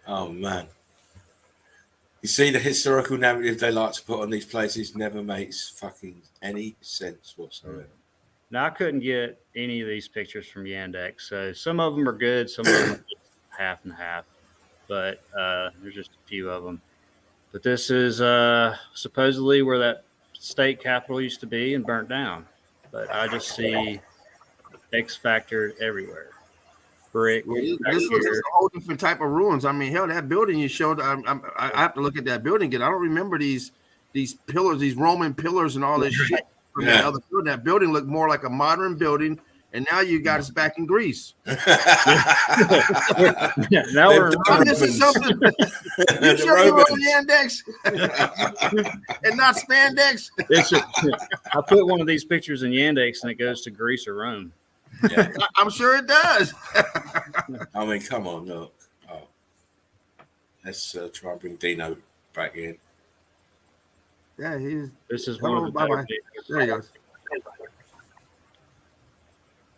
[SPEAKER 1] Oh man. You see, the historical narrative they like to put on these places never makes fucking any sense whatsoever.
[SPEAKER 4] Now, I couldn't get any of these pictures from Yandex, so some of them are good, some of them are half and half, but there's just a few of them. But this is supposedly where that state capitol used to be and burnt down. But I just see X Factor everywhere. Brick.
[SPEAKER 3] Well, this looks like a whole different type of ruins. I mean, hell, that building you showed, I have to look at that building again. I don't remember these pillars, these Roman pillars and all this shit from that other building. That building looked more like a modern building, and now you got us back in Greece.
[SPEAKER 4] Now we're
[SPEAKER 3] this is something. You sure you were on Yandex and not spandex?
[SPEAKER 4] I put one of these pictures in Yandex, and it goes to Greece or Rome.
[SPEAKER 1] Yeah.
[SPEAKER 3] I'm sure it does.
[SPEAKER 1] I mean, come on, look. Oh. Let's try and bring Dino back in.
[SPEAKER 3] Yeah,
[SPEAKER 4] This is one of the better pictures.
[SPEAKER 3] There he goes.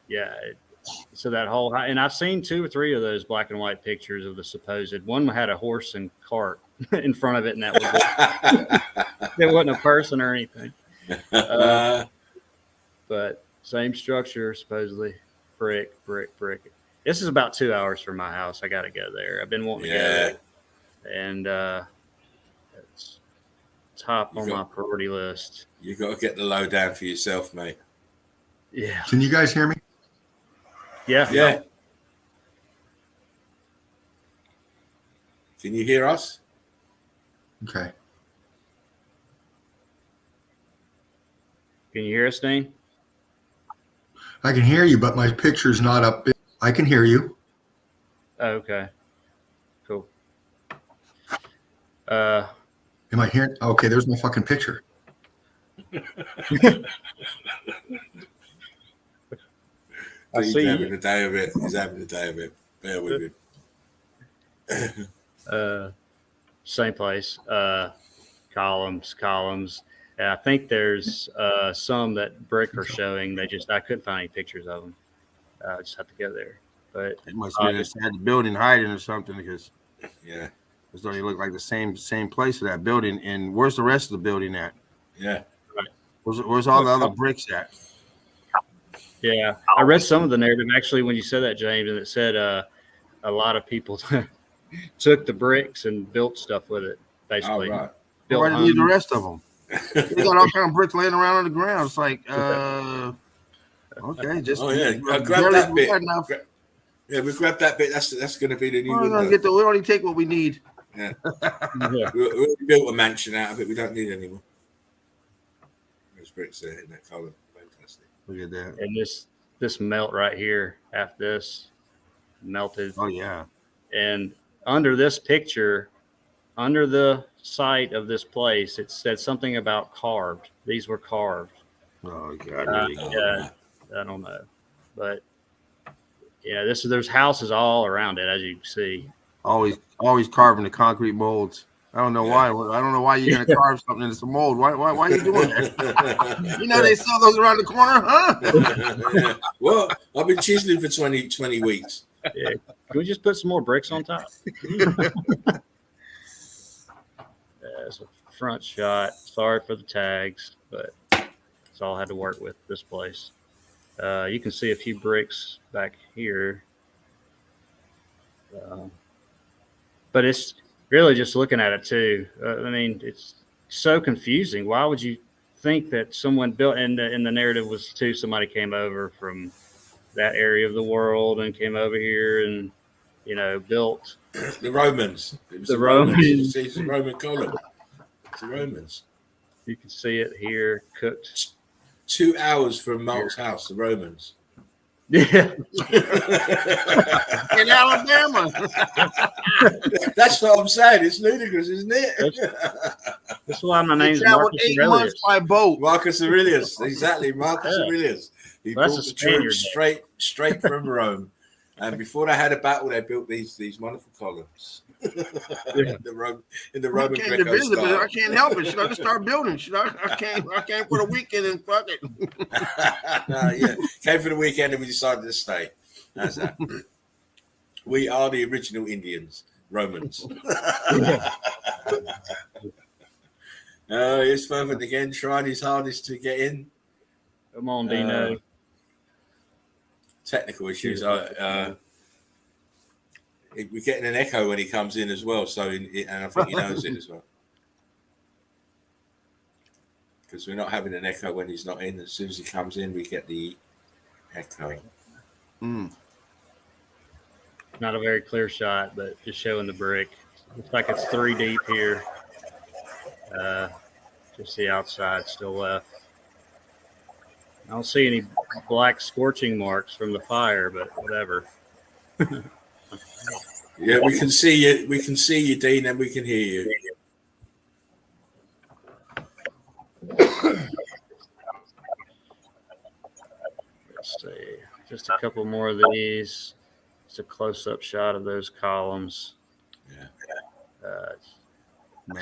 [SPEAKER 4] Yeah. So that whole, and I've seen 2 or 3 of those black and white pictures of the supposed. One had a horse and cart in front of it, and that was it. There wasn't a person or anything. But same structure, supposedly. Brick. This is about 2 hours from my house. I got to go there. I've been wanting to go there. And it's top on my priority list.
[SPEAKER 1] You got to get the lowdown for yourself, mate.
[SPEAKER 4] Yeah.
[SPEAKER 2] Can you guys hear me?
[SPEAKER 1] Yeah. Can you hear us?
[SPEAKER 2] Okay.
[SPEAKER 4] Can you hear us, Dean?
[SPEAKER 2] I can hear you, but my picture's not up. I can hear you.
[SPEAKER 4] Oh, okay. Cool.
[SPEAKER 2] Am I hearing? Okay, there's my fucking picture.
[SPEAKER 1] He's having a day of it. He's having a day of it. Bear with him.
[SPEAKER 4] Same place. Columns. And I think there's some that Brick are showing. I couldn't find any pictures of them. I just have to go there. But
[SPEAKER 3] it must be inside the building hiding or something, because
[SPEAKER 1] it's
[SPEAKER 3] only look like the same place of that building. And where's the rest of the building at?
[SPEAKER 1] Yeah.
[SPEAKER 4] Right.
[SPEAKER 3] Where's all the other bricks at?
[SPEAKER 4] Yeah, I read some of the narrative actually when you said that, James, and it said a lot of people took the bricks and built stuff with it. Basically,
[SPEAKER 1] right.
[SPEAKER 3] Why didn't you do the rest of them? They got all kind of bricks laying around on the ground. It's like, okay, just
[SPEAKER 1] grab that bit. We grab that bit. That's going to be the new.
[SPEAKER 3] We only take what we need.
[SPEAKER 1] Yeah. we built a mansion out of it. We don't need any more. There's bricks there in that column. Fantastic.
[SPEAKER 3] Look at that.
[SPEAKER 4] And this melt right here after this melted.
[SPEAKER 3] Oh yeah.
[SPEAKER 4] And under this picture, under the site of this place, it said something about carved. These were carved.
[SPEAKER 3] Oh God!
[SPEAKER 4] Yeah, I don't know, but yeah, there's houses all around it, as you can see.
[SPEAKER 3] Always carving the concrete molds. I don't know why. I don't know why you're gonna carve something into some mold. Why are you doing that? You know they sell those around the corner, huh?
[SPEAKER 1] Well, I've been chiseling for 20 weeks.
[SPEAKER 4] Yeah. Can we just put some more bricks on top? It's a front shot. Sorry for the tags, but that's all I had to work with this place. You can see a few bricks back here. But it's really just looking at it too. I mean, it's so confusing. Why would you think that someone built in the narrative was too, somebody came over from that area of the world and came over here and, you know, built
[SPEAKER 1] the Romans. It was
[SPEAKER 4] the Romans.
[SPEAKER 1] It's a Roman column. It's the Romans.
[SPEAKER 4] You can see it here, cooked.
[SPEAKER 1] 2 hours from Mark's house, the Romans.
[SPEAKER 4] Yeah.
[SPEAKER 3] In Alabama.
[SPEAKER 1] That's what I'm saying. It's ludicrous, isn't it?
[SPEAKER 4] That's why my
[SPEAKER 3] They
[SPEAKER 4] name's
[SPEAKER 3] traveled
[SPEAKER 4] Marcus
[SPEAKER 3] 8
[SPEAKER 4] Aurelius.
[SPEAKER 3] months by boat.
[SPEAKER 1] Marcus Aurelius, exactly. Marcus
[SPEAKER 4] Yeah.
[SPEAKER 1] Aurelius. He
[SPEAKER 4] Well, that's
[SPEAKER 1] brought
[SPEAKER 4] a
[SPEAKER 1] the troops
[SPEAKER 4] Spaniard.
[SPEAKER 1] straight from Rome. And before they had a battle, they built these wonderful columns.
[SPEAKER 4] Yeah.
[SPEAKER 1] in the
[SPEAKER 3] I
[SPEAKER 1] Roman
[SPEAKER 3] came to
[SPEAKER 1] Greco
[SPEAKER 3] visit, but I
[SPEAKER 1] style.
[SPEAKER 3] can't help it. Should I just start building? I came for the weekend and fuck it.
[SPEAKER 1] Yeah, came for the weekend and we decided to stay. How's that? We are the original Indians, Romans. Here's Fervent again, trying his hardest to get in.
[SPEAKER 4] Come on, Dino.
[SPEAKER 1] Technical issues. We're getting an echo when he comes in as well, so and I think he knows it as well. Because we're not having an echo when he's not in. As soon as he comes in, we get the echo.
[SPEAKER 4] Not a very clear shot, but just showing the brick. Looks like it's 3 deep here. Just the outside still left. I don't see any black scorching marks from the fire, but whatever.
[SPEAKER 1] Yeah, we can see you. We can see you, Dean, and we can hear you.
[SPEAKER 4] Let's see. Just a couple more of these. It's a close-up shot of those columns.
[SPEAKER 1] Yeah.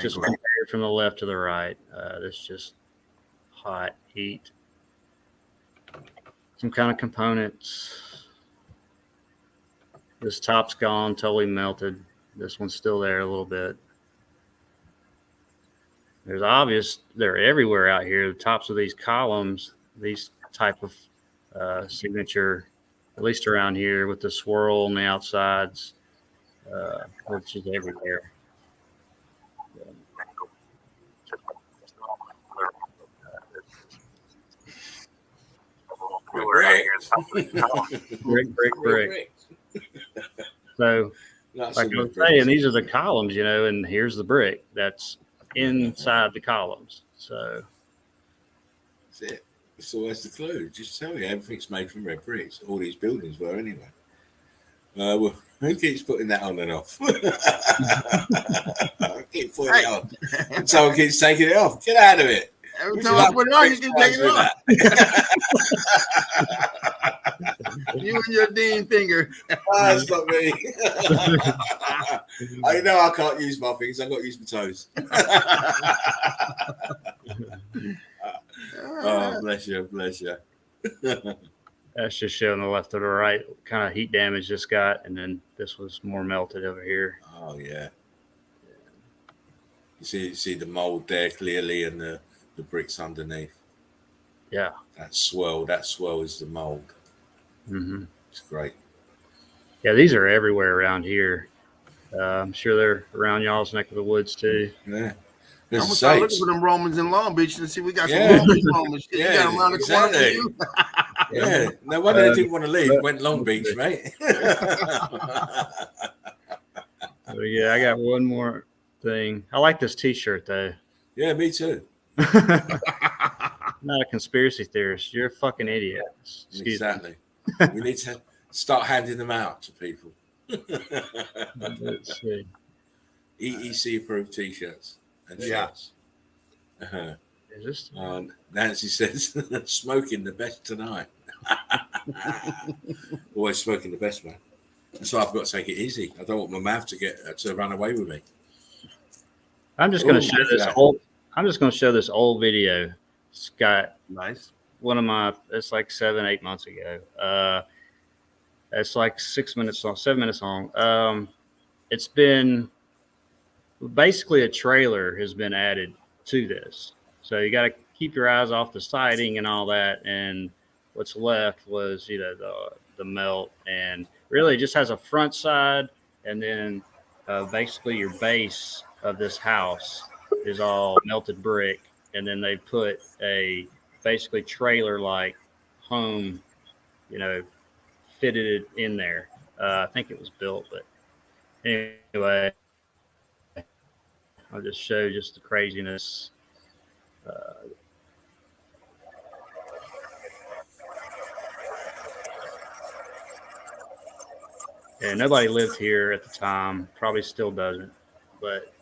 [SPEAKER 4] Just compared from the left to the right. This just hot heat. Some kind of components. This top's gone, totally melted. This one's still there a little bit. There's obvious, they're everywhere out here. The tops of these columns, these type of signature, at least around here with the swirl on the outsides, which is everywhere. Brick. So,
[SPEAKER 1] Lots
[SPEAKER 4] like
[SPEAKER 1] of
[SPEAKER 4] I was
[SPEAKER 1] bricks.
[SPEAKER 4] saying, these are the columns, you know, and here's the brick that's inside the columns. So,
[SPEAKER 1] That's it. That's always the clue. Just tell you, everything's made from red bricks. All these buildings were anyway. Well, who keeps putting that on and off? I keep putting it on. And someone keeps taking it off. Get out of it.
[SPEAKER 3] Every time I put it on, you can take it off. You and your Dean finger.
[SPEAKER 1] That's not me. I know I can't use my fingers. I've got to use my toes. Oh, bless you.
[SPEAKER 4] that's just showing the left or the right kind of heat damage this got. And then this was more melted over here.
[SPEAKER 1] Oh, yeah. You see the mold there clearly and the bricks underneath.
[SPEAKER 4] Yeah.
[SPEAKER 1] That swirl is the mold.
[SPEAKER 4] Mm-hmm.
[SPEAKER 1] It's great.
[SPEAKER 4] Yeah, these are everywhere around here. I'm sure they're around y'all's neck of the woods too.
[SPEAKER 1] Yeah.
[SPEAKER 3] I'm
[SPEAKER 1] There's
[SPEAKER 3] gonna
[SPEAKER 1] the
[SPEAKER 3] start
[SPEAKER 1] sites.
[SPEAKER 3] looking for them Romans in Long Beach and see we got some
[SPEAKER 1] Yeah.
[SPEAKER 3] Long Beach Romans. You
[SPEAKER 1] Yeah,
[SPEAKER 3] got them around the corner.
[SPEAKER 1] exactly.
[SPEAKER 3] You.
[SPEAKER 1] Yeah. No wonder they didn't want to leave. Went Long Beach, mate.
[SPEAKER 4] So, yeah, I got one more thing. I like this T-shirt though.
[SPEAKER 1] Yeah, me too.
[SPEAKER 4] I'm not a conspiracy theorist. You're a fucking idiot. Excuse me.
[SPEAKER 1] Exactly. We need to start handing them out to people.
[SPEAKER 4] Let's see.
[SPEAKER 1] EEC approved t-shirts and shirts. Uh-huh.
[SPEAKER 4] Is this?
[SPEAKER 1] Nancy says, smoking the best tonight. Always smoking the best, man. That's why I've got to take it easy. I don't want my mouth to run away with me.
[SPEAKER 4] I'm just going to show this old. I'm just going to show this old video. It's got
[SPEAKER 3] Nice.
[SPEAKER 4] one of my. It's like 7-8 months ago. It's like 6 minutes long, 7 minutes long. It's been basically a trailer has been added to this, so you got to keep your eyes off the siding and all that. And what's left was the melt, and really it just has a front side, and then basically your base of this house is all melted brick, and then they put a basically trailer like home, fitted it in there. I think it was built, but anyway, I'll just show just the craziness. And nobody lived here at the time, probably still doesn't, but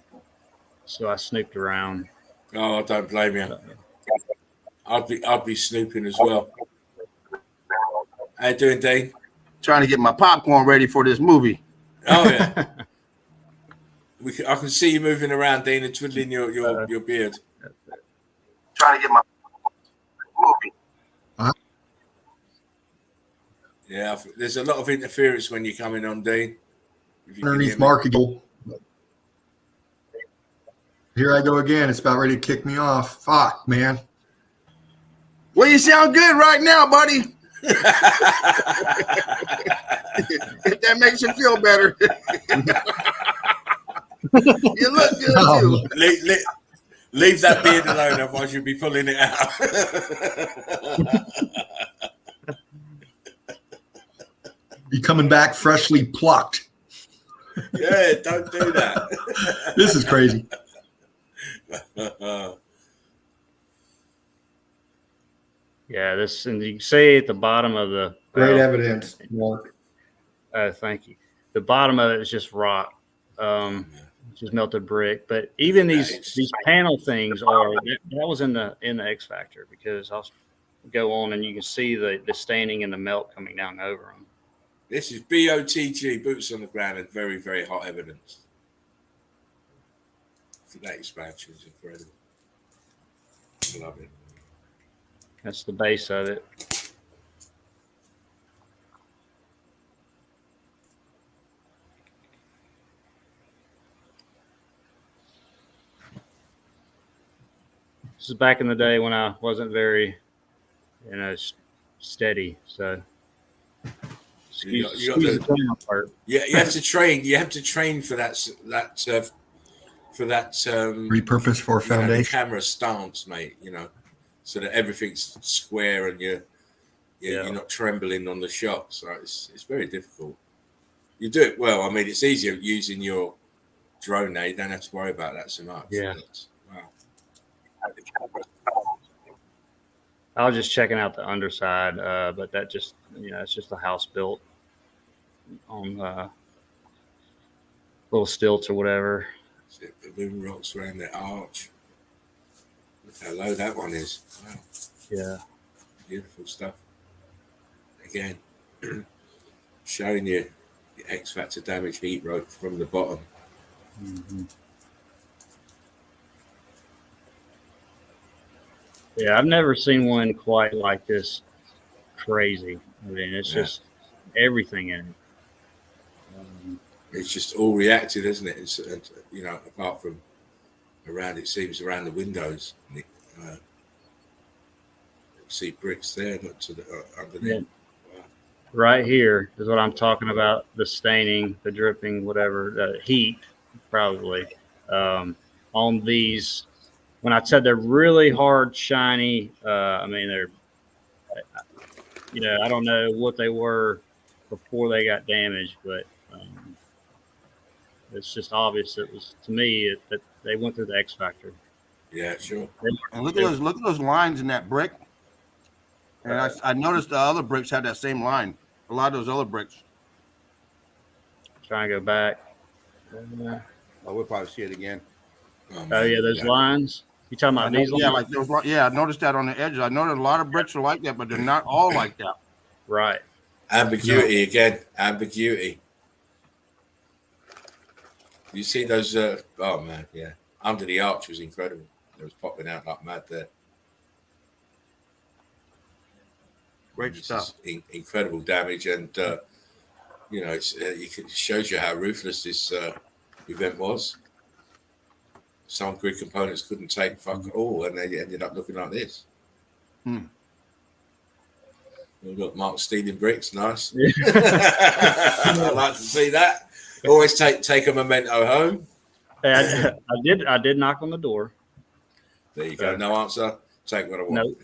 [SPEAKER 4] so I snooped around.
[SPEAKER 1] Oh, I don't blame you. I'd be snooping as well. How you doing, Dean?
[SPEAKER 3] Trying to get my popcorn ready for this movie.
[SPEAKER 1] Oh yeah. I can see you moving around, Dean, and twiddling your beard.
[SPEAKER 3] Trying to get my movie.
[SPEAKER 1] Yeah, there's a lot of interference when you're coming on, Dean.
[SPEAKER 2] Underneath Mark, here I go again. It's about ready to kick me off. Fuck, man.
[SPEAKER 3] Well, you sound good right now, buddy. If that makes you feel better. You look good, too.
[SPEAKER 1] Leave that beard alone, otherwise you'll be pulling it out.
[SPEAKER 2] Be coming back freshly plucked.
[SPEAKER 1] Yeah, don't do that.
[SPEAKER 2] This is crazy.
[SPEAKER 4] Yeah, this, and you can see at the bottom of the
[SPEAKER 2] Great evidence, Mark.
[SPEAKER 4] Thank you. The bottom of it is just rock, just melted brick. But even these panel things that was in the X Factor, because I'll go on and you can see the staining and the melt coming down over them.
[SPEAKER 1] This is BOTG, boots on the ground, and very, very hot evidence. That expansion is incredible. I love it.
[SPEAKER 4] That's the base of it. This is back in the day when I wasn't very, steady. So,
[SPEAKER 1] you have to train. You have to train for that
[SPEAKER 2] repurpose for foundation
[SPEAKER 1] camera stance, mate. So that everything's square and you're not trembling on the shot. So it's very difficult. You do it well. I mean, it's easier using your drone now. You don't have to worry about that so much.
[SPEAKER 4] Yeah.
[SPEAKER 1] Wow.
[SPEAKER 4] I was just checking out the underside, but that just, it's just a house built on little stilts or whatever.
[SPEAKER 1] The balloon rocks around the arch. Look how low that one is. Wow.
[SPEAKER 4] Yeah.
[SPEAKER 1] Beautiful stuff. Again, showing you the X Factor damage heat rope from the bottom.
[SPEAKER 4] Mm-hmm. Yeah, I've never seen one quite like this crazy. I mean, it's just everything in it.
[SPEAKER 1] It's just all reactive, isn't it? It's, apart from around the windows. See bricks there, not to the underneath.
[SPEAKER 4] Yeah. Wow. Right here is what I'm talking about: the staining, the dripping, whatever, the heat, probably on these. When I said they're really hard, shiny, I mean they're. I don't know what they were before they got damaged, but it's just obvious. It was to me that they went through the X Factor.
[SPEAKER 1] Yeah, sure.
[SPEAKER 3] And look at those lines in that brick. And I noticed the other bricks had that same line. A lot of those other bricks.
[SPEAKER 4] Trying to go back.
[SPEAKER 3] We'll probably see it again.
[SPEAKER 4] Oh yeah, those lines. You talking about these lines?
[SPEAKER 3] Like those. Yeah, I noticed that on the edges. I noticed a lot of bricks are like that, but they're not all like that.
[SPEAKER 4] Right.
[SPEAKER 1] Ambiguity again. Ambiguity. You see those? Oh man, yeah. Under the arch was incredible. It was popping out like mad there.
[SPEAKER 3] Great stuff.
[SPEAKER 1] Incredible damage, and you know, it shows you how ruthless this event was. Some grid components couldn't take fuck all, and they ended up looking like this. Look, Mark stealing bricks, nice.
[SPEAKER 4] Yeah.
[SPEAKER 1] I like to see that. Always take a memento home.
[SPEAKER 4] Hey, I did knock on the door.
[SPEAKER 1] There you go. No answer. Take what I want. Nope.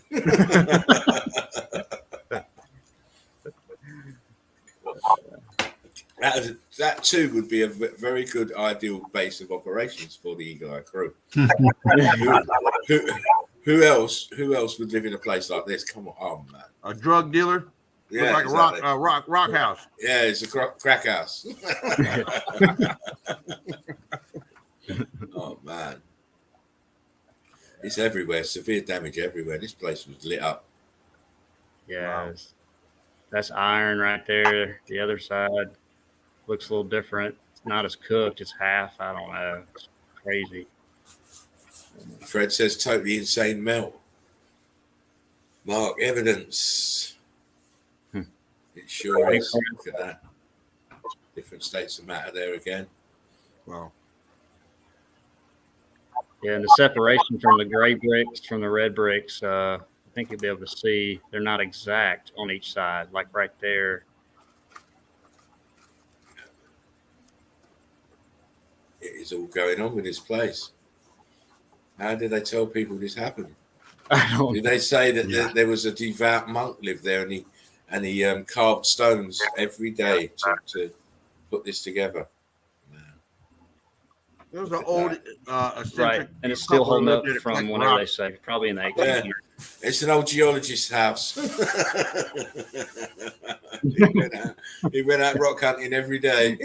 [SPEAKER 1] That too would be a very good ideal base of operations for the Eagle Eye crew. Who else would live in a place like this? Come on, oh man.
[SPEAKER 3] A drug dealer.
[SPEAKER 1] Yeah,
[SPEAKER 3] like
[SPEAKER 1] exactly.
[SPEAKER 3] a rock house.
[SPEAKER 1] Yeah, it's a crack house. Oh man, it's everywhere. Severe damage everywhere. This place was lit up.
[SPEAKER 4] Yeah, wow. That's iron right there. The other side looks a little different. It's not as cooked. It's half. I don't know. It's crazy.
[SPEAKER 1] Fred says totally insane melt. Mark, evidence. It sure is. Look at that. Different states of matter there again.
[SPEAKER 3] Wow.
[SPEAKER 4] Yeah, and the separation from the gray bricks from the red bricks, I think you'll be able to see they're not exact on each side. Like right there.
[SPEAKER 1] It is all going on with this place. How did they tell people this happened?
[SPEAKER 4] I don't know.
[SPEAKER 1] Did they say that there was a devout monk lived there and he carved stones every day to put this together?
[SPEAKER 3] There was an old
[SPEAKER 4] right, and it's still holding up from whenever they say, probably in the 1800s.
[SPEAKER 1] Yeah. It's an old geologist's house. he went out rock hunting every day.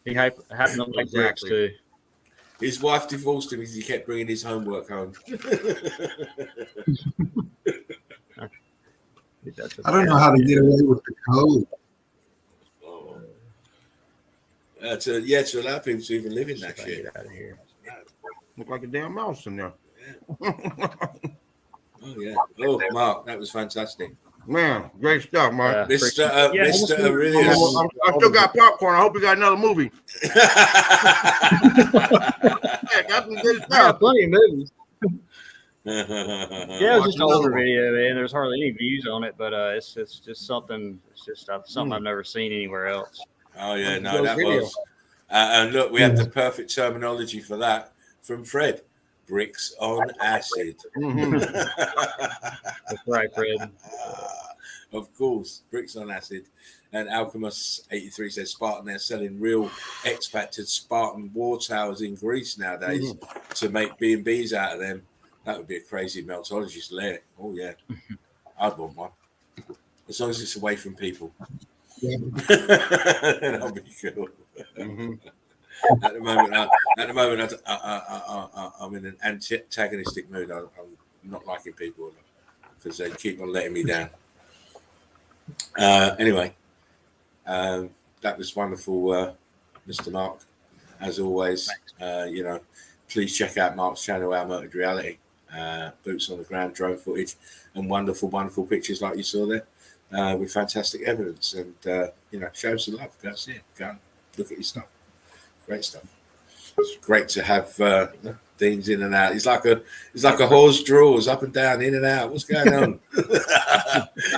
[SPEAKER 4] He happened to like bricks too.
[SPEAKER 1] His wife divorced him because he kept bringing his homework home.
[SPEAKER 2] I don't know how to get away with the code. To allow people to even live in that shit.
[SPEAKER 4] Get out of here.
[SPEAKER 3] Look like a damn mouse in there.
[SPEAKER 1] Yeah. Oh yeah. Oh, Mark, that was fantastic.
[SPEAKER 3] Man, great stuff, Mark.
[SPEAKER 1] Mr. Aurelius.
[SPEAKER 3] I still got popcorn. I hope you got another movie.
[SPEAKER 4] Got plenty of movies. Yeah, it was just an older video, man. There's hardly any views on it, but it's just something. It's just something I've never seen anywhere else.
[SPEAKER 1] Oh yeah, no, that was. And look, we have the perfect terminology for that from Fred. Bricks on acid.
[SPEAKER 4] That's right, Fred.
[SPEAKER 1] Of course, bricks on acid. And Alchemist83 says Spartan, they're selling real expected Spartan war towers in Greece nowadays to make B&Bs out of them. That would be a crazy meltologist lair. Oh yeah, I'd want one. As long as it's away from people. That'll be cool. At the moment, I'm in an antagonistic mood. I'm not liking people because they keep on letting me down. Anyway, that was wonderful, Mr. Mark. As always, please check out Mark's channel, Our Melted Reality. Boots on the ground, drone footage, and wonderful pictures like you saw there, with fantastic evidence. And show us some love. Go see it. Go and look at your stuff. Great stuff. It's great to have Dean's in and out. He's like a horse draws up and down, in and out. What's going on?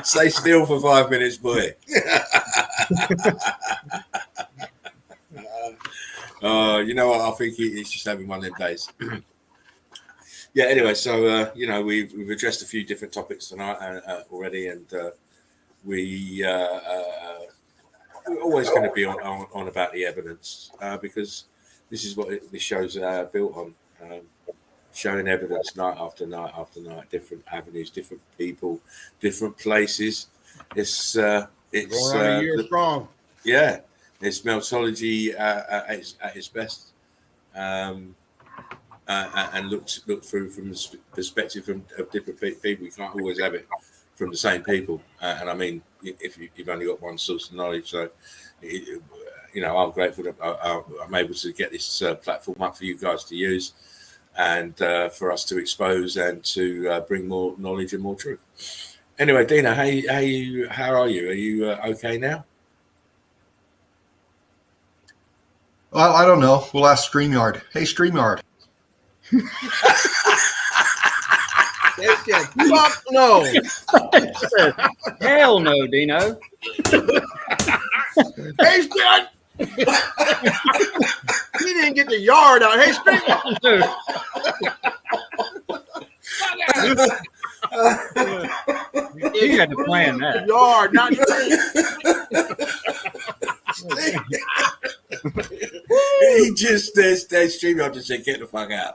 [SPEAKER 1] Stay still for 5 minutes, boy. You know what? I think he's just having one of them days. Yeah. Anyway, so we've addressed a few different topics tonight already, and we're always going to be on about the evidence because this is what this show's built on, showing evidence night after night after night, different avenues, different people, different places. It's It's
[SPEAKER 3] Going on a year strong.
[SPEAKER 1] Yeah, it's Meltology at its best, and look through from the perspective of different people. You can't always have it from the same people, and I mean, if you've only got one source of knowledge, so I'm grateful that I'm able to get this platform up for you guys to use, and for us to expose and to bring more knowledge and more truth. Anyway, Dina, how are you? Are you okay now?
[SPEAKER 2] Well, I don't know. We'll ask StreamYard. Hey, StreamYard.
[SPEAKER 3] They said, fuck no.
[SPEAKER 4] Hell no, Dino.
[SPEAKER 3] Hey, Stan. He didn't get the yard out. Hey, StreamYard.
[SPEAKER 4] You had to plan that.
[SPEAKER 3] Yard, not
[SPEAKER 1] He just there's StreamYard just said, get the fuck out.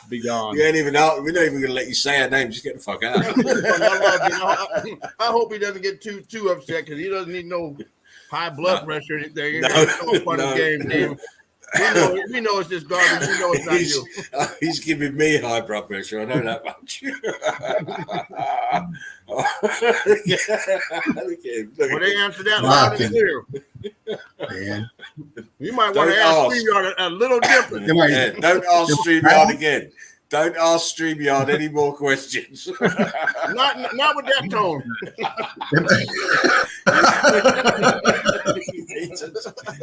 [SPEAKER 4] Be gone.
[SPEAKER 1] You ain't even out. We're not even gonna let you say our name. Just get the fuck out.
[SPEAKER 3] I hope he doesn't get too upset because he doesn't need no high blood pressure or anything.
[SPEAKER 1] No,
[SPEAKER 3] It's no fun game. We know it's just garbage. We know it's not you.
[SPEAKER 1] He's giving me high blood pressure. I know that much.
[SPEAKER 3] Well, they answered that loud and clear.
[SPEAKER 2] Man.
[SPEAKER 3] You might want to ask StreamYard a little different.
[SPEAKER 1] Yeah, don't ask StreamYard again. Don't ask StreamYard any more questions.
[SPEAKER 3] Not with that tone.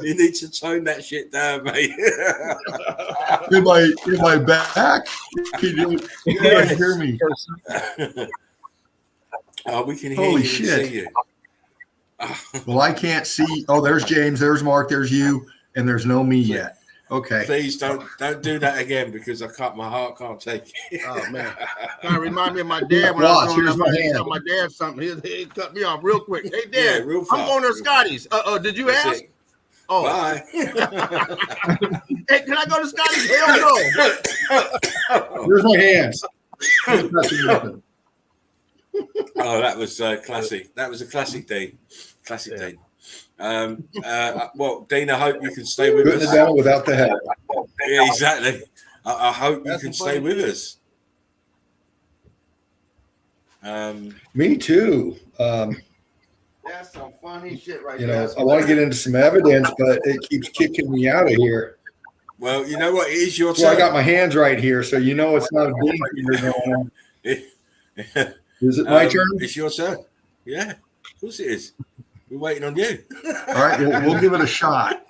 [SPEAKER 1] You need to tone that shit down, mate.
[SPEAKER 2] In my back? Can you hear me?
[SPEAKER 1] Oh, we can hear
[SPEAKER 2] Holy
[SPEAKER 1] you
[SPEAKER 2] shit.
[SPEAKER 1] and see you.
[SPEAKER 2] Well, I can't see. Oh, there's James. There's Mark. There's you. And there's no me yet. Okay.
[SPEAKER 1] Please don't do that again because my heart can't take it.
[SPEAKER 3] Oh man, kind of remind me of my dad when
[SPEAKER 2] Watch,
[SPEAKER 3] I was
[SPEAKER 2] here's my hand.
[SPEAKER 3] tell my dad something. He cut me off real quick. Hey Dad,
[SPEAKER 1] Yeah, real fast.
[SPEAKER 3] I'm going to Scotty's. Did you
[SPEAKER 1] That's
[SPEAKER 3] ask?
[SPEAKER 1] it.
[SPEAKER 3] Oh,
[SPEAKER 1] Bye.
[SPEAKER 3] hey, can I go to Scotty's? Hell no.
[SPEAKER 2] Here's my hands.
[SPEAKER 1] Oh, that was classic. That was a classic, Dean. Classic, Dean. Well, Dean, I hope you can stay with
[SPEAKER 2] Putting it
[SPEAKER 1] us.
[SPEAKER 2] down without the head.
[SPEAKER 1] Yeah, exactly. I hope you can stay with us.
[SPEAKER 2] Me too.
[SPEAKER 3] That's some funny shit right
[SPEAKER 2] You
[SPEAKER 3] there.
[SPEAKER 2] know, I want to get into some evidence, but it keeps kicking me out of here.
[SPEAKER 1] Well, you know what? It is your turn.
[SPEAKER 2] Well, I got my hands right here, so you know it's not a deep finger going on. Is it my turn?
[SPEAKER 1] It's your turn. Yeah, of course it is. We're waiting on you.
[SPEAKER 2] All right, we'll give it a shot.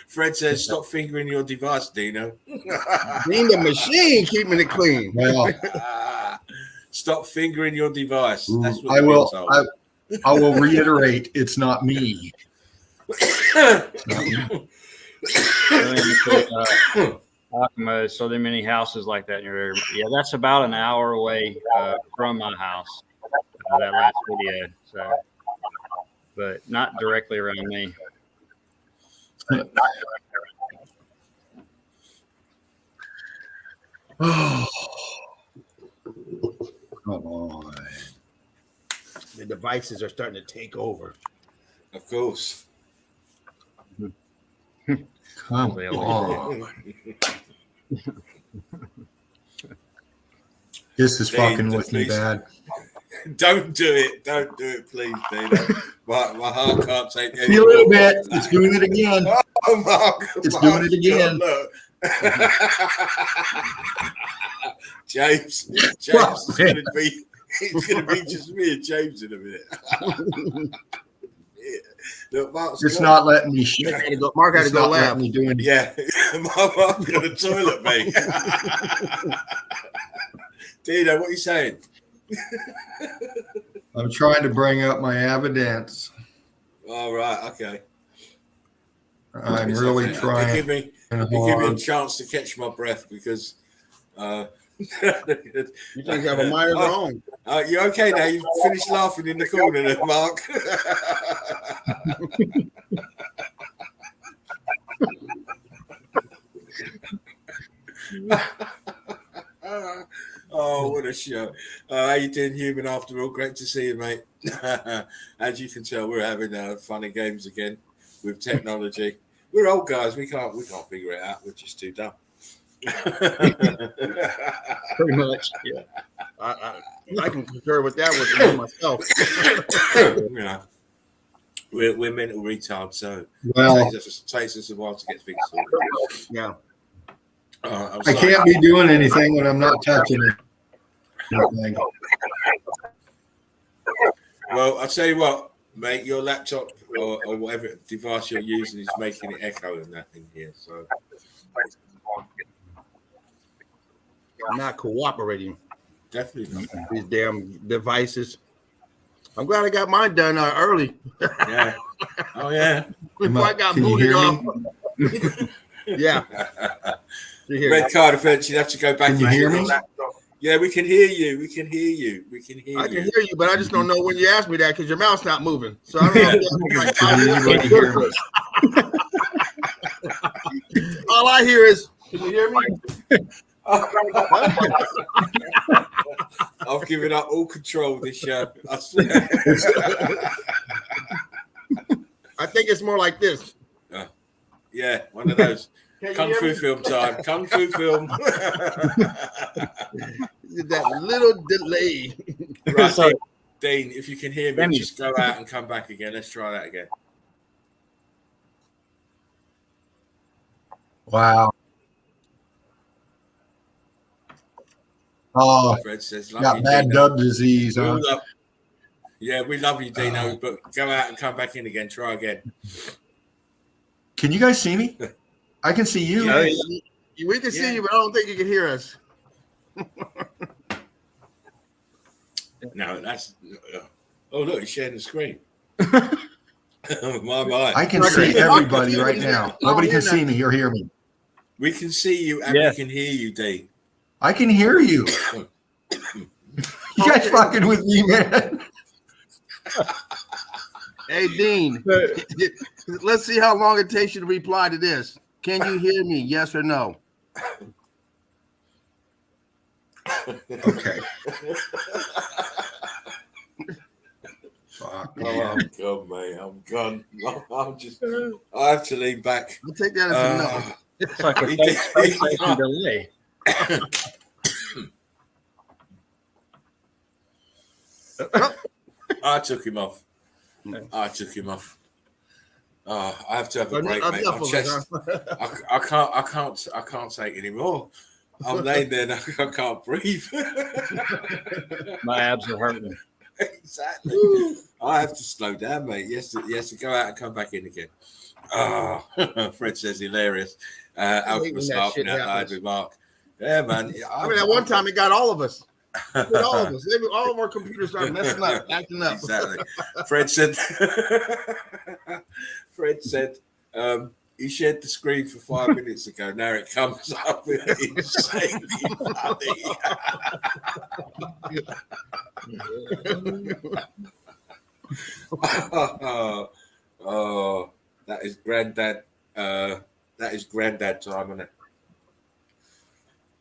[SPEAKER 1] Fred says, "Stop fingering your device, Dino."
[SPEAKER 3] Being the machine keeping it clean.
[SPEAKER 2] Well,
[SPEAKER 1] Stop fingering your device. That's what
[SPEAKER 2] I
[SPEAKER 1] we're
[SPEAKER 2] will.
[SPEAKER 1] told.
[SPEAKER 2] I will reiterate. It's not me.
[SPEAKER 4] So there are many houses like that in your area. Yeah, that's about an hour away from my house. That last video, so, but not directly around me.
[SPEAKER 2] Oh, come on.
[SPEAKER 3] The devices are starting to take over.
[SPEAKER 1] Of course.
[SPEAKER 2] Come on. This is fucking with me bad.
[SPEAKER 1] Don't do it. Don't do it, please, Dino. My heart can't take it.
[SPEAKER 2] See a little bit. It's doing it again.
[SPEAKER 1] Oh, Mark.
[SPEAKER 2] It's doing it again.
[SPEAKER 1] Look. James, it's gonna be just me and James in a minute. Yeah. Look,
[SPEAKER 2] It's not letting me shit.
[SPEAKER 3] Mark had to go
[SPEAKER 2] Letting
[SPEAKER 3] laugh.
[SPEAKER 2] me do anything.
[SPEAKER 1] Yeah, Mark's got a toilet, mate. Dino, what are you saying?
[SPEAKER 2] I'm trying to bring up my evidence.
[SPEAKER 1] All right, okay.
[SPEAKER 2] I'm really trying.
[SPEAKER 1] Give me a chance to catch my breath because
[SPEAKER 3] You think you have a mind of your own?
[SPEAKER 1] you're okay now. You've finished laughing in the corner there, Mark. Oh, what a show. How you doing, human? After all, great to see you, mate. As you can tell, we're having fun and games again with technology. We're old guys. We can't figure it out. We're just too dumb.
[SPEAKER 4] Pretty much. Yeah.
[SPEAKER 3] I can concur with that with myself.
[SPEAKER 1] You know, we're mental retards, so
[SPEAKER 2] Well,
[SPEAKER 1] it takes us a while to get things sorted.
[SPEAKER 3] Yeah.
[SPEAKER 2] I can't be doing anything when I'm not touching anything.
[SPEAKER 1] Well, I'll tell you what, mate, your laptop or whatever device you're using is making it echo and that in here. So
[SPEAKER 3] I'm not cooperating.
[SPEAKER 1] definitely not.
[SPEAKER 3] These damn devices. I'm glad I got mine done early.
[SPEAKER 1] Yeah. Oh, yeah.
[SPEAKER 3] Before I got
[SPEAKER 2] Can you
[SPEAKER 3] booted
[SPEAKER 2] hear
[SPEAKER 3] off.
[SPEAKER 2] me?
[SPEAKER 3] Yeah.
[SPEAKER 1] Red card offense, you'd have to go back.
[SPEAKER 2] Can you hear me?
[SPEAKER 1] Yeah, we can hear you. We can hear you. We can hear
[SPEAKER 3] I
[SPEAKER 1] you.
[SPEAKER 3] can hear you, but I just don't know when you ask me that because your mouth's not moving. So I don't know. If
[SPEAKER 2] Can anybody hear me?
[SPEAKER 3] All I hear is, can you hear me?
[SPEAKER 1] I've given up all control of this show. I swear.
[SPEAKER 3] I think it's more like this.
[SPEAKER 1] Yeah, one of those.
[SPEAKER 3] Can you
[SPEAKER 1] Kung
[SPEAKER 3] hear
[SPEAKER 1] Fu
[SPEAKER 3] me?
[SPEAKER 1] film time. Kung Fu film.
[SPEAKER 3] That little delay.
[SPEAKER 1] Right,
[SPEAKER 4] So-
[SPEAKER 1] Dean, if you can hear me,
[SPEAKER 4] Let me-
[SPEAKER 1] just go out and come back again. Let's try that again.
[SPEAKER 2] Wow. Oh,
[SPEAKER 1] Fred says, love
[SPEAKER 2] got
[SPEAKER 1] you,
[SPEAKER 2] bad
[SPEAKER 1] Dino.
[SPEAKER 2] dub disease.
[SPEAKER 1] We
[SPEAKER 2] Huh?
[SPEAKER 1] all love- Yeah, we love you, Dino, but go out and come back in again. Try again.
[SPEAKER 2] Can you guys see me? I can see you.
[SPEAKER 1] Yeah.
[SPEAKER 3] We can see
[SPEAKER 1] Yeah.
[SPEAKER 3] you, but I don't think you can hear us.
[SPEAKER 1] No, that's. Oh, look, he's sharing the screen. My.
[SPEAKER 2] I can see everybody right now. Nobody can see me or hear me.
[SPEAKER 1] We can see you and
[SPEAKER 4] Yeah.
[SPEAKER 1] we can hear you, Dean.
[SPEAKER 2] I can hear you. You guys fucking with me, man.
[SPEAKER 3] Hey, Dean, let's see how long it takes you to reply to this. Can you hear me? Yes or no?
[SPEAKER 2] Okay. Fuck.
[SPEAKER 1] Oh, I'm gone, mate. I'm gone. I'm just. I have to lean back.
[SPEAKER 3] I'll take that as a no.
[SPEAKER 4] It's like a
[SPEAKER 1] He
[SPEAKER 4] fake
[SPEAKER 1] did-
[SPEAKER 4] space station delay.
[SPEAKER 1] I took him off. I have to have a break, mate.
[SPEAKER 3] Enough
[SPEAKER 1] My
[SPEAKER 3] of it,
[SPEAKER 1] chest.
[SPEAKER 3] huh?
[SPEAKER 1] I can't take it anymore. I'm laying there and I can't breathe.
[SPEAKER 4] My abs are hurting.
[SPEAKER 1] Exactly. I have to slow down, mate. Yes, to go out and come back in again. Fred says hilarious. Alf
[SPEAKER 3] hate
[SPEAKER 1] was
[SPEAKER 3] when that
[SPEAKER 1] laughing
[SPEAKER 3] shit
[SPEAKER 1] out loud
[SPEAKER 3] happens.
[SPEAKER 1] with Mark. Yeah, man.
[SPEAKER 3] I mean, at one time it got all of us. It got all of us. All of our computers started messing up, acting up.
[SPEAKER 1] Exactly. Fred said. He shared the screen for 5 minutes ago. Now it comes up insanely funny. Oh, that is granddad. That is granddad time, isn't it?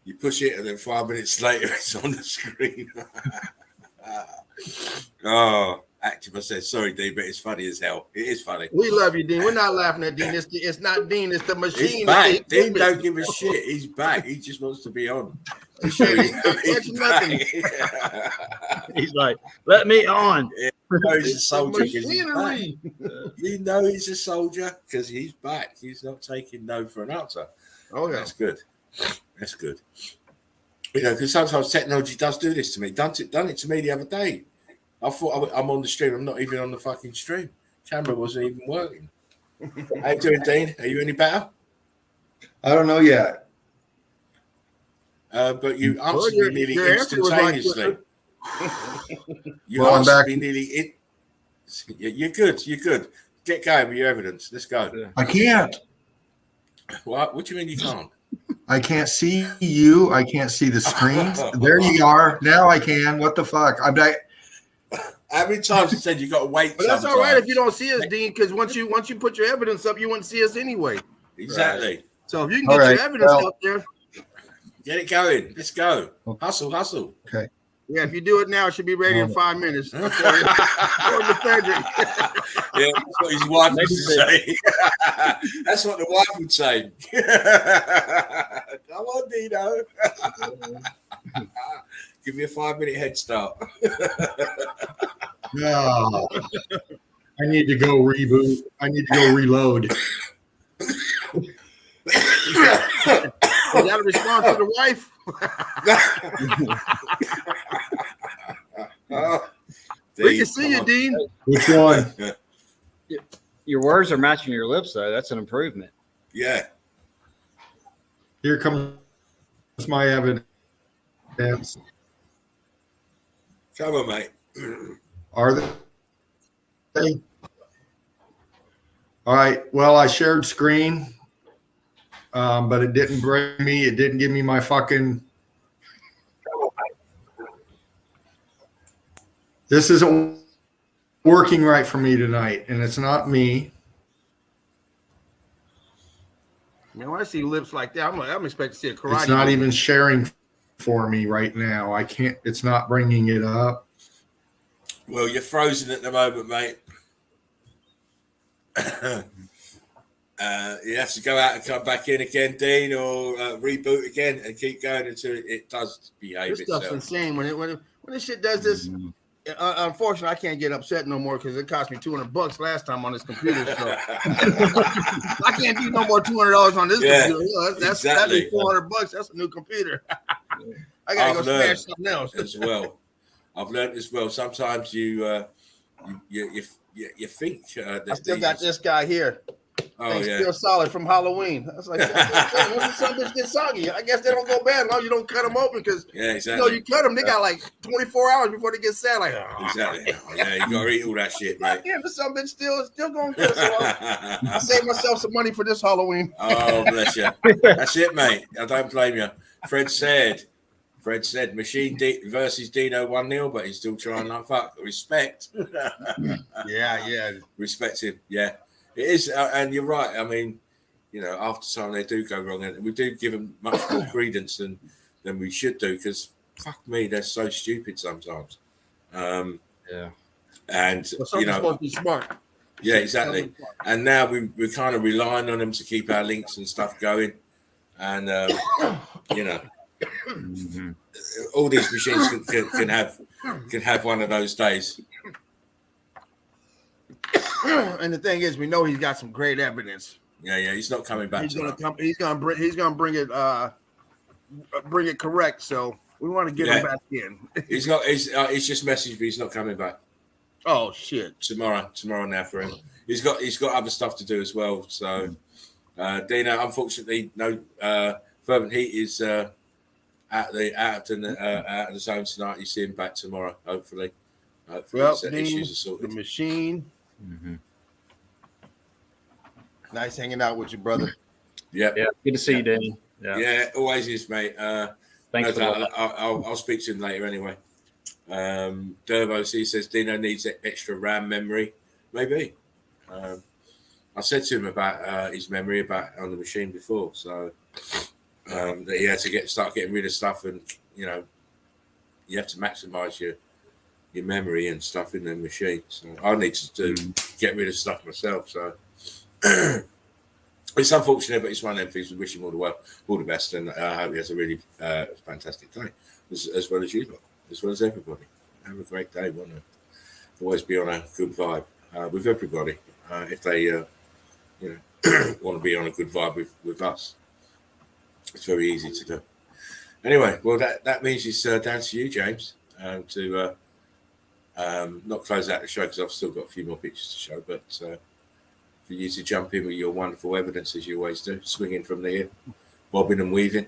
[SPEAKER 1] You push it, and then 5 minutes later, it's on the screen. Oh, Activa says, sorry, Dean, but it's funny as hell. It is funny.
[SPEAKER 3] We love you, Dean. We're not laughing at Dean. It's not Dean. It's the machine.
[SPEAKER 1] He's back. Dean don't give a shit. He's back. He just wants to be on. To show you he's back.
[SPEAKER 4] He's like, let me on.
[SPEAKER 1] You know he's a soldier. 'Cause he's back.
[SPEAKER 3] Machinery.
[SPEAKER 1] You know he's a soldier because he's back. He's not taking no for an answer.
[SPEAKER 3] Oh, yeah.
[SPEAKER 1] That's good. That's good. You know, because sometimes technology does do this to me. Done it to me the other day. I thought I'm on the stream. I'm not even on the fucking stream. Camera wasn't even working. How you doing, Dean? Are you any better?
[SPEAKER 2] I don't know yet.
[SPEAKER 1] But you
[SPEAKER 3] Well,
[SPEAKER 1] answered
[SPEAKER 3] your
[SPEAKER 1] me nearly
[SPEAKER 3] answer was like
[SPEAKER 1] instantaneously. You
[SPEAKER 2] Well, I'm
[SPEAKER 1] answered
[SPEAKER 2] back.
[SPEAKER 1] me nearly. You're good. You're good. Get going with your evidence. Let's go.
[SPEAKER 2] I can't.
[SPEAKER 1] What do you mean you can't?
[SPEAKER 2] I can't see you. I can't see the screens. There you are. Now I can. What the fuck? I'm not.
[SPEAKER 1] How many times you said you got to wait?
[SPEAKER 3] But that's all right
[SPEAKER 1] sometimes?
[SPEAKER 3] if you don't see us, Dean, because once you put your evidence up, you wouldn't see us anyway.
[SPEAKER 1] Exactly.
[SPEAKER 3] So if you can
[SPEAKER 2] All
[SPEAKER 3] get
[SPEAKER 2] right,
[SPEAKER 3] your evidence
[SPEAKER 2] well-
[SPEAKER 3] out there,
[SPEAKER 1] Get it going. Let's go. Hustle.
[SPEAKER 2] Okay.
[SPEAKER 3] Yeah, if you do it now, it should be ready in 5 minutes. According to Frederick.
[SPEAKER 1] Yeah, that's what his wife used to say. That's what the wife would say. Come on, Dino. Give me a 5-minute head start.
[SPEAKER 2] No. I need to go reboot. I need to go reload.
[SPEAKER 3] You got to respond to the wife. We can see you, Dean.
[SPEAKER 2] Which one?
[SPEAKER 4] Your words are matching your lips, though. That's an improvement.
[SPEAKER 1] Yeah.
[SPEAKER 2] Here comes my evidence.
[SPEAKER 1] Come on, mate.
[SPEAKER 2] Are they? All right. Well, I shared screen, but it didn't bring me. It didn't give me my fucking. This isn't working right for me tonight, and it's not me.
[SPEAKER 3] Man, when I see lips like that, I'm expecting to see a karate.
[SPEAKER 2] It's not even sharing for me right now. I can't. It's not bringing it up.
[SPEAKER 1] Well, you're frozen at the moment, mate. You have to go out and come back in again, Dean, or reboot again and keep going until it does behave
[SPEAKER 3] This stuff's
[SPEAKER 1] itself.
[SPEAKER 3] insane. When this shit does this, unfortunately, I can't get upset no more because it cost me $200 last time on this computer. So I can't do no more $200 on this computer. That's exactly. $400. That's a new computer. I gotta go smash something else
[SPEAKER 1] as well. I've learned as well. Sometimes you think.
[SPEAKER 3] I still got this guy here.
[SPEAKER 1] Oh,
[SPEAKER 3] Thing's still solid from Halloween. I was like, once some bitch get soggy, I guess they don't go bad as long as you don't cut them open because you cut them, they got like 24 hours before they get sad. Like,
[SPEAKER 1] exactly. Yeah, you gotta eat all that shit, right?
[SPEAKER 3] Yeah, but some bitch still going good. So I saved myself some money for this Halloween.
[SPEAKER 1] Oh, bless you. That's it, mate. I don't blame you. Fred said, Machine versus Dino 1-0, but he's still trying like fuck. Respect.
[SPEAKER 3] Yeah.
[SPEAKER 1] Respect him. Yeah. It is, and you're right. I mean, after time they do go wrong, and we do give them much more credence than we should do because fuck me, they're so stupid sometimes.
[SPEAKER 3] Yeah.
[SPEAKER 1] And
[SPEAKER 3] supposed to be smart.
[SPEAKER 1] Yeah, exactly. And now we're kind of relying on them to keep our links and stuff going, and all these machines can have one of those days.
[SPEAKER 3] And the thing is, we know he's got some great evidence.
[SPEAKER 1] Yeah, he's not coming back.
[SPEAKER 3] He's gonna bring it correct. So we want to get him back in.
[SPEAKER 1] He's just messaged me. He's not coming back.
[SPEAKER 3] Oh shit!
[SPEAKER 1] Tomorrow now for him. He's got other stuff to do as well. So Dino, unfortunately, no fervent heat is out of the zone tonight. You see him back tomorrow, hopefully.
[SPEAKER 3] Well,
[SPEAKER 1] issues are sorted.
[SPEAKER 3] The machine. Mm-hmm. Nice hanging out with you, brother.
[SPEAKER 1] Yeah.
[SPEAKER 4] Good to see you, Danny.
[SPEAKER 1] Yeah, always is, mate.
[SPEAKER 4] Thanks.
[SPEAKER 1] I'll speak to him later anyway. Dervo C says Dino needs extra RAM memory. Maybe. I said to him about his memory on the machine before, so that he had to start getting rid of stuff, and you have to maximize your memory and stuff in the machine. So I need to get rid of stuff myself. So it's unfortunate, but it's one of them things. We wish him all the best, and I hope he has a really fantastic day, as well as you lot, as well as everybody. Have a great day, won't it? Always be on a good vibe with everybody. If they want to be on a good vibe with us, it's very easy to do. Anyway, well that means it's down to you, James, to not close out the show because I've still got a few more pictures to show, but for you to jump in with your wonderful evidence as you always do, swinging from the hip, bobbing and weaving.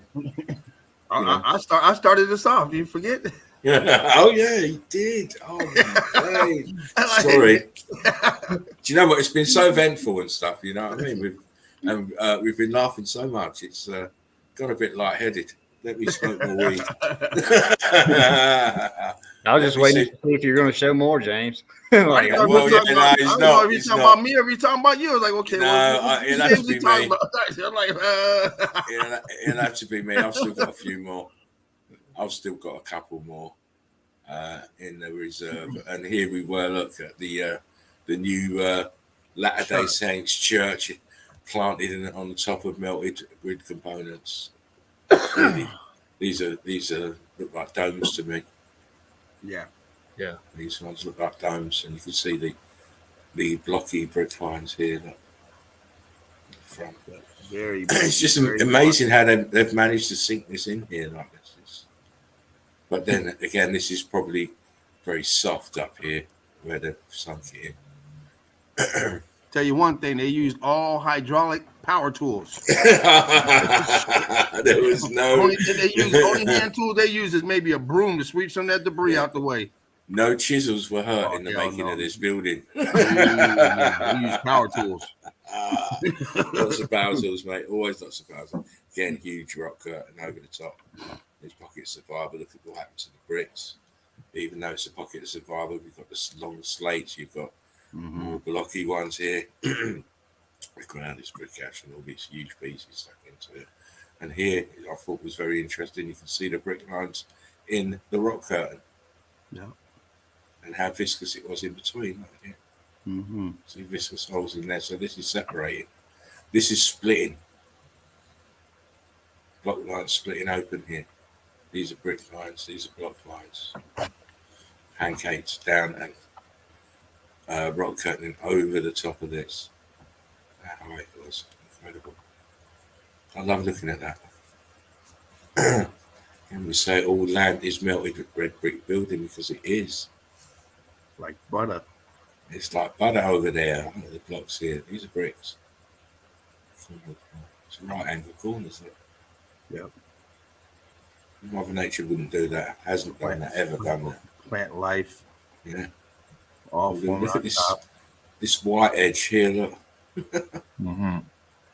[SPEAKER 3] I started this off. Do you forget?
[SPEAKER 1] Oh yeah, he did. Oh my God. Sorry. Do you know what? It's been so eventful and stuff. You know what I mean? We've been laughing so much. It's got a bit lightheaded. Let me smoke more weed.
[SPEAKER 4] I was just waiting to see if you're going to show more, James.
[SPEAKER 1] He's not.
[SPEAKER 3] If you're talking about me or if you're talking about you, I was like, okay.
[SPEAKER 1] No, it'll have to be me.
[SPEAKER 3] I'm like,
[SPEAKER 1] it'll have to be me. I've still got a few more. I've still got a couple more. in the reserve. And here we were. Look at the new Latter-day Saints church planted on the top of melted grid components. Really, these are look like domes to me.
[SPEAKER 3] Yeah.
[SPEAKER 1] These ones look like domes, and you can see the blocky brick lines here. Look, from
[SPEAKER 3] Very.
[SPEAKER 1] it's just amazing how they've managed to sink this in here like this. But then again, this is probably very soft up here where they've sunk it in.
[SPEAKER 3] Tell you one thing, they used all hydraulic power tools.
[SPEAKER 1] There was no
[SPEAKER 3] only hand tools they use is maybe a broom to sweep some of that debris out the way.
[SPEAKER 1] No chisels were hurt in the making of this building.
[SPEAKER 3] They used power tools.
[SPEAKER 1] Lots of power tools, mate. Always lots of power tools. Again, huge rock curtain over the top. There's pocket survivor. Look at what happened to the bricks. Even though it's a pocket survivor, we've got this long slates. You've got more blocky ones here. The ground is brick ash and all these huge pieces stuck into it. And here, I thought was very interesting. You can see the brick lines in the rock curtain.
[SPEAKER 3] Yeah.
[SPEAKER 1] And how viscous it was in between. Like, yeah. See viscous holes in there. So this is separating. This is splitting. Block lines splitting open here. These are brick lines. These are block lines. Pancakes down and rock curtain over the top of this. How high it was. Incredible. I love looking at that. And we say all land is melted with red brick building because it is.
[SPEAKER 3] Like butter.
[SPEAKER 1] It's like butter over there. Look at the blocks here. These are bricks. It's right angle corners.
[SPEAKER 3] Yep.
[SPEAKER 1] Mother Nature wouldn't do that. Hasn't done that. Ever done that.
[SPEAKER 3] Plant life.
[SPEAKER 1] Yeah.
[SPEAKER 3] All
[SPEAKER 1] Look at this white edge here. Look.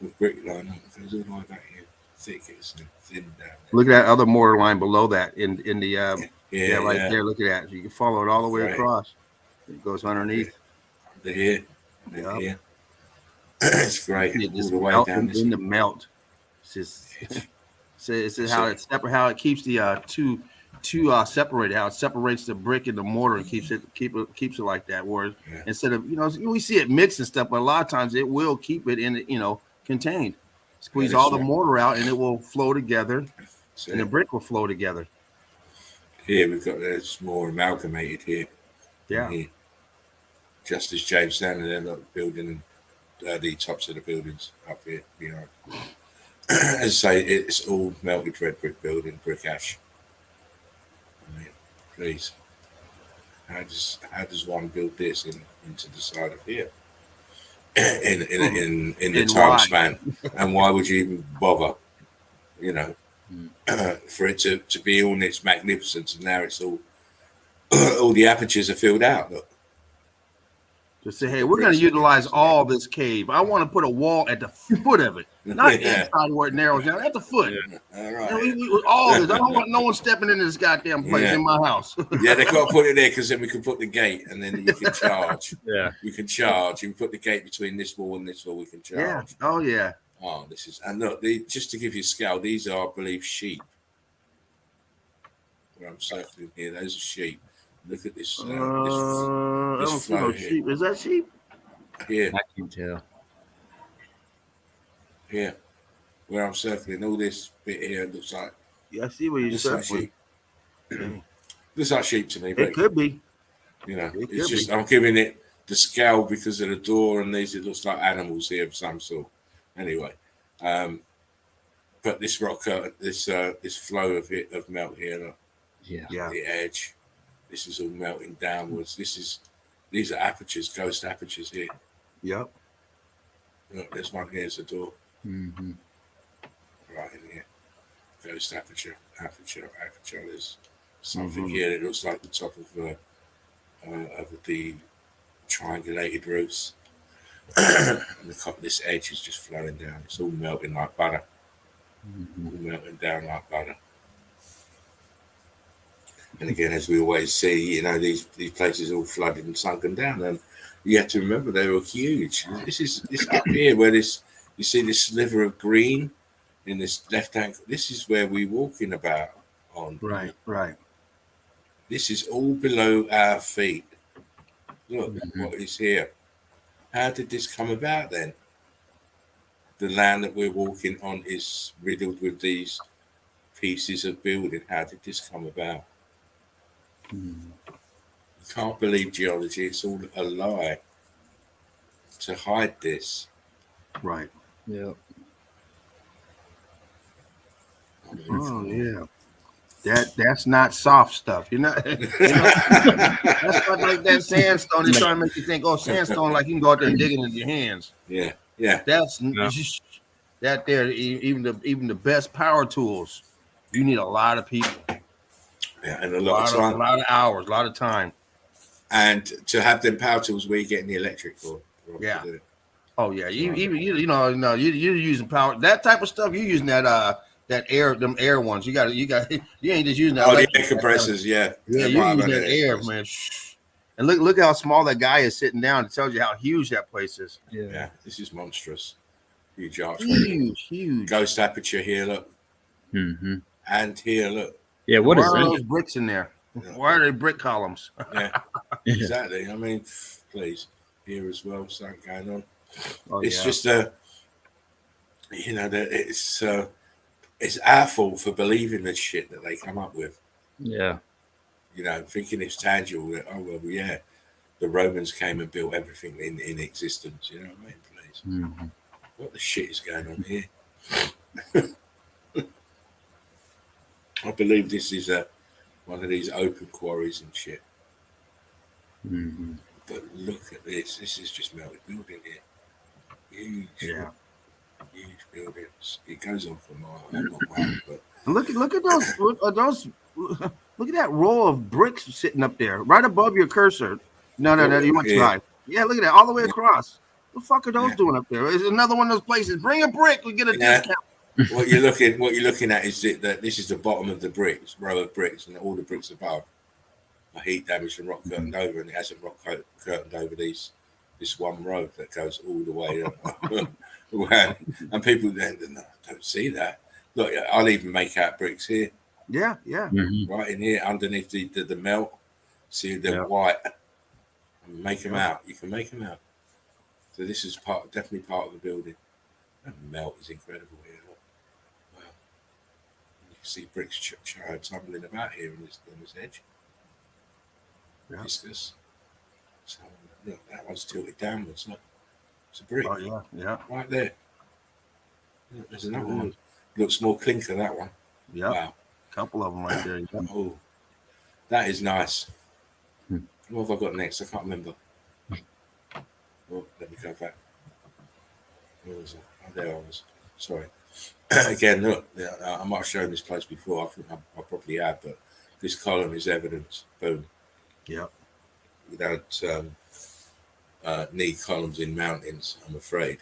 [SPEAKER 1] With brick line. Look, it goes all the way back here. Thick. It's thin down there.
[SPEAKER 3] Look at that other mortar line below that in the right
[SPEAKER 1] yeah.
[SPEAKER 3] there. Look at that. You can follow it all the way across. It goes underneath.
[SPEAKER 1] Under here. Here. It's great.
[SPEAKER 3] It just
[SPEAKER 1] all the way
[SPEAKER 3] melt
[SPEAKER 1] down
[SPEAKER 3] in the melt. It's just how it's separate. How it keeps the two separated. How it separates the brick and the mortar and keeps it like that. Where instead of we see it mixed and stuff, but a lot of times it will keep it in contained. Squeeze all the mortar out and it will flow together, and the brick will flow together. Here
[SPEAKER 1] we've got this more amalgamated here.
[SPEAKER 3] Yeah.
[SPEAKER 1] Here. Justice James standing there, like building the tops of the buildings up here behind. As I say, it's all melted red brick building, brick ash. I mean, please, how does one build this into the side of here in the time span? And why would you even bother? For it to be all in its magnificence, and now it's all the apertures are filled out. Look.
[SPEAKER 3] Just say, hey, we're going to utilize all this cave. I want to put a wall at the foot of it, not inside where it narrows down, at the foot.
[SPEAKER 1] Yeah. All right.
[SPEAKER 3] All this. I don't want no one stepping into this goddamn place in my house.
[SPEAKER 1] Yeah, they got to put it there because then we can put the gate, and then we can charge. We can charge. You can put the gate between this wall and this wall. We can charge.
[SPEAKER 3] Yeah. Oh yeah.
[SPEAKER 1] Oh, this is, and look, just to give you a scale, these are, I believe, sheep. Where I'm circling here, those are sheep. Look at this.
[SPEAKER 3] I don't see no sheep. Is that sheep?
[SPEAKER 1] Yeah.
[SPEAKER 4] I can tell.
[SPEAKER 1] Yeah. Where I'm circling, all this bit here looks like.
[SPEAKER 3] Yeah, I see where you're circling.
[SPEAKER 1] Looks like sheep to me.
[SPEAKER 3] It could be.
[SPEAKER 1] It's just I'm giving it the scale because of the door and these. It looks like animals here of some sort. Anyway, but this rock curtain, this flow of melt here. The edge. This is all melting downwards. These are apertures, ghost apertures here.
[SPEAKER 3] Yep.
[SPEAKER 1] Look, there's one here's the door.
[SPEAKER 4] Mm-hmm.
[SPEAKER 1] Right in here. Ghost aperture. There's something here that looks like the top of the triangulated roofs. And this edge is just flowing down. It's all melting like butter. All melting down like butter. And again, as we always see, these places all flooded and sunken down, and you have to remember they were huge. This up here where you see this sliver of green in this left hand. This is where we walking about on.
[SPEAKER 3] Right.
[SPEAKER 1] This is all below our feet. Look what is here. How did this come about then? The land that we're walking on is riddled with these pieces of building. How did this come about? You can't believe geology. It's all a lie to hide this.
[SPEAKER 3] Right.
[SPEAKER 4] Yeah.
[SPEAKER 3] Oh yeah. That's not soft stuff. You're not, that's not like that sandstone. They're trying to make you think, oh, sandstone, like you can go out there and dig it into your hands.
[SPEAKER 1] Yeah.
[SPEAKER 3] That's that there. Even the best power tools, you need a lot of people.
[SPEAKER 1] Yeah, and a lot of time.
[SPEAKER 3] A lot of hours, a lot of time.
[SPEAKER 1] And to have them power tools, where you getting the electric for?
[SPEAKER 3] Yeah. Oh yeah. You're using power. That type of stuff. You're using that air ones. You ain't just using that.
[SPEAKER 1] Oh, the air compressors, yeah.
[SPEAKER 3] Yeah, you're using that air, man. And look how small that guy is sitting down. It tells you how huge that place is.
[SPEAKER 1] Yeah, this is monstrous. Huge arch.
[SPEAKER 3] Huge.
[SPEAKER 1] Ghost aperture here, look.
[SPEAKER 4] Mm-hmm.
[SPEAKER 1] And here, look.
[SPEAKER 4] Yeah, what is
[SPEAKER 3] Why are
[SPEAKER 4] that?
[SPEAKER 3] those bricks in there?
[SPEAKER 1] Yeah.
[SPEAKER 3] Why are they brick columns?
[SPEAKER 1] Yeah, exactly. I mean, please. Here as well, something going on.
[SPEAKER 3] Oh,
[SPEAKER 1] It's
[SPEAKER 3] yeah.
[SPEAKER 1] just it's our fault for believing the shit that they come up with.
[SPEAKER 4] Yeah.
[SPEAKER 1] Thinking it's tangible. That, oh well, yeah, the Romans came and built everything in existence. You know what I mean? Please,
[SPEAKER 4] Mm-hmm.
[SPEAKER 1] what the shit is going on here? I believe this is one of these open quarries and shit.
[SPEAKER 4] Mm-hmm.
[SPEAKER 1] But look at this. This is just melted building here. Huge.
[SPEAKER 3] Yeah.
[SPEAKER 1] Huge buildings. It goes on for miles. Not miles, but
[SPEAKER 3] Look at those. Look at that row of bricks sitting up there, right above your cursor. No, you went too high. Yeah, look at that, all the way across. What the fuck are those doing up there? It's another one of those places. Bring a brick, we get a discount.
[SPEAKER 1] What you're looking at is that this is the bottom of the bricks, row of bricks, and all the bricks above are heat damaged and rock curtained over, and it hasn't rock curtained over this one row that goes all the way around. And people then don't see that. Look, I'll even make out bricks here.
[SPEAKER 3] Yeah.
[SPEAKER 4] Mm-hmm.
[SPEAKER 1] Right in here, underneath the melt. See the white. Make them out. You can make them out. So this is definitely part of the building. And melt is incredible here. Look. Wow. You can see bricks tumbling about here on this edge.
[SPEAKER 3] Yeah.
[SPEAKER 1] Viscous. So look, that one's tilted downwards. Look, it's a brick.
[SPEAKER 3] Oh yeah.
[SPEAKER 1] Right there. Look, there's another one. Looks more clinker, that one.
[SPEAKER 3] Yeah.
[SPEAKER 1] Wow.
[SPEAKER 3] Couple of them right there. Yeah.
[SPEAKER 1] Oh, that is nice. What have I got next? I can't remember. Oh, let me go back. Where was it? Oh, there I was. Sorry. Again, look, I might have shown this place before. I think I probably have, but this column is evidence. Boom.
[SPEAKER 3] Yeah.
[SPEAKER 1] You don't need columns in mountains, I'm afraid.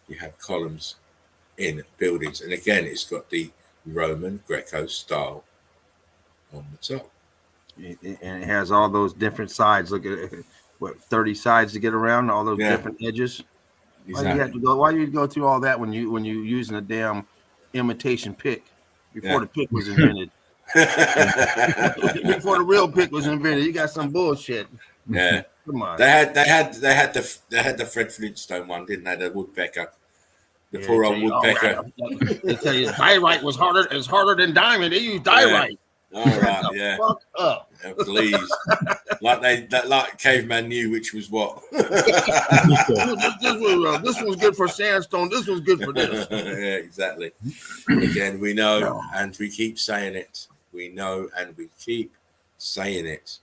[SPEAKER 1] You have columns in buildings. And again, it's got the Roman Greco style on the top.
[SPEAKER 3] And it has all those different sides. Look at it. What, 30 sides to get around, all those different edges.
[SPEAKER 1] Exactly.
[SPEAKER 3] Why do you go through all that when you using a damn imitation pick before the pick was invented? Before the real pick was invented, you got some bullshit.
[SPEAKER 1] Yeah.
[SPEAKER 3] Come on.
[SPEAKER 1] They had the Fred Flintstone one, didn't they? The woodpecker. The poor old woodpecker.
[SPEAKER 3] They tell you diorite was harder than diamond. They used diorite.
[SPEAKER 1] All right, yeah.
[SPEAKER 3] Fuck up.
[SPEAKER 1] Yeah, please. like caveman knew which was what.
[SPEAKER 3] This one's good for sandstone. This one's good for this.
[SPEAKER 1] Yeah, exactly. Again, we know and we keep saying it. We know and we keep saying it.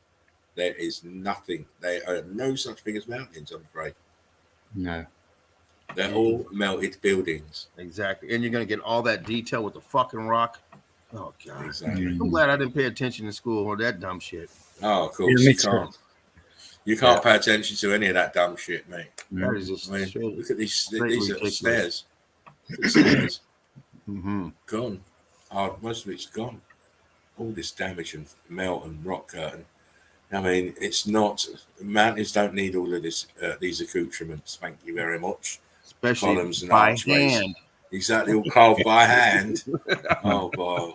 [SPEAKER 1] There is nothing. There are no such thing as mountains, I'm afraid.
[SPEAKER 4] No.
[SPEAKER 1] They're all melted buildings.
[SPEAKER 3] Exactly. And you're going to get all that detail with the fucking rock. Oh, God.
[SPEAKER 1] Exactly.
[SPEAKER 3] I'm glad I didn't pay attention in school or that dumb shit.
[SPEAKER 1] Oh, of course. You can't pay attention to any of that dumb shit, mate.
[SPEAKER 3] That is just
[SPEAKER 1] look at these stairs. Look at the stairs. Gone. Oh, most of it's gone. All this damage and melt and rock curtain. I mean, it's not. Mountains don't need all of this. These accoutrements. Thank you very much.
[SPEAKER 3] Especially
[SPEAKER 1] columns and
[SPEAKER 3] by
[SPEAKER 1] archways.
[SPEAKER 3] hand.
[SPEAKER 1] Exactly, all carved by hand. Oh, boy.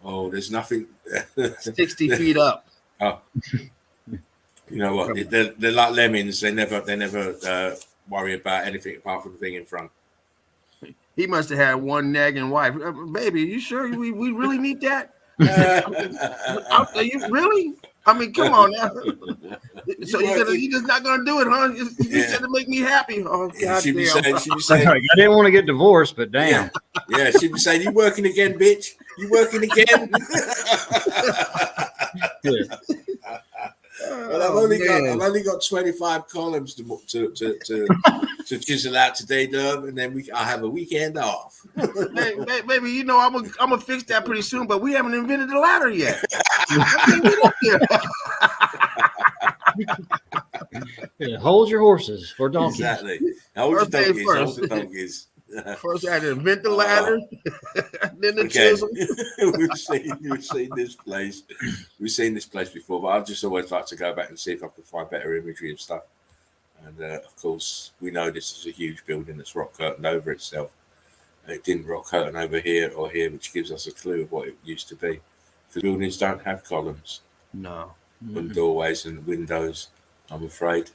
[SPEAKER 1] Oh, there's nothing.
[SPEAKER 3] 60 feet up.
[SPEAKER 1] Oh, you know what? They're like lemmings. They never worry about anything apart from the thing in front.
[SPEAKER 3] He must have had one nagging wife. Baby, you sure we really need that? You really? I mean, come on now. So you're just not gonna do it, huh? You said to make me happy. Oh God
[SPEAKER 1] she'd be
[SPEAKER 3] damn.
[SPEAKER 1] saying,
[SPEAKER 4] I didn't want to get divorced, but damn.
[SPEAKER 1] Yeah, she'd be saying, "You working again, bitch? You working again?" Well, I've only got 25 columns to chisel out today, Dub, and then I have a weekend off.
[SPEAKER 3] Hey, baby, you know I'm gonna fix that pretty soon, but we haven't invented the ladder yet.
[SPEAKER 4] Yeah, hold your horses for donkeys.
[SPEAKER 1] Exactly. Hold your donkeys. Hold the donkeys.
[SPEAKER 3] First, I had to invent the ladder, then the chisel.
[SPEAKER 1] We've seen this place. We've seen this place before, but I've just always liked to go back and see if I can find better imagery and stuff. And of course, we know this is a huge building that's rock curtained over itself. It didn't rock curtain over here or here, which gives us a clue of what it used to be. The buildings don't have columns.
[SPEAKER 3] No.
[SPEAKER 1] And doorways and windows, I'm afraid.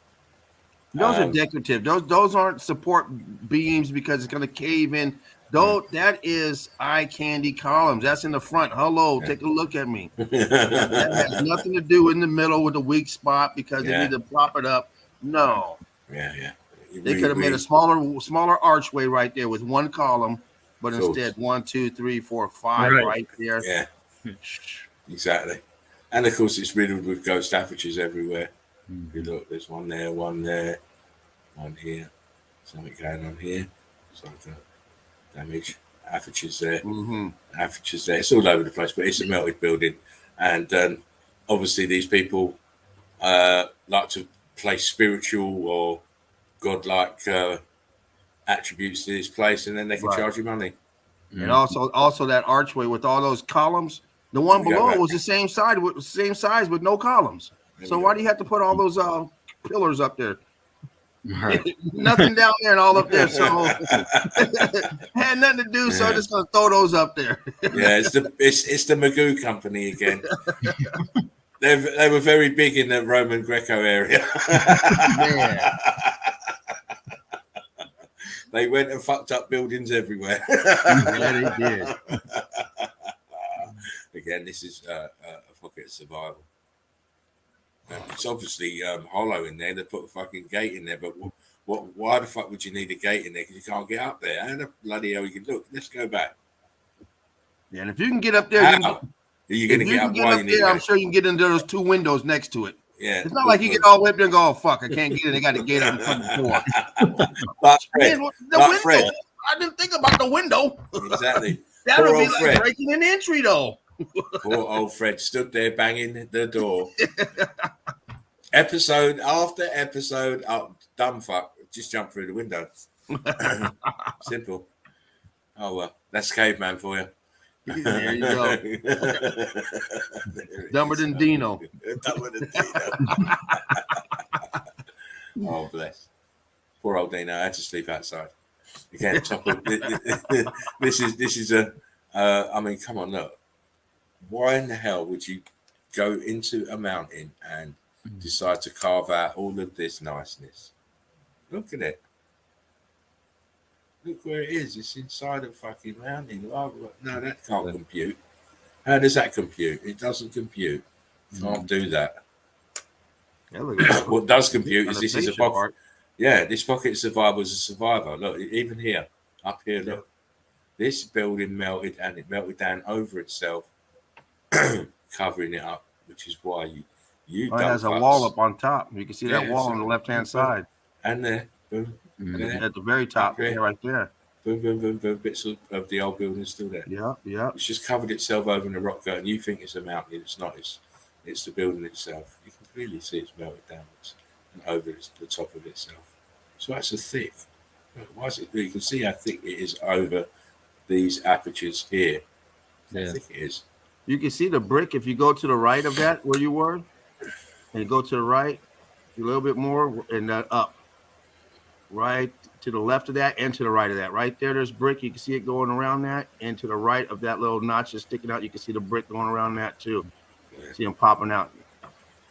[SPEAKER 3] Those are decorative. Those aren't support beams because it's going to cave in. Though that is eye candy columns. That's in the front. Hello, take a look at me. That has nothing to do in the middle with the weak spot because they need to prop it up. No.
[SPEAKER 1] Yeah.
[SPEAKER 3] They could have made a smaller archway right there with one column, but instead 1, 2, 3, 4, 5 right there.
[SPEAKER 1] Yeah, exactly. And of course, it's riddled with ghost apertures everywhere. If you look, there's one there, one here, something going on here. It's like damage. Apertures there, apertures there. It's all over the place, but it's a melted building. And obviously, these people like to place spiritual or godlike attributes to this place, and then they can charge you money.
[SPEAKER 3] And also that archway with all those columns. The one below was the same size with no columns. So why do you have to put all those pillars up there? Right. Nothing down there and all up there. So had nothing to do. So I'm just gonna throw those up there.
[SPEAKER 1] Yeah, it's the Magoo Company again. They were very big in the Roman Greco area. They went and fucked up buildings everywhere.
[SPEAKER 3] Yeah, they did.
[SPEAKER 1] Again, this is a pocket of survival. It's obviously hollow in there. They put a fucking gate in there, but why the fuck would you need a gate in there? Because you can't get up there. How the bloody hell you can look? Let's go back.
[SPEAKER 3] Yeah, and if you can get up there,
[SPEAKER 1] are you going to get up while you need
[SPEAKER 3] I'm sure you can get into those two windows next to it.
[SPEAKER 1] Yeah,
[SPEAKER 3] it's not like you get all the way up there and go, oh fuck, I can't get in. They got a gate on the front door.
[SPEAKER 1] But Fred,
[SPEAKER 3] Fred, I didn't think about the window.
[SPEAKER 1] Exactly.
[SPEAKER 3] That would be like breaking an entry, though.
[SPEAKER 1] Poor old Fred stood there banging the door. Episode after episode, dumb fuck, just jump through the window. Simple. Oh well, that's caveman for you.
[SPEAKER 3] There you go. Dumber than Dino.
[SPEAKER 1] Dumber than Dino. Oh bless. Poor old Dino. I had to sleep outside. Again, this is a. I mean, come on, look. Why in the hell would you go into a mountain and decide to carve out all of this niceness? Look at it. Look where it is. It's inside a fucking mountain. Oh, no, that can't compute. How does that compute? It doesn't compute. Can't do that.
[SPEAKER 3] Yeah,
[SPEAKER 1] what does compute is this is a pocket. Yeah, this pocket of survival is a survivor. Look, even here, up here, look. This building melted and it melted down over itself, covering it up, which is why you
[SPEAKER 3] it has a wall up on top. You can see that wall on the left-hand side.
[SPEAKER 1] And there, boom.
[SPEAKER 3] There. At the very top, right there.
[SPEAKER 1] Boom, boom, boom, boom. Bits of the old building still there.
[SPEAKER 3] Yeah.
[SPEAKER 1] It's just covered itself over in the rock curtain. You think it's a mountain. It's not. It's the building itself. You can clearly see it's melted downwards and over the top of itself. So that's a thick. Why is it? You can see how thick it is over these apertures here. How thick it is.
[SPEAKER 3] You can see the brick if you go to the right of that where you were, and you go to the right a little bit more and up. right to the left of that and to the right of that. Right there, there's brick. You can see it going around that. And to the right of that little notch that's sticking out, you can see the brick going around that too.
[SPEAKER 1] Yeah.
[SPEAKER 3] See them popping out.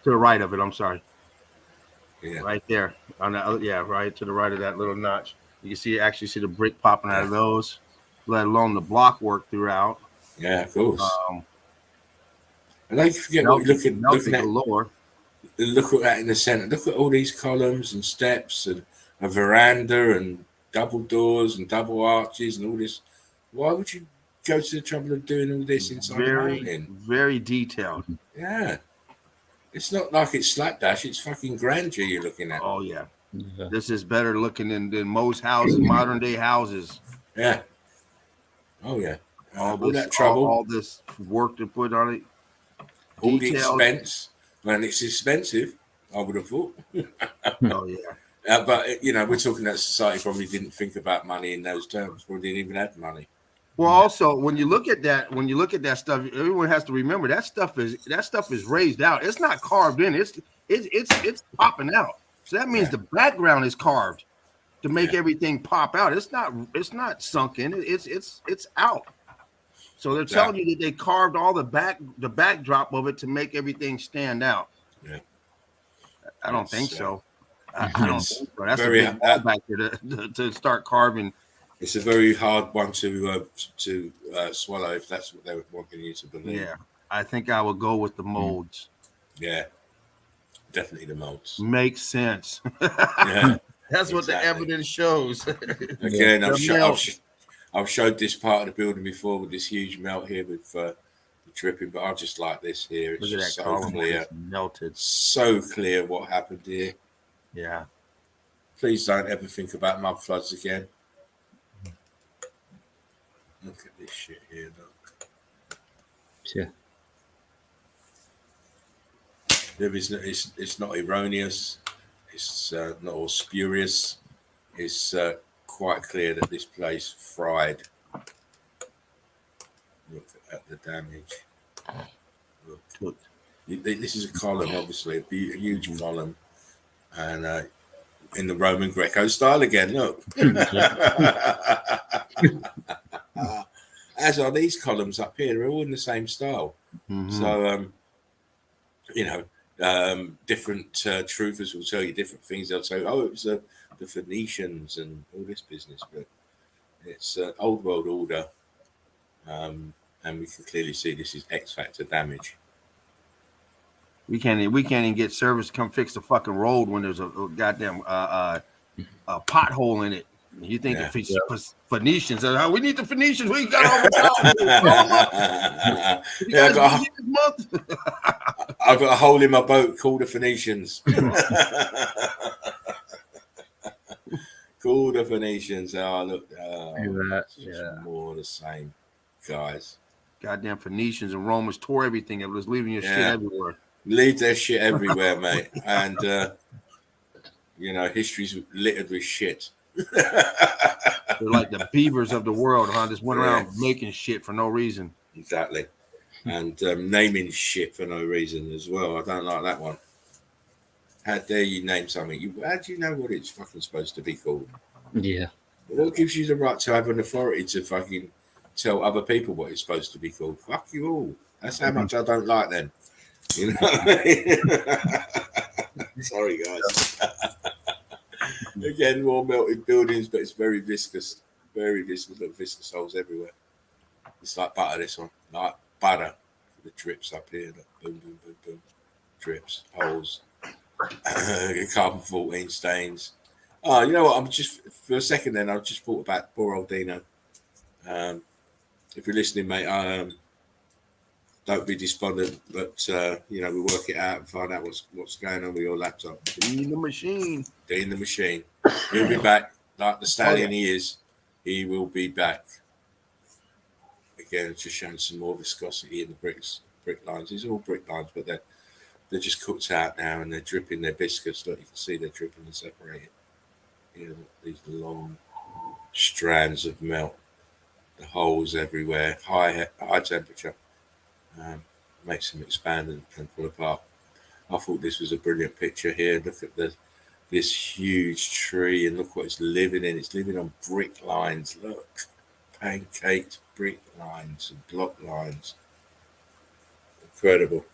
[SPEAKER 3] To the right of it, I'm sorry.
[SPEAKER 1] Yeah.
[SPEAKER 3] Right there. On that, right to the right of that little notch. You can actually see the brick popping out of those, let alone the block work throughout.
[SPEAKER 1] Yeah, of course. And don't forget what you're looking at.
[SPEAKER 3] Galore.
[SPEAKER 1] Look at that in the center. Look at all these columns and steps and a veranda and double doors and double arches and all this. Why would you go to the trouble of doing all this inside a mountain?
[SPEAKER 3] Very detailed.
[SPEAKER 1] Yeah. It's not like it's slapdash. It's fucking grandeur you're looking at.
[SPEAKER 3] Oh, yeah. This is better looking than most houses, modern day houses.
[SPEAKER 1] Yeah. Oh, yeah.
[SPEAKER 3] All
[SPEAKER 1] that trouble.
[SPEAKER 3] All this work to put on it.
[SPEAKER 1] All the expense. Well, it's expensive, I would have thought.
[SPEAKER 3] Oh, yeah.
[SPEAKER 1] But, you know, we're talking that society probably didn't think about money in those terms, or didn't even have money.
[SPEAKER 3] Well, also when you look at that stuff, everyone has to remember that stuff is raised out. It's not carved in. It's popping out. So that means the background is carved to make everything pop out. It's not sunk in. It's out. So they're telling you that they carved all the backdrop of it to make everything stand out. Yeah. I don't think so. I don't think so. That's very, a big back there to start carving.
[SPEAKER 1] It's a very hard one to swallow if that's what they were wanting you to believe.
[SPEAKER 3] Yeah, I think I would go with the molds.
[SPEAKER 1] Yeah, definitely the molds.
[SPEAKER 3] Makes sense.
[SPEAKER 1] Yeah,
[SPEAKER 3] that's what the evidence shows.
[SPEAKER 1] Again, I've showed this part of the building before with this huge melt here with the dripping, but I just like this here. It's just so clear,
[SPEAKER 3] melted,
[SPEAKER 1] so clear what happened here.
[SPEAKER 3] Yeah.
[SPEAKER 1] Please don't ever think about mud floods again. Look at this shit here, look.
[SPEAKER 4] Yeah.
[SPEAKER 1] It's not erroneous. It's not all spurious. It's quite clear that this place fried. Look at the damage. Look. This is a column, obviously, a huge column. And in the Roman Greco style again, look. As are these columns up here, they're all in the same style. Mm-hmm. So, different truthers will tell you different things. They'll say, oh, it was the Phoenicians and all this business, but it's old world order. And we can clearly see this is X factor damage.
[SPEAKER 3] We can't even get service to come fix the fucking road when there's a goddamn a pothole in it. You think the Phoenicians? We need the Phoenicians. We got all the
[SPEAKER 1] I've got a hole in my boat. Call the Phoenicians. Call the Phoenicians. Oh, look. More the same, guys.
[SPEAKER 3] Goddamn Phoenicians and Romans tore everything. It was leaving your shit everywhere.
[SPEAKER 1] Leave their shit everywhere, mate. And, history's littered with shit.
[SPEAKER 3] They're like the beavers of the world, huh? Just went around making shit for no reason.
[SPEAKER 1] Exactly. And naming shit for no reason as well. I don't like that one. How dare you name something? How do you know what it's fucking supposed to be called?
[SPEAKER 4] Yeah.
[SPEAKER 1] What gives you the right to have an authority to fucking tell other people what it's supposed to be called? Fuck you all. That's how much I don't like them. You know what I mean? Sorry, guys. Again, more melted buildings, but it's very viscous. Very viscous. Little viscous holes everywhere. It's like butter, this one. Like butter. The drips up here. Boom, boom, boom, boom. Drips, holes. Carbon 14 stains. Oh, you know what? I'm just, for a second then, I just thought about poor old Dino. If you're listening, mate, don't be despondent, but we work it out and find out what's going on with your laptop.
[SPEAKER 3] In the machine.
[SPEAKER 1] In the machine. He'll be back like the stallion he is. He will be back. Again, it's just showing some more viscosity in the brick lines. These are all brick lines, but they're just cooked out now and they're dripping. They're viscous. Look, you can see they're dripping and separated. These long strands of melt. The holes everywhere. High temperature. Makes them expand and pull apart. I thought this was a brilliant picture here. Look at the this huge tree, and look what it's living in. It's living on brick lines. Look, pancaked brick lines and block lines. Incredible.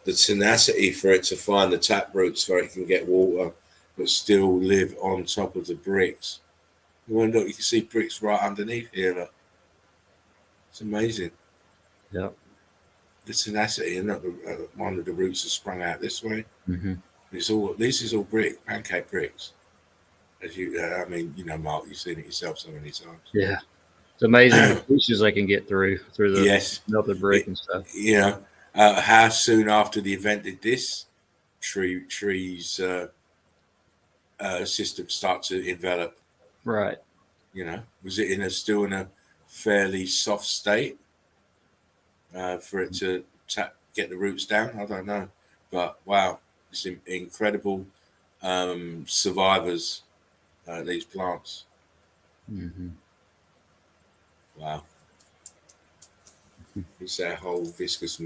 [SPEAKER 1] The tenacity for it to find the tap roots where it can get water, but still live on top of the bricks. Look, you can see bricks right underneath here. Look. It's amazing.
[SPEAKER 4] Yeah.
[SPEAKER 1] The tenacity, and one of the roots has sprung out this way.
[SPEAKER 4] Mm-hmm.
[SPEAKER 1] This is all brick, pancake bricks. As you, I mean, you know, Mark, you've seen it yourself so many times.
[SPEAKER 4] Yeah. It's amazing the pieces they can get through the
[SPEAKER 1] Yes.
[SPEAKER 4] melted brick and stuff.
[SPEAKER 1] You know, how soon after the event did this trees system start to envelop?
[SPEAKER 4] Right.
[SPEAKER 1] You know, was it still in a fairly soft state for it to get the roots down? I don't know, but wow, it's incredible survivors. These plants.
[SPEAKER 4] Mm-hmm.
[SPEAKER 1] Wow. It's that whole viscous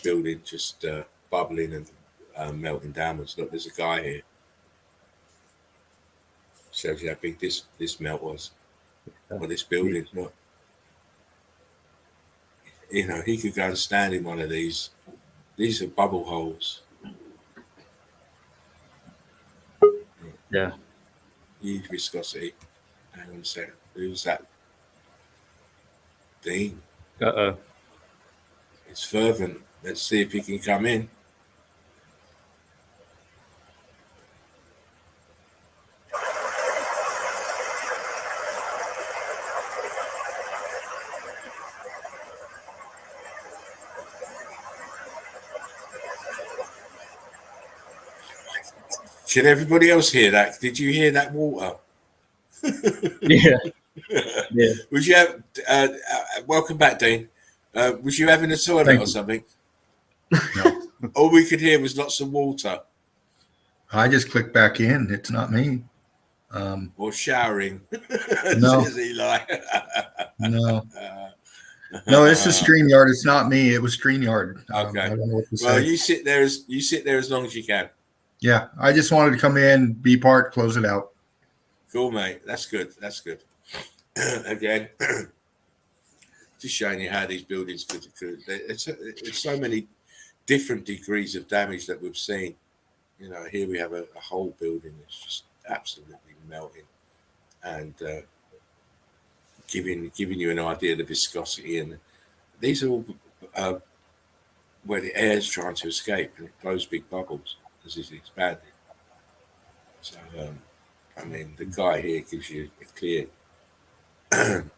[SPEAKER 1] building just bubbling and melting downwards. Look, there's a guy here. Shows you how big this melt was. Or this building. Look. You know, he could go and stand in one of these. These are bubble holes.
[SPEAKER 4] Yeah.
[SPEAKER 1] Huge viscosity. Hang on a second. Who's that? Dean.
[SPEAKER 4] Uh-oh.
[SPEAKER 1] It's fervent. Let's see if he can come in. Can everybody else hear that? Did you hear that water?
[SPEAKER 4] Yeah. Yeah.
[SPEAKER 1] Was you have, welcome back, Dean. Was you having a toilet or something?
[SPEAKER 2] No.
[SPEAKER 1] All we could hear was lots of water.
[SPEAKER 2] I just clicked back in. It's not me.
[SPEAKER 1] Or showering.
[SPEAKER 2] No.
[SPEAKER 1] Says Eli.
[SPEAKER 2] No. No, this is StreamYard. It's not me. It was StreamYard.
[SPEAKER 1] Okay.
[SPEAKER 2] I don't know what to
[SPEAKER 1] Well,
[SPEAKER 2] say.
[SPEAKER 1] you sit there as long as you can.
[SPEAKER 2] Yeah, I just wanted to come in, be part, close it out.
[SPEAKER 1] Cool, mate. That's good. That's good. Again, just showing you how these buildings could. It's so many different degrees of damage that we've seen. You know, here we have a whole building that's just absolutely melting, and giving you an idea of the viscosity. And these are all where the air is trying to escape, and it blows big bubbles as it's expanding. So, I mean, the guy here gives you a clear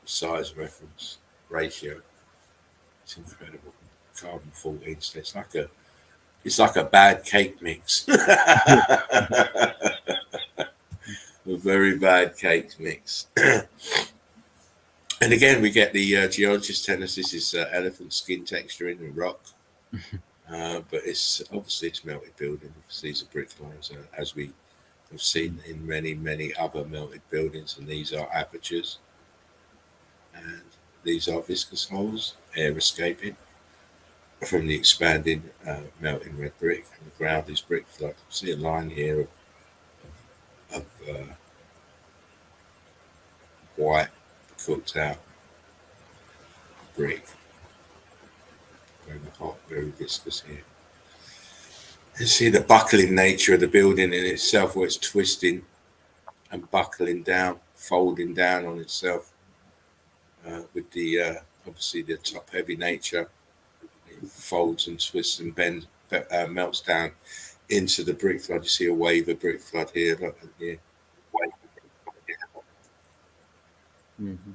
[SPEAKER 1] size reference ratio. It's incredible. Carbon 14. So it's like a bad cake mix. A very bad cake mix. And again, we get the geologist telling us this is elephant skin texture in the rock. But it's obviously it's melted building because these are brick lines, as we have seen in many other melted buildings, and these are apertures, and these are viscous holes, air escaping from the expanding melting red brick, and the ground is brick flood. See a line here of white cooked out brick. Very hot, very viscous here. You see the buckling nature of the building in itself, where it's twisting and buckling down, folding down on itself, with the obviously the top heavy nature. It folds and twists and bends, melts down into the brick flood. You see a wave of brick flood here, look here.
[SPEAKER 4] Mm-hmm.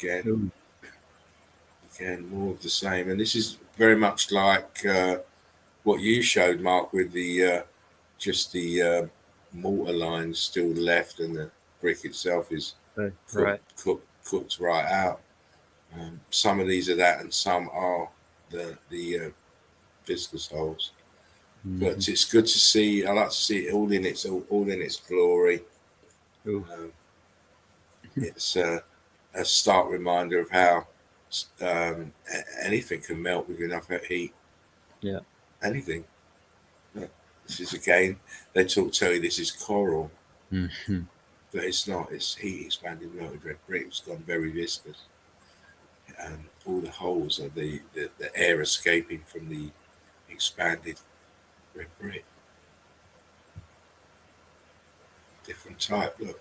[SPEAKER 1] Again, more of the same, and this is very much like what you showed, Mark, with the just the mortar lines still left, and the brick itself is cooked right out. Some of these are that, and some are the viscous holes. Mm-hmm. But it's good to see. I like to see it all in its glory. It's a stark reminder of how anything can melt with enough heat.
[SPEAKER 4] Yeah.
[SPEAKER 1] Anything. This is again, they tell you this is coral,
[SPEAKER 4] Mhm.
[SPEAKER 1] but it's not. It's heat expanded melted red brick. It's gone very viscous, and all the holes are the air escaping from the expanded red brick. Different type. Look,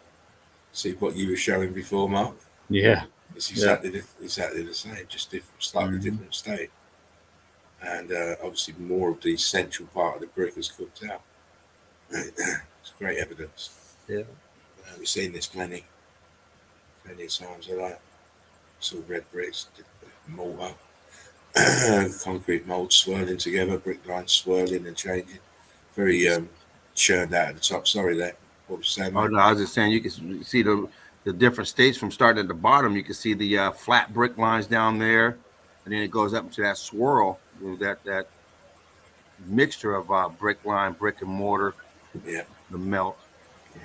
[SPEAKER 1] see what you were showing before, Mark.
[SPEAKER 4] Yeah.
[SPEAKER 1] It's exactly the same, just different, slightly different state. And obviously, more of the central part of the brick is cooked out. It's great evidence.
[SPEAKER 4] Yeah.
[SPEAKER 1] We've seen this plenty of times. It's all red bricks, mortar, concrete mold swirling together, brick lines swirling and changing. Very churned out at the top. Sorry, that. What was you saying,
[SPEAKER 3] Oh
[SPEAKER 1] mate?
[SPEAKER 3] no, I was just saying you can see the different states from starting at the bottom. You can see the flat brick lines down there, and then it goes up to that swirl, that mixture of brick line, brick and mortar,
[SPEAKER 1] Yeah.
[SPEAKER 3] the melt,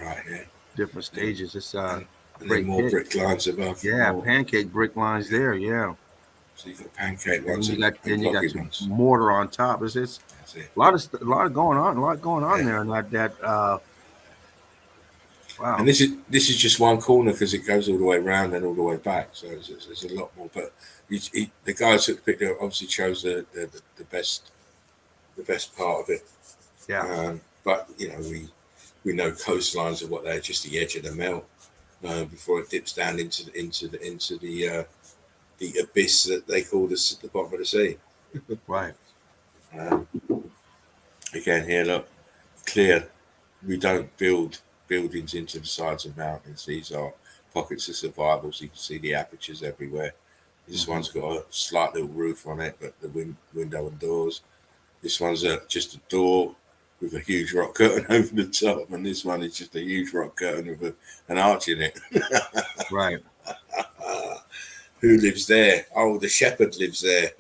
[SPEAKER 1] Right, yeah.
[SPEAKER 3] different stages. It's
[SPEAKER 1] And then
[SPEAKER 3] great
[SPEAKER 1] more
[SPEAKER 3] hit.
[SPEAKER 1] brick lines above.
[SPEAKER 3] Yeah,
[SPEAKER 1] more.
[SPEAKER 3] pancake brick lines there. Yeah,
[SPEAKER 1] So you've got pancake
[SPEAKER 3] and
[SPEAKER 1] ones
[SPEAKER 3] then
[SPEAKER 1] and
[SPEAKER 3] you got
[SPEAKER 1] blocky
[SPEAKER 3] your
[SPEAKER 1] ones.
[SPEAKER 3] mortar on top. It's
[SPEAKER 1] That's it.
[SPEAKER 3] a lot going on there. And wow.
[SPEAKER 1] And this is just one corner because it goes all the way around and all the way back. So there's a lot more. But the guys that picked it up obviously chose the best part of it.
[SPEAKER 3] Yeah.
[SPEAKER 1] But we know coastlines are what they're, just the edge of the melt before it dips down into the abyss that they call the bottom of the sea.
[SPEAKER 3] Right.
[SPEAKER 1] Again, here, look, clear. We don't build buildings into the sides of mountains. These are pockets of survival, so you can see the apertures everywhere. This one's got a slight little roof on it, but the window and doors. This one's just a door with a huge rock curtain over the top, and this one is just a huge rock curtain with an arch in it.
[SPEAKER 3] Right.
[SPEAKER 1] Who lives there? Oh, the shepherd lives there.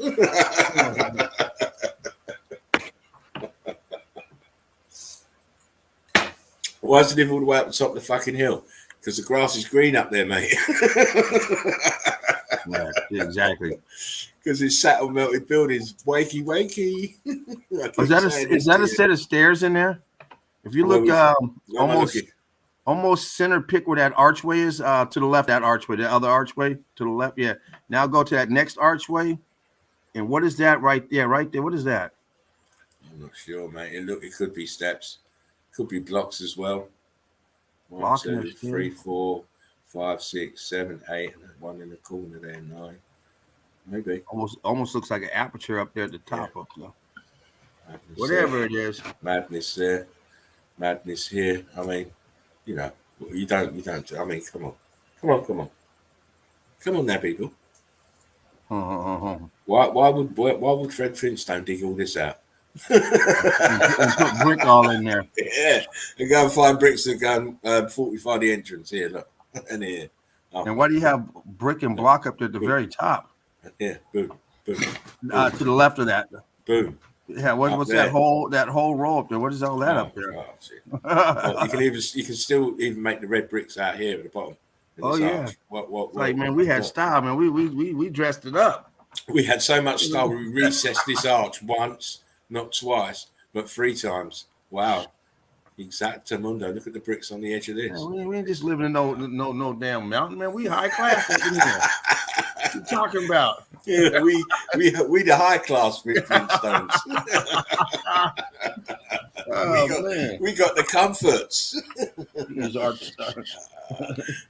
[SPEAKER 1] Why does he live all the way up the top of the fucking hill? Because the grass is green up there, mate.
[SPEAKER 3] Yeah, exactly.
[SPEAKER 1] Because it's sat on melted buildings. Wakey, wakey.
[SPEAKER 3] Is that a set of stairs in there? If you look almost center pick where that archway is, to the left, that archway, the other archway to the left. Yeah. Now go to that next archway. And what is that right there? Right there. What is that?
[SPEAKER 1] I'm not sure, mate. It could be steps. Could be blocks as well. 1, 2, 3, 4, 5, 6, 7, 8, and one in the corner there, 9. Maybe.
[SPEAKER 3] Almost looks like an aperture up there at the top of the
[SPEAKER 1] Madness
[SPEAKER 3] whatever
[SPEAKER 1] there.
[SPEAKER 3] it is.
[SPEAKER 1] Madness there. Madness here. I mean, you don't. I mean, come on. Come on now, people. Why would Fred Flintstone dig all this out?
[SPEAKER 3] And put brick all in there.
[SPEAKER 1] Yeah, and go and find bricks that go and fortify the entrance here. Look, and here. Oh.
[SPEAKER 3] And why do you have brick and block up there at the very top?
[SPEAKER 1] Yeah, boom.
[SPEAKER 3] To the left of that.
[SPEAKER 1] Boom.
[SPEAKER 3] Yeah, what's that whole row up there? What is all that up there?
[SPEAKER 1] Well, you can still even make the red bricks out here at the bottom.
[SPEAKER 3] Oh yeah.
[SPEAKER 1] What?
[SPEAKER 3] Like man, we had style, man. We dressed it up.
[SPEAKER 1] We had so much style. We recessed this arch once, not twice, but 3 times. Wow. Exactamundo. Look at the bricks on the edge of this.
[SPEAKER 3] Man, we ain't just living in no damn mountain, man. We high class up in here. What you talking about?
[SPEAKER 1] Yeah, we the high class Flintstones. We got the comforts.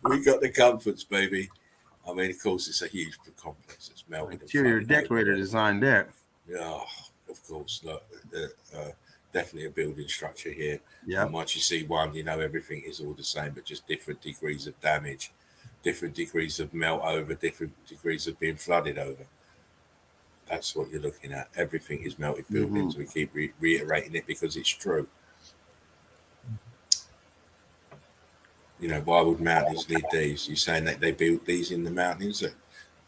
[SPEAKER 1] We got the comforts, baby. I mean, of course, it's a huge complex. It's melted.
[SPEAKER 3] Interior decorator designed that.
[SPEAKER 1] Yeah, of course. Look, definitely a building structure here.
[SPEAKER 3] Yeah.
[SPEAKER 1] And once you see one, you know everything is all the same, but just different degrees of damage, different degrees of melt over, different degrees of being flooded over. That's what you're looking at. Everything is melted buildings. We keep reiterating it because it's true. You know, why would mountains need these? You're saying that they built these in the mountains?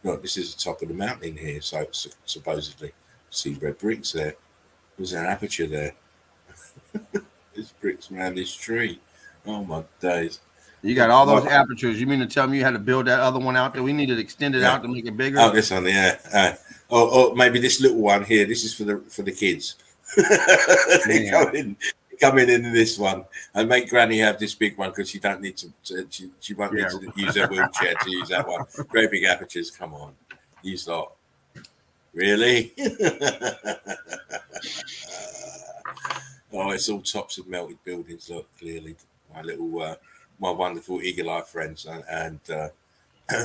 [SPEAKER 1] Look, this is the top of the mountain here, so supposedly. See red bricks there. There's an aperture there. There's bricks around this tree. Oh my days.
[SPEAKER 3] You got all those apertures. You mean to tell me you had to build that other one out there? We need to extend it out to make it bigger.
[SPEAKER 1] Oh, this one, yeah. Or maybe this little one here. This is for the kids. They come in this one and make Granny have this big one because she don't need to. She won't need to use her wheelchair to use that one. Great big apertures. Come on, use lot. Really? Oh, it's all tops of melted buildings. Look, clearly, my wonderful eagle-eye friends, and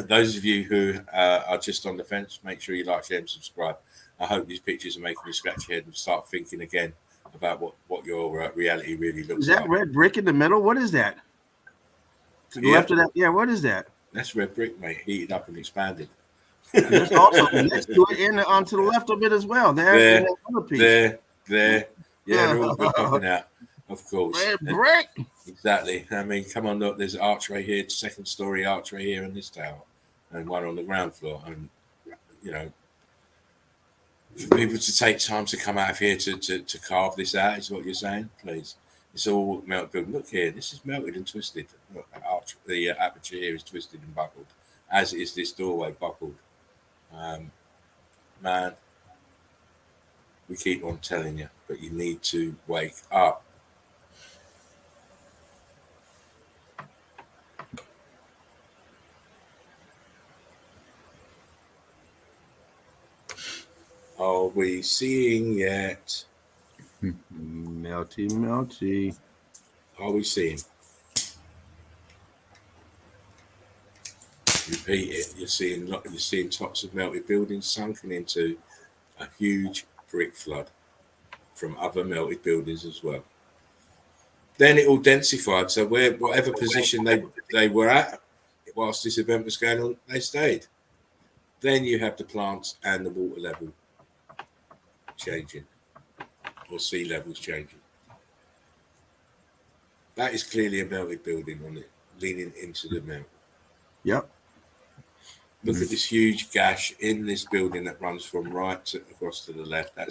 [SPEAKER 1] those of you who are just on the fence, make sure you like, share, and subscribe. I hope these pictures are making you scratch your head and start thinking again about what your reality really looks like.
[SPEAKER 3] Is that red brick in the middle? What is that? To the left of that? Yeah, what is that?
[SPEAKER 1] That's red brick, mate. Heated up and expanded.
[SPEAKER 3] And there's also next to it and onto the left of it as well. There. Yeah,
[SPEAKER 1] they're all good popping out, of course.
[SPEAKER 3] Red brick.
[SPEAKER 1] Exactly. I mean, come on, look, there's an archway here, second story archway here in this tower, and one on the ground floor. And, you know, for people to take time to come out of here to carve this out is what you're saying, please. It's all melted building. Look here, this is melted and twisted. Look, the aperture here is twisted and buckled, as is this doorway buckled. Man, we keep on telling you, but you need to wake up. Are we seeing yet?
[SPEAKER 3] Melty.
[SPEAKER 1] Are we seeing? Repeat it. You're seeing tops of melted buildings sunken into a huge brick flood from other melted buildings as well. Then it all densified. So whatever position they were at whilst this event was going on, they stayed. Then you have the plants and the water level changing, or sea levels changing. That is clearly a melted building on it, leaning into the melt.
[SPEAKER 3] Yep.
[SPEAKER 1] Look at this huge gash in this building that runs from right across to the left.
[SPEAKER 3] That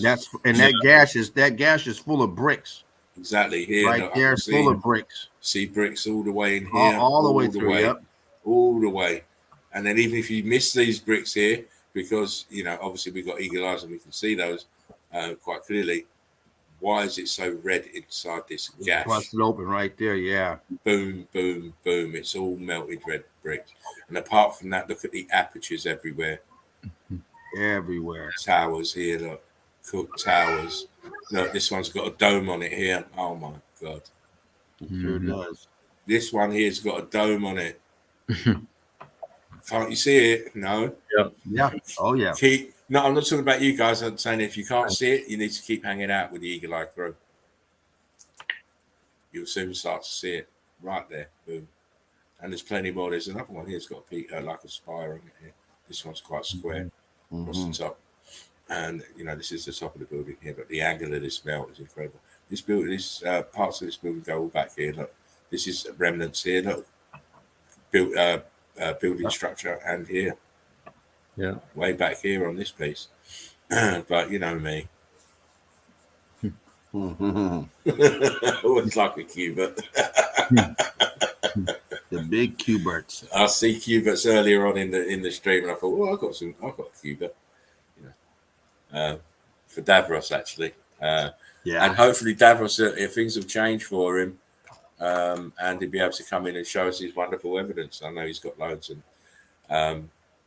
[SPEAKER 3] gash is full of bricks.
[SPEAKER 1] Exactly here.
[SPEAKER 3] Right there, full of bricks.
[SPEAKER 1] See bricks all the way in here,
[SPEAKER 3] all the way through. Yep.
[SPEAKER 1] All the way. And then even if you miss these bricks here, because obviously we've got eagle eyes and we can see those quite clearly. Why is it so red inside this gash?
[SPEAKER 3] Busted open right there, yeah.
[SPEAKER 1] Boom, boom, boom. It's all melted red bricks. And apart from that, look at the apertures everywhere.
[SPEAKER 3] Everywhere.
[SPEAKER 1] Towers here, look. Cook towers. Look, this one's got a dome on it here. Oh my God.
[SPEAKER 3] Sure does.
[SPEAKER 1] This one here's got a dome on it. Can't you see it? No.
[SPEAKER 3] Yeah. Oh yeah.
[SPEAKER 1] No, I'm not talking about you guys. I'm saying if you can't see it, you need to keep hanging out with the eagle eye crew. You'll soon start to see it right there. Boom. And there's plenty more. There's another one here. It's got like a spire on it here. This one's quite square across the top. And this is the top of the building here, but the angle of this melt is incredible. This building, parts of this building go all back here. Look, this is remnants here. Look, building structure and here.
[SPEAKER 4] Yeah.
[SPEAKER 1] Way back here on this piece. But you know me. Always like a cubert.
[SPEAKER 3] The big cuberts.
[SPEAKER 1] I see cuberts earlier on in the stream, and I thought, well, I've got a cubert. For Davros actually. And hopefully Davros, if things have changed for him, and he'll be able to come in and show us his wonderful evidence. I know he's got loads, and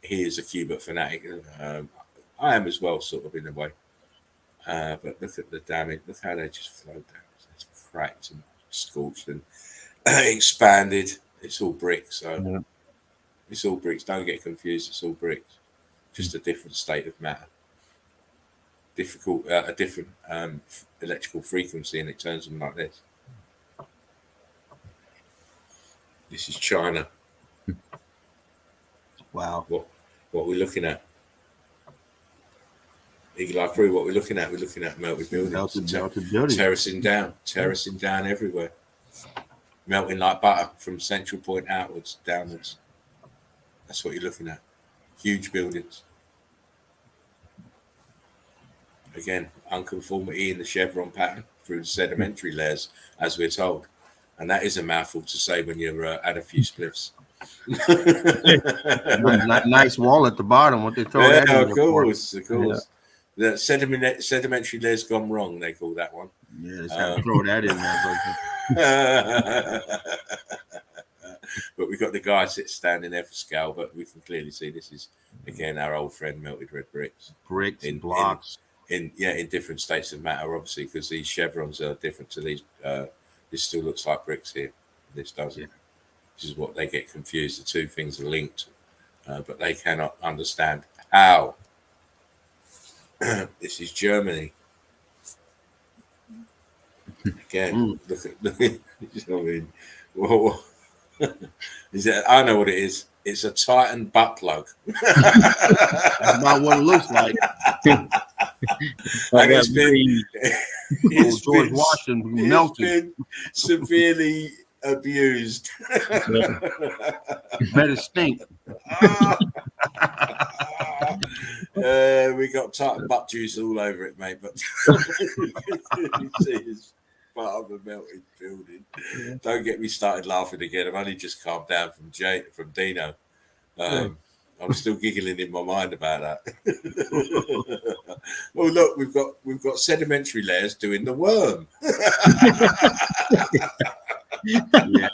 [SPEAKER 1] he is a cubert fanatic. I am as well, sort of in a way. But look at the damage. Look how they just flowed down. It's cracked and scorched and expanded. It's all bricks. So it's all bricks. Don't get confused. It's all bricks. Just a different state of matter. A different electrical frequency, and it turns them like this. This is China.
[SPEAKER 3] Wow.
[SPEAKER 1] What we're looking at? Eagle Eye Crew, what we're looking at? We're looking at melted buildings.
[SPEAKER 3] Melted buildings.
[SPEAKER 1] Terracing down everywhere. Melting like butter from central point outwards, downwards. That's what you're looking at. Huge buildings. Again, unconformity in the chevron pattern through the sedimentary layers, as we're told. And that is a mouthful to say when you're had a few spliffs.
[SPEAKER 3] Nice wall at the bottom. What they throw that in
[SPEAKER 1] Of
[SPEAKER 3] there
[SPEAKER 1] course,
[SPEAKER 3] for?
[SPEAKER 1] of course. The sedimentary layer's gone wrong, they call that one.
[SPEAKER 3] Yeah, just gotta throw that in there.
[SPEAKER 1] But we've got the guy standing there for scale, but we can clearly see this is, again, our old friend melted red bricks.
[SPEAKER 3] Bricks and blocks.
[SPEAKER 1] In different states of matter, obviously, because these chevrons are different to these. This still looks like bricks here. This doesn't. Yeah. This is what they get confused. The two things are linked, but they cannot understand how. This is Germany. Again, look at I mean, whoa. Is it? I know what it is. It's a Titan butt plug.
[SPEAKER 3] That's about what it looks like.
[SPEAKER 1] And it's been
[SPEAKER 3] George Washington melted.
[SPEAKER 1] Been severely abused.
[SPEAKER 3] Better stink.
[SPEAKER 1] We got Titan butt juice all over it, mate. But you see, it's part of a melted building. Yeah. Don't get me started laughing again. I've only just calmed down from Dino. I'm still giggling in my mind about that. Well, look, we've got sedimentary layers doing the worm.
[SPEAKER 3] Yeah.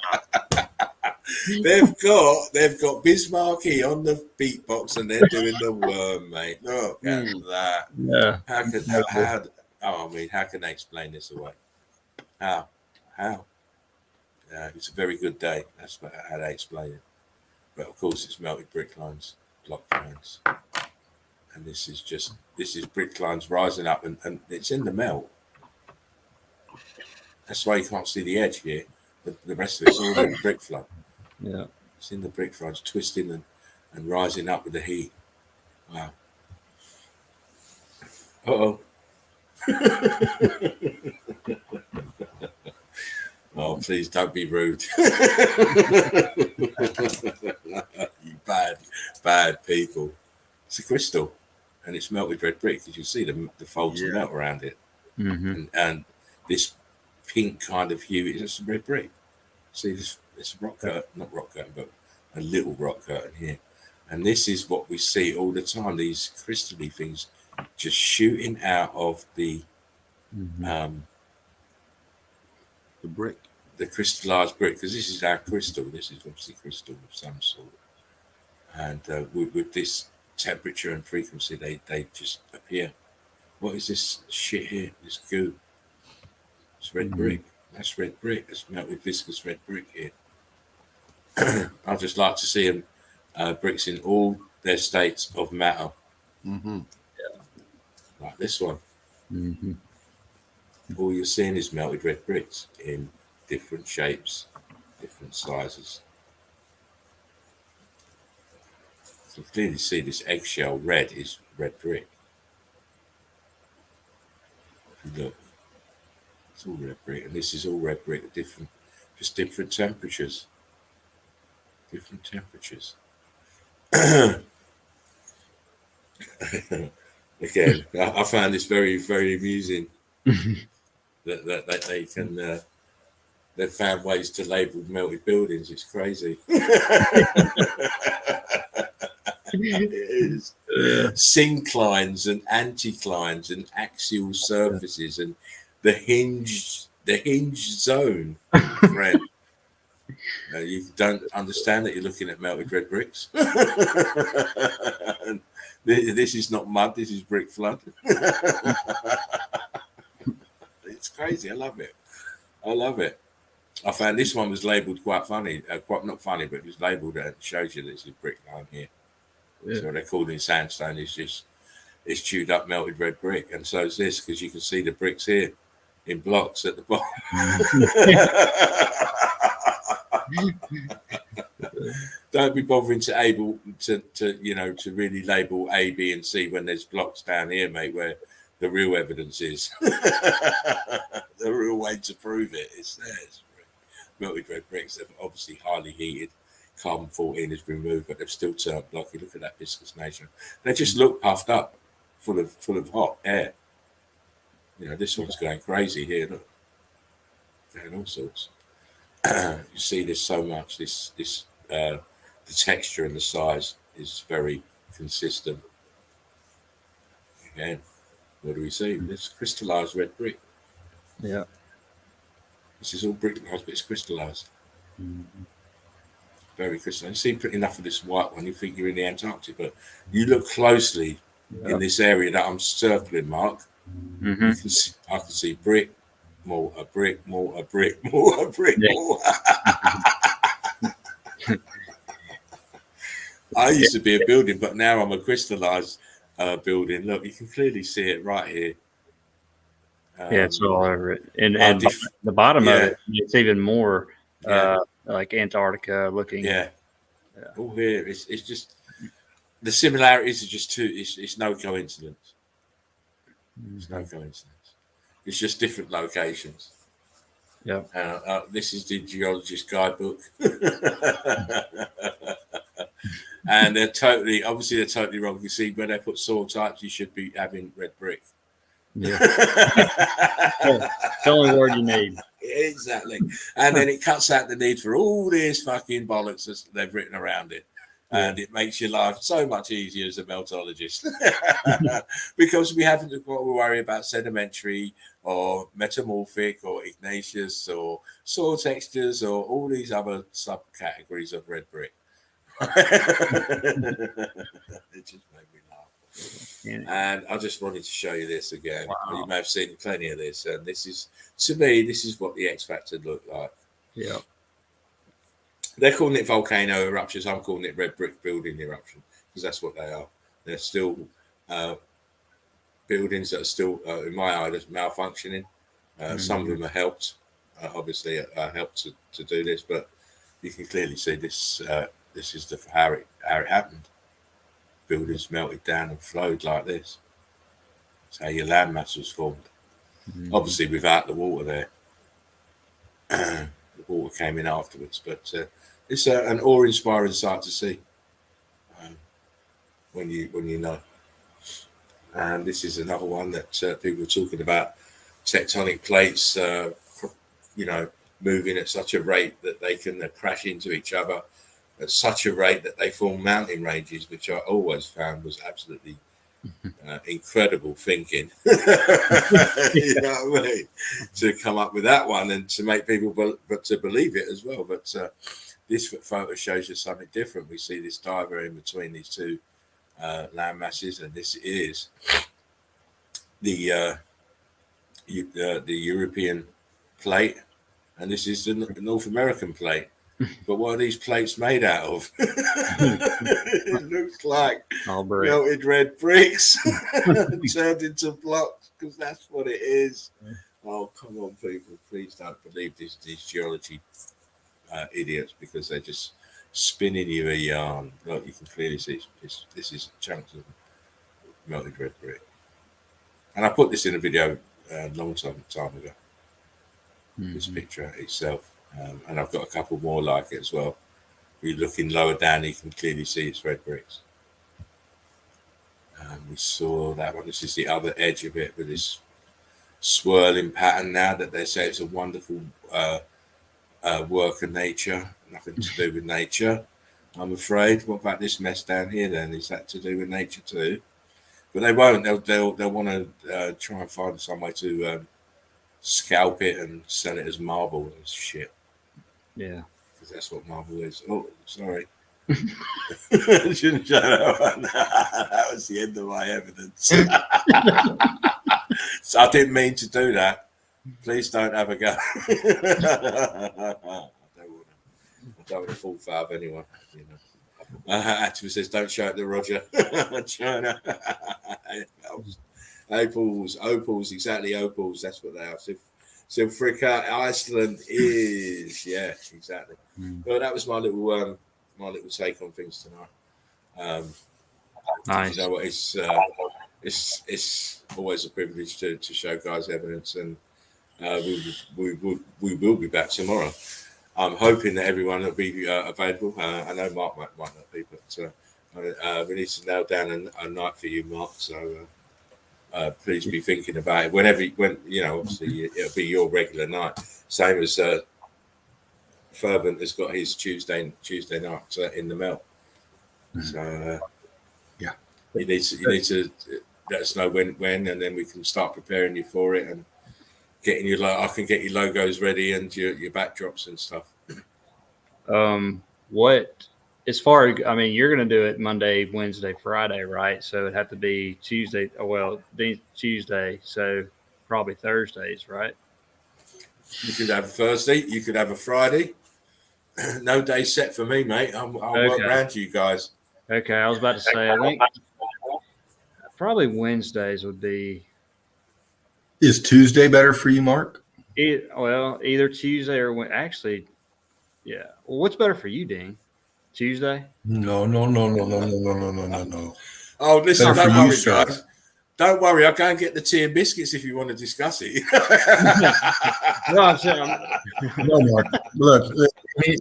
[SPEAKER 1] They've got Bismarcky on the beatbox and they're doing the worm, mate. Look at that.
[SPEAKER 4] Yeah.
[SPEAKER 1] How can they explain this away? How? It's a very good day. That's how they explain it. But of course, it's melted brick lines, block lines, and this is brick lines rising up, and it's in the melt. That's why you can't see the edge here. The rest of it's all in the brick flood.
[SPEAKER 4] Yeah,
[SPEAKER 1] it's in the brick floods, twisting and rising up with the heat. Wow. Uh-oh. Oh, please don't be rude. You bad people. It's a crystal, and it's melted red brick. You can see the folds of melt around it.
[SPEAKER 4] Mm-hmm.
[SPEAKER 1] And this pink kind of hue is just red brick. See, this rock curtain, not rock curtain, but a little rock curtain here. And this is what we see all the time, these crystally things just shooting out of the
[SPEAKER 3] brick.
[SPEAKER 1] The crystallized brick, because this is our crystal. This is obviously crystal of some sort. And with this temperature and frequency, they just appear. What is this shit here? This goo. It's red brick. That's red brick. That's melted viscous red brick here. I'd just like to see them bricks in all their states of matter.
[SPEAKER 3] Mm-hmm.
[SPEAKER 1] Yeah. Like this one.
[SPEAKER 4] Mm-hmm.
[SPEAKER 1] All you're seeing is melted red bricks in different shapes, different sizes. So you clearly see this eggshell red is red brick. If you look, it's all red brick, and this is all red brick at different temperatures. Different temperatures. Again, I found this very, very amusing. that they can they've found ways to label melted buildings. It's crazy. It is. Synclines and anticlines and axial surfaces and the hinged zone, friend. You don't understand that you're looking at melted red bricks. This is not mud, this is brick flood. It's crazy. I love it. I found this one was labelled quite funny. Quite not funny, but it was labelled and it shows you that it's a brick line here. Yeah. So they're called in sandstone. It's chewed up melted red brick, and so is this, because you can see the bricks here in blocks at the bottom. Don't be bothering to really label A, B, and C when there's blocks down here, mate, where the real evidence is. The real way to prove it is there. Melted red bricks, they're obviously highly heated. Carbon-14 has been removed, but they've still turned blocky. Look at that viscous nature. They just look puffed up, full of hot air. You know, this one's going crazy here. Look, doing all sorts. You see this so much. The texture and the size is very consistent. Again, what do we see? This crystallized red brick.
[SPEAKER 4] Yeah.
[SPEAKER 1] This is all bricked, but it's crystallized.
[SPEAKER 4] Mm-hmm.
[SPEAKER 1] Very crystallized. You see enough of this white one, you think you're in the Antarctic, but you look closely in this area that I'm circling, Mark.
[SPEAKER 4] Mm-hmm.
[SPEAKER 1] I can see brick, mortar, brick, mortar, brick, mortar, brick, mortar. I used to be a building, but now I'm a crystallized building. Look, you can clearly see it right here.
[SPEAKER 4] Yeah, it's all over it, and the bottom of it, it's even more like Antarctica looking.
[SPEAKER 1] Yeah. All here, it's just the similarities are just too. It's no coincidence. It's no coincidence. It's just different locations.
[SPEAKER 4] Yeah.
[SPEAKER 1] This is the geologist guidebook, and they're totally wrong. You see, where they put soil types, you should be having red brick.
[SPEAKER 4] Yeah. The only word you need.
[SPEAKER 1] Exactly. And then it cuts out the need for all this fucking bollocks that they've written around it. And it makes your life so much easier as a meltologist. Because we haven't got to worry about sedimentary or metamorphic or igneous or soil textures or all these other subcategories of red brick. It just made me laugh. And I just wanted to show you this again. Wow. You may have seen plenty of this, and this is, to me, this is what the X Factor looked like.
[SPEAKER 4] Yeah.
[SPEAKER 1] They're calling it volcano eruptions. I'm calling it red brick building eruption because that's what they are. They're still buildings that are still, in my eye, malfunctioning. Some of them are helped, obviously, helped to do this, but you can clearly see this. This is how it happened. Buildings melted down and flowed like this. That's how your landmass was formed. Obviously, without the water there. The water came in afterwards, but it's an awe-inspiring sight to see when you know. And this is another one that people are talking about: tectonic plates, moving at such a rate that they can crash into each other at such a rate that they form mountain ranges, which I always found was absolutely incredible thinking. You know what I mean? To come up with that one and to make people to believe it as well. But this photo shows you something different. We see this diver in between these two land masses, and this is the European plate, and this is the North American plate. But what are these plates made out of? It looks like melted red bricks turned into blocks, because that's what it is. Oh, come on, people. Please don't believe these geology idiots, because they're just spinning you a yarn. Look, you can clearly see this is chunks of melted red brick. And I put this in a video a long time ago. This picture itself. And I've got a couple more like it as well. You're looking lower down, you can clearly see it's red bricks. We saw that one. This is the other edge of it with this swirling pattern now that they say it's a wonderful work of nature. Nothing to do with nature, I'm afraid. What about this mess down here then? Is that to do with nature too? But they won't. They'll want to try and find some way to scalp it and sell it as marble and shit.
[SPEAKER 4] Yeah,
[SPEAKER 1] because that's what marble is. Oh, sorry. Shouldn't shut up. That was the end of my evidence. So I didn't mean to do that. Please don't have a go. I don't want to fall foul of anyone. You know. Activist says, "Don't shout at the Roger." China. Opals, exactly. Opals. That's what they are. So Africa, Iceland is, yeah, exactly. Well, that was my little take on things tonight.
[SPEAKER 4] Nice.
[SPEAKER 1] You know what? It's always a privilege to show guys evidence, and we will be back tomorrow. I'm hoping that everyone will be available. I know Mark might not be, but we need to nail down a night for you, Mark. So. Please be thinking about it when obviously it'll be your regular night, same as Fervent has got his Tuesday night in the Melt. So
[SPEAKER 2] Yeah.
[SPEAKER 1] you need to let us know when, and then we can start preparing you for it and getting your. I can get your logos ready and your backdrops and stuff.
[SPEAKER 4] What, as far as, I mean, you're going to do it Monday, Wednesday, Friday, right? So it'd have to be Tuesday. Well, Tuesday, so probably Thursdays, right?
[SPEAKER 1] You could have a Thursday. You could have a Friday. No day set for me, mate. I'll work around you guys.
[SPEAKER 4] Okay, I was about to say, I think probably Wednesdays would be.
[SPEAKER 2] Is Tuesday better for you, Mark?
[SPEAKER 4] Either Tuesday or actually, yeah. Well, what's better for you, Dean? Tuesday?
[SPEAKER 2] No.
[SPEAKER 1] Oh, listen,
[SPEAKER 2] Better
[SPEAKER 1] don't
[SPEAKER 2] for you,
[SPEAKER 1] worry,
[SPEAKER 2] sir.
[SPEAKER 1] guys. Don't worry. I'll go and get the tea and biscuits if you want to discuss it.
[SPEAKER 4] No, I'm saying,
[SPEAKER 2] No, Mark. Look,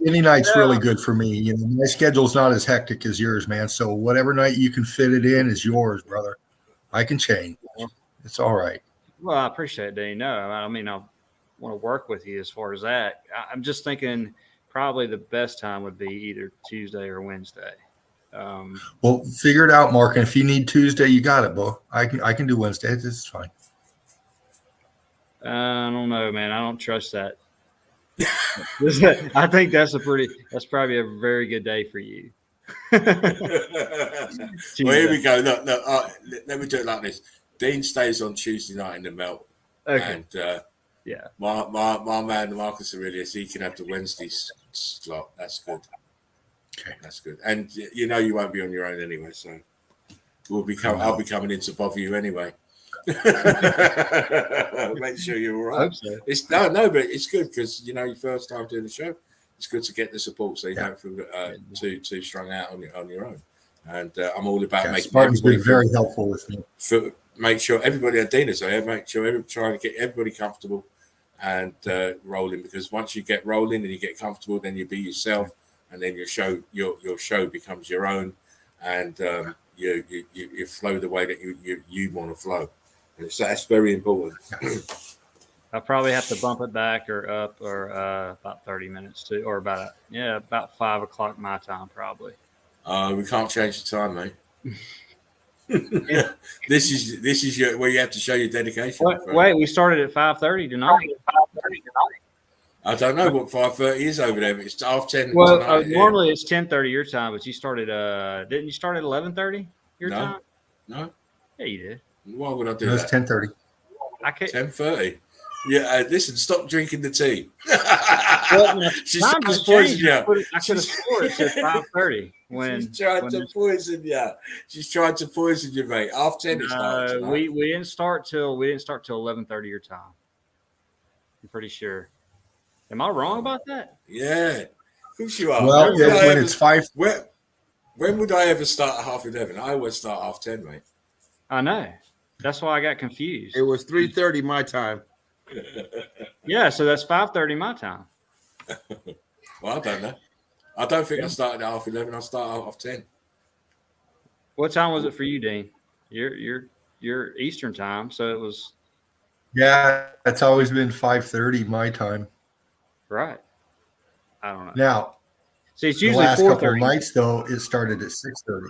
[SPEAKER 2] any night's really good for me. You know, my schedule's not as hectic as yours, man. So whatever night you can fit it in is yours, brother. I can change. It's all right.
[SPEAKER 4] well, I appreciate it, Dean. No, I mean, I want to work with you as far as that. I'm just thinking probably the best time would be either Tuesday or Wednesday.
[SPEAKER 2] Well, figure it out, Mark. And if you need Tuesday, you got it, bro. I can do Wednesday. This is fine.
[SPEAKER 4] I don't know, man. I don't trust that. I think that's probably a very good day for you.
[SPEAKER 1] Well, here we go. Look. Let me do it like this. Dean stays on Tuesday night in the Melt,
[SPEAKER 4] Okay.
[SPEAKER 1] and
[SPEAKER 4] Yeah.
[SPEAKER 1] my man Marcus Aurelius, he can have the Wednesday slot. That's good.
[SPEAKER 2] Okay.
[SPEAKER 1] That's good. And you know you won't be on your own anyway, so I'll be coming in to bother you anyway. Make sure you're all right.
[SPEAKER 4] I hope so.
[SPEAKER 1] It's no, but it's good because you know your first time doing the show. It's good to get the support so you don't feel too strung out on your own. And I'm all about making
[SPEAKER 2] Spartan's been very helpful with me.
[SPEAKER 1] Make sure everybody at Dina's there, make sure trying to get everybody comfortable and rolling, because once you get rolling and you get comfortable, then you be yourself, and then your show becomes your own, and you flow the way that you want to flow. And that's very important.
[SPEAKER 4] I'll probably have to bump it back or up or about 30 minutes too, or about 5 o'clock my time probably.
[SPEAKER 1] We can't change the time, mate. This is where you have to show your dedication.
[SPEAKER 4] Wait, we started at 5:30 tonight.
[SPEAKER 1] I don't know what 5:30 is over there, but it's 10:30.
[SPEAKER 4] Well, normally it's 10:30 your time, but you started. Didn't you start at 11:30 your time?
[SPEAKER 1] No.
[SPEAKER 4] Yeah, you did.
[SPEAKER 1] Why would I do
[SPEAKER 2] It's
[SPEAKER 1] that?
[SPEAKER 2] 10:30.
[SPEAKER 4] I can't.
[SPEAKER 1] 10:30. Yeah, listen. Stop drinking the tea. She's
[SPEAKER 4] Time
[SPEAKER 1] trying to
[SPEAKER 4] just
[SPEAKER 1] poison
[SPEAKER 4] changed.
[SPEAKER 1] you.
[SPEAKER 4] I could have swore it said 5:30 when
[SPEAKER 1] She's trying to poison you. She's trying to poison you, mate. 10:30 it started tonight.
[SPEAKER 4] we didn't start till 11:30 your time. I'm pretty sure. Am I wrong about that?
[SPEAKER 1] Yeah, of course you are.
[SPEAKER 2] Well, when it's 5.
[SPEAKER 1] When would I ever start at 11:30? I always start 10:30, mate.
[SPEAKER 4] I know. That's why I got confused.
[SPEAKER 3] It was 3:30 my time.
[SPEAKER 4] Yeah, so that's 5:30 my time.
[SPEAKER 1] Well, I don't know. I don't think I started at 11:30. I started at 10:30.
[SPEAKER 4] What time was it for you, Dean? Your Eastern time, so it was
[SPEAKER 2] Yeah, it's always been 5:30 my time.
[SPEAKER 4] right. I don't know.
[SPEAKER 2] Now,
[SPEAKER 4] See, it's
[SPEAKER 2] the
[SPEAKER 4] usually
[SPEAKER 2] last couple of
[SPEAKER 4] 4:30.
[SPEAKER 2] nights though, it started at 6:30.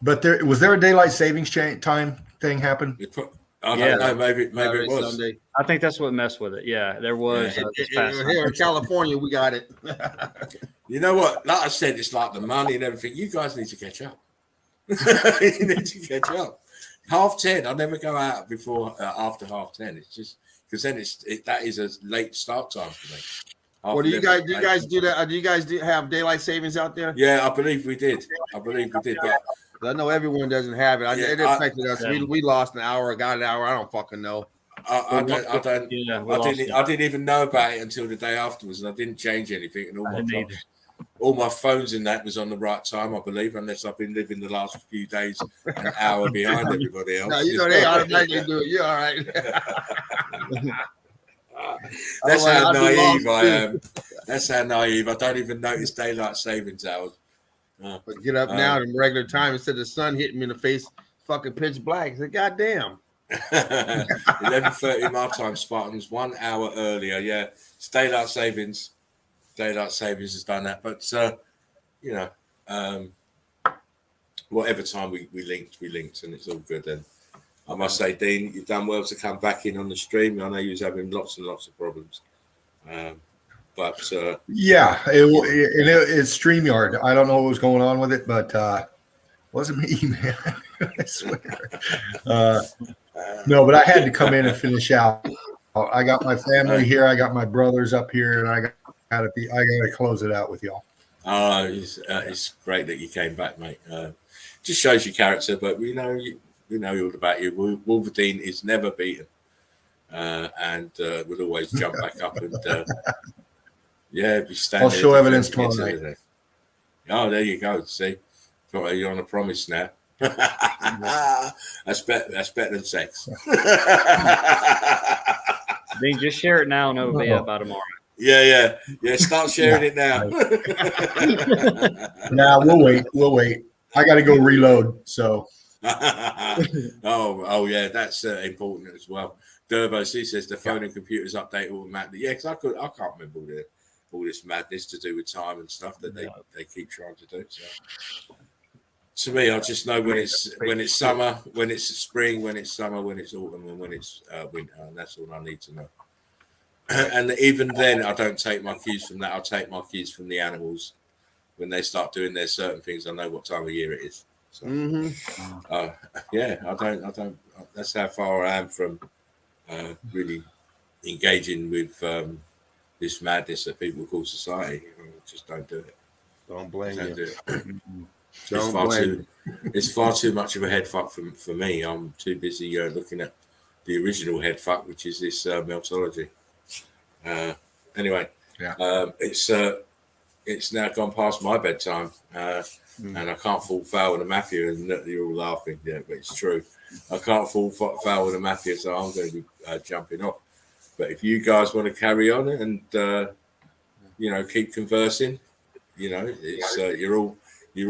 [SPEAKER 2] But was there a daylight savings time thing happen?
[SPEAKER 1] I don't know. Maybe it was.
[SPEAKER 3] Sunday.
[SPEAKER 4] I think that's what messed with it. Yeah, there was. This past
[SPEAKER 3] Here in California, we got it.
[SPEAKER 1] You know what? Like I said, it's like the money and everything. You guys need to catch up. You need to catch up. 10:30. I never go out before after 10:30. It's just because then that is a late start time for me.
[SPEAKER 3] Well, do you guys do that? Do you guys have daylight savings out there?
[SPEAKER 1] Yeah, I believe we did. But
[SPEAKER 3] I know everyone doesn't have it. It affected us. We lost an hour, got an hour. I don't fucking know.
[SPEAKER 1] I didn't even know about it until the day afterwards, and I didn't change anything. And all my phones in that was on the right time, I believe, unless I've been living the last few days an hour behind everybody else.
[SPEAKER 3] No, you know they automatically do it. You're all right.
[SPEAKER 1] That's how naive I am. That's how naive. I don't even notice daylight savings hours.
[SPEAKER 3] But get up now at regular time instead of the sun hitting me in the face, fucking pitch black. I said, God damn.
[SPEAKER 1] 11:30 my time, Spartans, 1 hour earlier. Yeah, it's daylight savings. Daylight Savings has done that, but you know, whatever time we linked, and it's all good. And I must say, Dean, you've done well to come back in on the stream. I know you was having lots and lots of problems, but
[SPEAKER 2] yeah, it's StreamYard. I don't know what was going on with it, but wasn't me, man. I swear. No, but I had to come in and finish out. I got my family here. I got my brothers up here, and I got to close it out with y'all.
[SPEAKER 1] It's great that you came back, mate. Just shows your character, but we know all about you. Wolverine is never beaten, and would always jump back up and be standing.
[SPEAKER 2] I'll show evidence tomorrow night.
[SPEAKER 1] Oh, there you go. See, you're on a promise now. That's better than sex.
[SPEAKER 4] Dean, just share it now and it'll be up by tomorrow.
[SPEAKER 1] Yeah. Start sharing it now.
[SPEAKER 2] Nah, we'll wait. I got to go reload. So.
[SPEAKER 1] oh yeah, that's important as well. Dervos, he says the phone and computers update automatically. Yeah, because I can't remember all this madness to do with time and stuff that they keep trying to do. So. To me, I just know when it's summer, when it's spring, when it's summer, when it's autumn, and when it's winter, and that's all I need to know. And even then, I don't take my cues from that. I'll take my cues from the animals. When they start doing their certain things, I know what time of year it is. So, I don't. That's how far I am from really engaging with this madness that people call society. I just don't do it.
[SPEAKER 3] Don't blame you.
[SPEAKER 1] Do it. It's far too much of a head fuck for me. I'm too busy looking at the original head fuck, which is this meltology. Anyway, it's now gone past my bedtime, and I can't fall foul with a Matthew. And you're all laughing, but it's true. I can't fall foul with a Matthew, so I'm going to be jumping off. But if you guys want to carry on and keep conversing, it's you're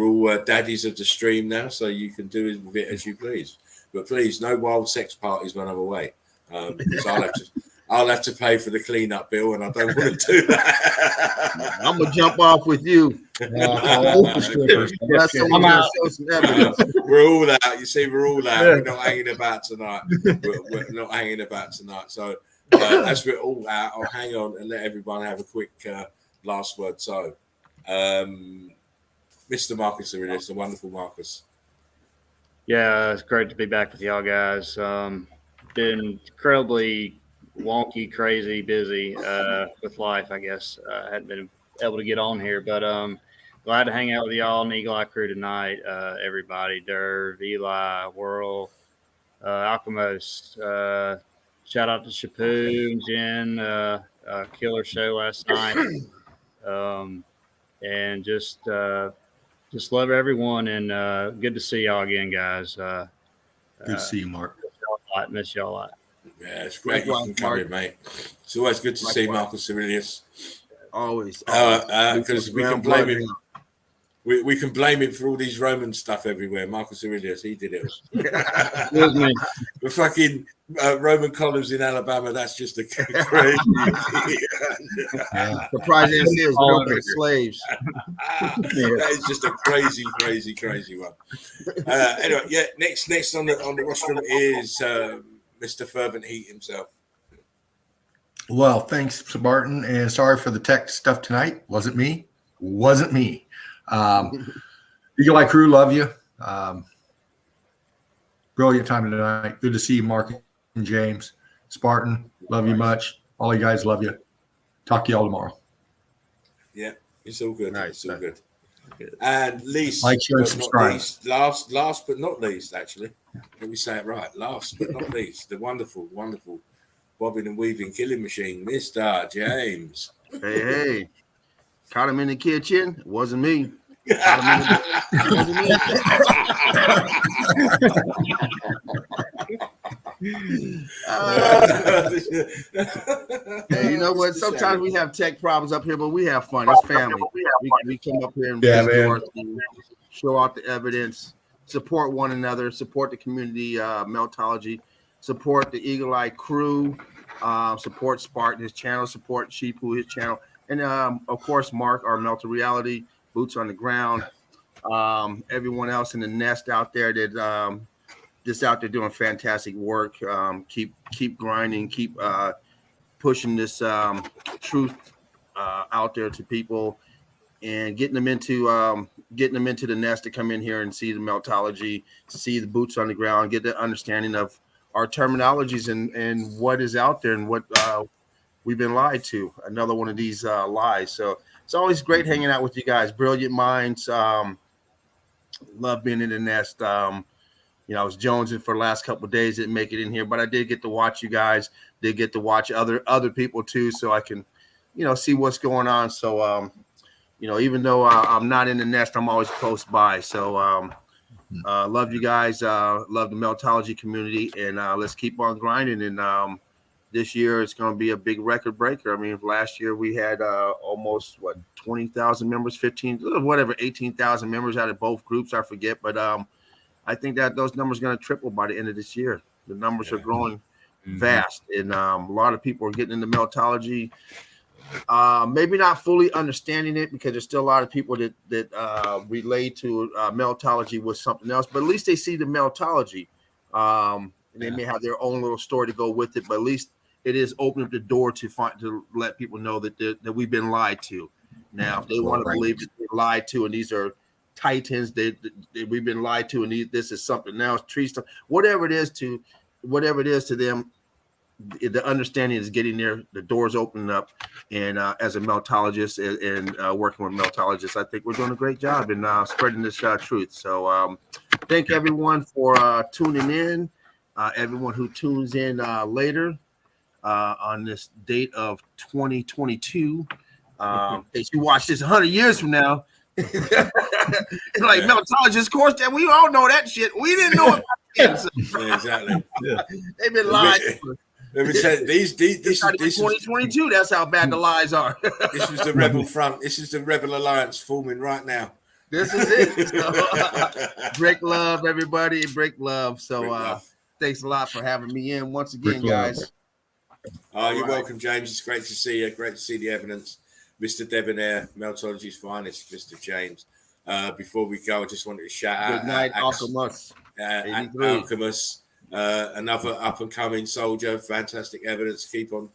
[SPEAKER 1] all daddies of the stream now, so you can do with it as you please. But please, no wild sex parties when I'm away, because I'll have to pay for the cleanup bill, and I don't want to do that.
[SPEAKER 3] I'm gonna jump off with you.
[SPEAKER 1] I'm out. We're all out. You see, we're all out. We're not hanging about tonight. We're not hanging about tonight. So as we're all out, I'll hang on and let everyone have a quick last word. So, Mr. Marcus Aurelius, the wonderful Marcus.
[SPEAKER 4] Yeah, it's great to be back with y'all guys. Been incredibly wonky, crazy, busy with life, I guess. Hadn't been able to get on here, but glad to hang out with y'all on the Eagle Eye crew tonight. Everybody, Derv, Eli, Whirl, Alchemist. Shout out to Shapu and Jen, killer show last night. And just love everyone, and good to see y'all again, guys.
[SPEAKER 2] Good to see you, Mark.
[SPEAKER 4] Miss y'all a lot.
[SPEAKER 1] Yeah, it's great you can come in, mate. It's always good to see Marcus Aurelius.
[SPEAKER 3] Always.
[SPEAKER 1] Because we can blame him. We can blame him for all these Roman stuff everywhere. Marcus Aurelius, he did it. The fucking Roman columns in Alabama, that's just a crazy.
[SPEAKER 3] Surprised they see his girlfriend slaves.
[SPEAKER 1] That is just a crazy one. Anyway, next on the rostrum is Mr. Fervent Heat himself.
[SPEAKER 2] Well, thanks, Spartan, and sorry for the tech stuff tonight. Wasn't me. Eagle Eye crew, love you. Brilliant time tonight. Good to see you, Mark and James. Spartan, love you much. All you guys, love you. Talk to y'all tomorrow.
[SPEAKER 1] Yeah, it's all good.
[SPEAKER 3] Nice.
[SPEAKER 1] It's all good. And least,
[SPEAKER 2] like, share, and subscribe.
[SPEAKER 1] Last but not least, actually, let me say it right. Last but not least, the wonderful bobbing and weaving killing machine, Mr. James.
[SPEAKER 3] Hey. Caught him in the kitchen. It wasn't me. Hey, you know what? Sometimes we have tech problems up here, but we have fun. It's family. We come up here and show out the evidence, support one another, support the community, Meltology, support the Eagle Eye crew, support Spartan, his channel, support Sheepu, his channel. And of course, Mark, our Melter Reality, Boots on the Ground, everyone else in the nest out there that just out there doing fantastic work. Keep grinding, keep pushing this truth out there to people, and getting them into the nest to come in here and see the Meltology, see the Boots on the Ground, get the understanding of our terminologies and what is out there and what we've been lied to. Another one of these lies. So it's always great hanging out with you guys. Brilliant minds. Love being in the nest. I was jonesing for the last couple of days, didn't make it in here, but I did get to watch you guys. Did get to watch other people too, so I can, see what's going on. So, even though I'm not in the nest, I'm always close by. So, love you guys. Love the Meltology community, and let's keep on grinding. And this year it's going to be a big record breaker. I mean, last year we had almost 20,000 members, 18,000 members out of both groups. I forget, but I think that those numbers are going to triple by the end of this year. The numbers are growing vast, and a lot of people are getting into Meltology. Maybe not fully understanding it because there's still a lot of people that relate to Meltology with something else, but at least they see the Meltology. And they may have their own little story to go with it, but at least it is opening up the door to let people know that we've been lied to. Now, if they want to believe that they're lied to, and these are titans that we've been lied to, and this is something else, tree stuff, whatever it is to them, the understanding is getting there, the doors opening up, and as a meltologist and working with meltologists, I think we're doing a great job in spreading this truth. So thank everyone for tuning in, everyone who tunes in later on this date of 2022. If you watch this 100 years from now, it's like meltologists, of course, that we all know that shit. We didn't know it. So.
[SPEAKER 1] Yeah, exactly. Yeah.
[SPEAKER 3] They've been lied.
[SPEAKER 1] Let me tell you, this
[SPEAKER 3] 2022. That's how bad the lies are.
[SPEAKER 1] This was the Rebel Front. This is the Rebel Alliance forming right now.
[SPEAKER 3] This is it. So, break love, everybody. Break love. So thanks a lot for having me in once again, guys.
[SPEAKER 1] Oh, you're welcome, James. It's great to see you. Great to see the evidence. Mr. Debonair, Meltology's finest, Mr. James. Before we go, I just wanted to shout out.
[SPEAKER 3] Good night, Alchemist.
[SPEAKER 1] Alchemist, another up-and-coming soldier. Fantastic evidence. Keep on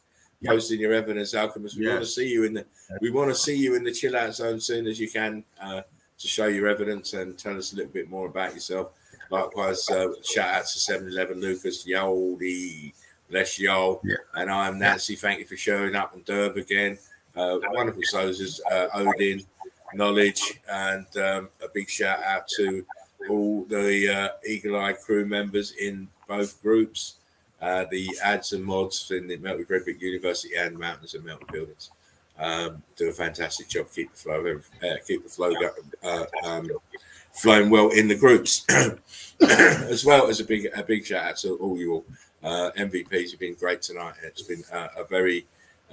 [SPEAKER 1] posting your evidence, Alchemist. We want to see you in the chill out zone soon as you can to show your evidence and tell us a little bit more about yourself. Likewise, shout out to 7-Eleven Lucas, Yoldy, bless y'all. Yeah. And I'm Nancy. Thank you for showing up on Derb again. Wonderful soldiers, Odin, Knowledge, and a big shout out to all the Eagle Eye crew members in both groups, the ads and mods in the Melted Red Brick University and Mountains and Melted Buildings. Do a fantastic job. Keep the flow flowing well in the groups, as well as a big shout out to all you all. MVPs have been great tonight. It's been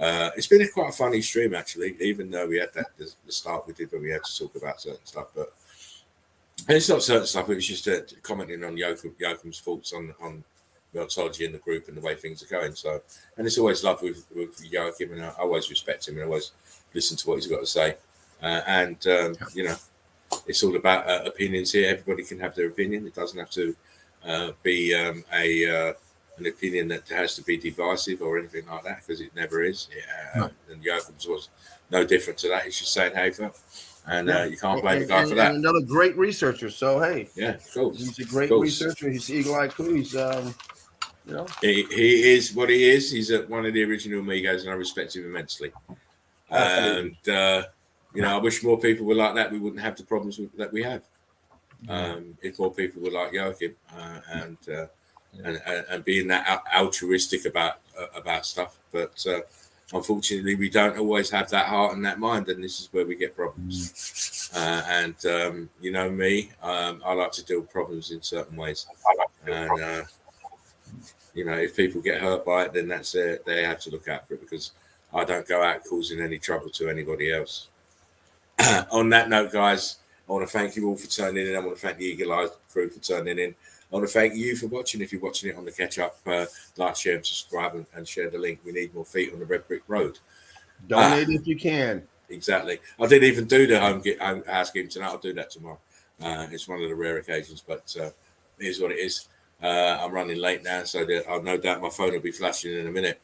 [SPEAKER 1] it's been quite a funny stream actually, even though we had the start we did when we had to talk about certain stuff, but it's not certain stuff. It was just commenting on Joachim's thoughts on Meltology in the group and the way things are going. So, and it's always love with Joachim, and I always respect him and always listen to what he's got to say. It's all about opinions here. Everybody can have their opinion. It doesn't have to be an opinion that has to be divisive or anything like that, because it never is. No. And Joachim's was no different to that. He's just saying how he felt. And you can't blame the guy for that.
[SPEAKER 3] And another great researcher. So, hey.
[SPEAKER 1] Yeah, cool.
[SPEAKER 3] He's a great researcher. He's Eagle Eye Crew. He's,
[SPEAKER 1] He is what he is. He's one of the original Migos, and I respect him immensely. And, I wish more people were like that. We wouldn't have the problems that we have. If more people were like Joachim and being that altruistic about stuff. But unfortunately, we don't always have that heart and that mind, and this is where we get problems. You know me, I like to deal with problems in certain ways. And, if people get hurt by it, then that's it. They have to look out for it, because I don't go out causing any trouble to anybody else. On that note, guys, I want to thank you all for turning in. I want to thank the Eagle Eye crew for turning in. I want to thank you for watching. If you're watching it on the catch-up, like, share, and subscribe, and share the link. We need more feet on the Red Brick Road.
[SPEAKER 3] Donate if you can.
[SPEAKER 1] Exactly. I didn't even do the home house game tonight. I'll do that tomorrow. It's one of the rare occasions, but here's what it is. I'm running late now, so I've no doubt my phone will be flashing in a minute.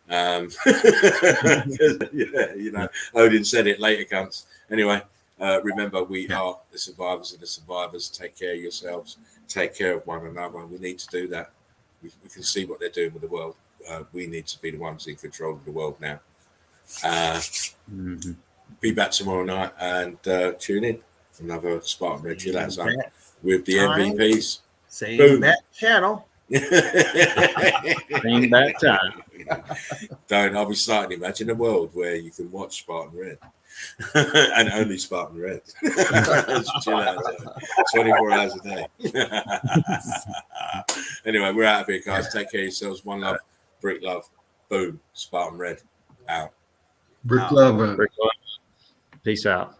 [SPEAKER 1] Yeah, you know, Odin said it, later cunts. Anyway, remember, we are the survivors of the survivors. Take care of yourselves. Take care of one another. We need to do that. We can see what they're doing with the world. We need to be the ones in control of the world now. Be back tomorrow night and tune in for another Spartan Red Chill Out Zone with the MVPs.
[SPEAKER 3] Same back channel.
[SPEAKER 4] Same back time.
[SPEAKER 1] I'll be starting. Imagine a world where you can watch Spartan Red and only Spartan Red. Chill out zone. 24 hours a day. Anyway, we're out of here, guys. Take care of yourselves. One love, brick love. Boom. Spartan Red out.
[SPEAKER 2] Brick love.
[SPEAKER 4] Peace out.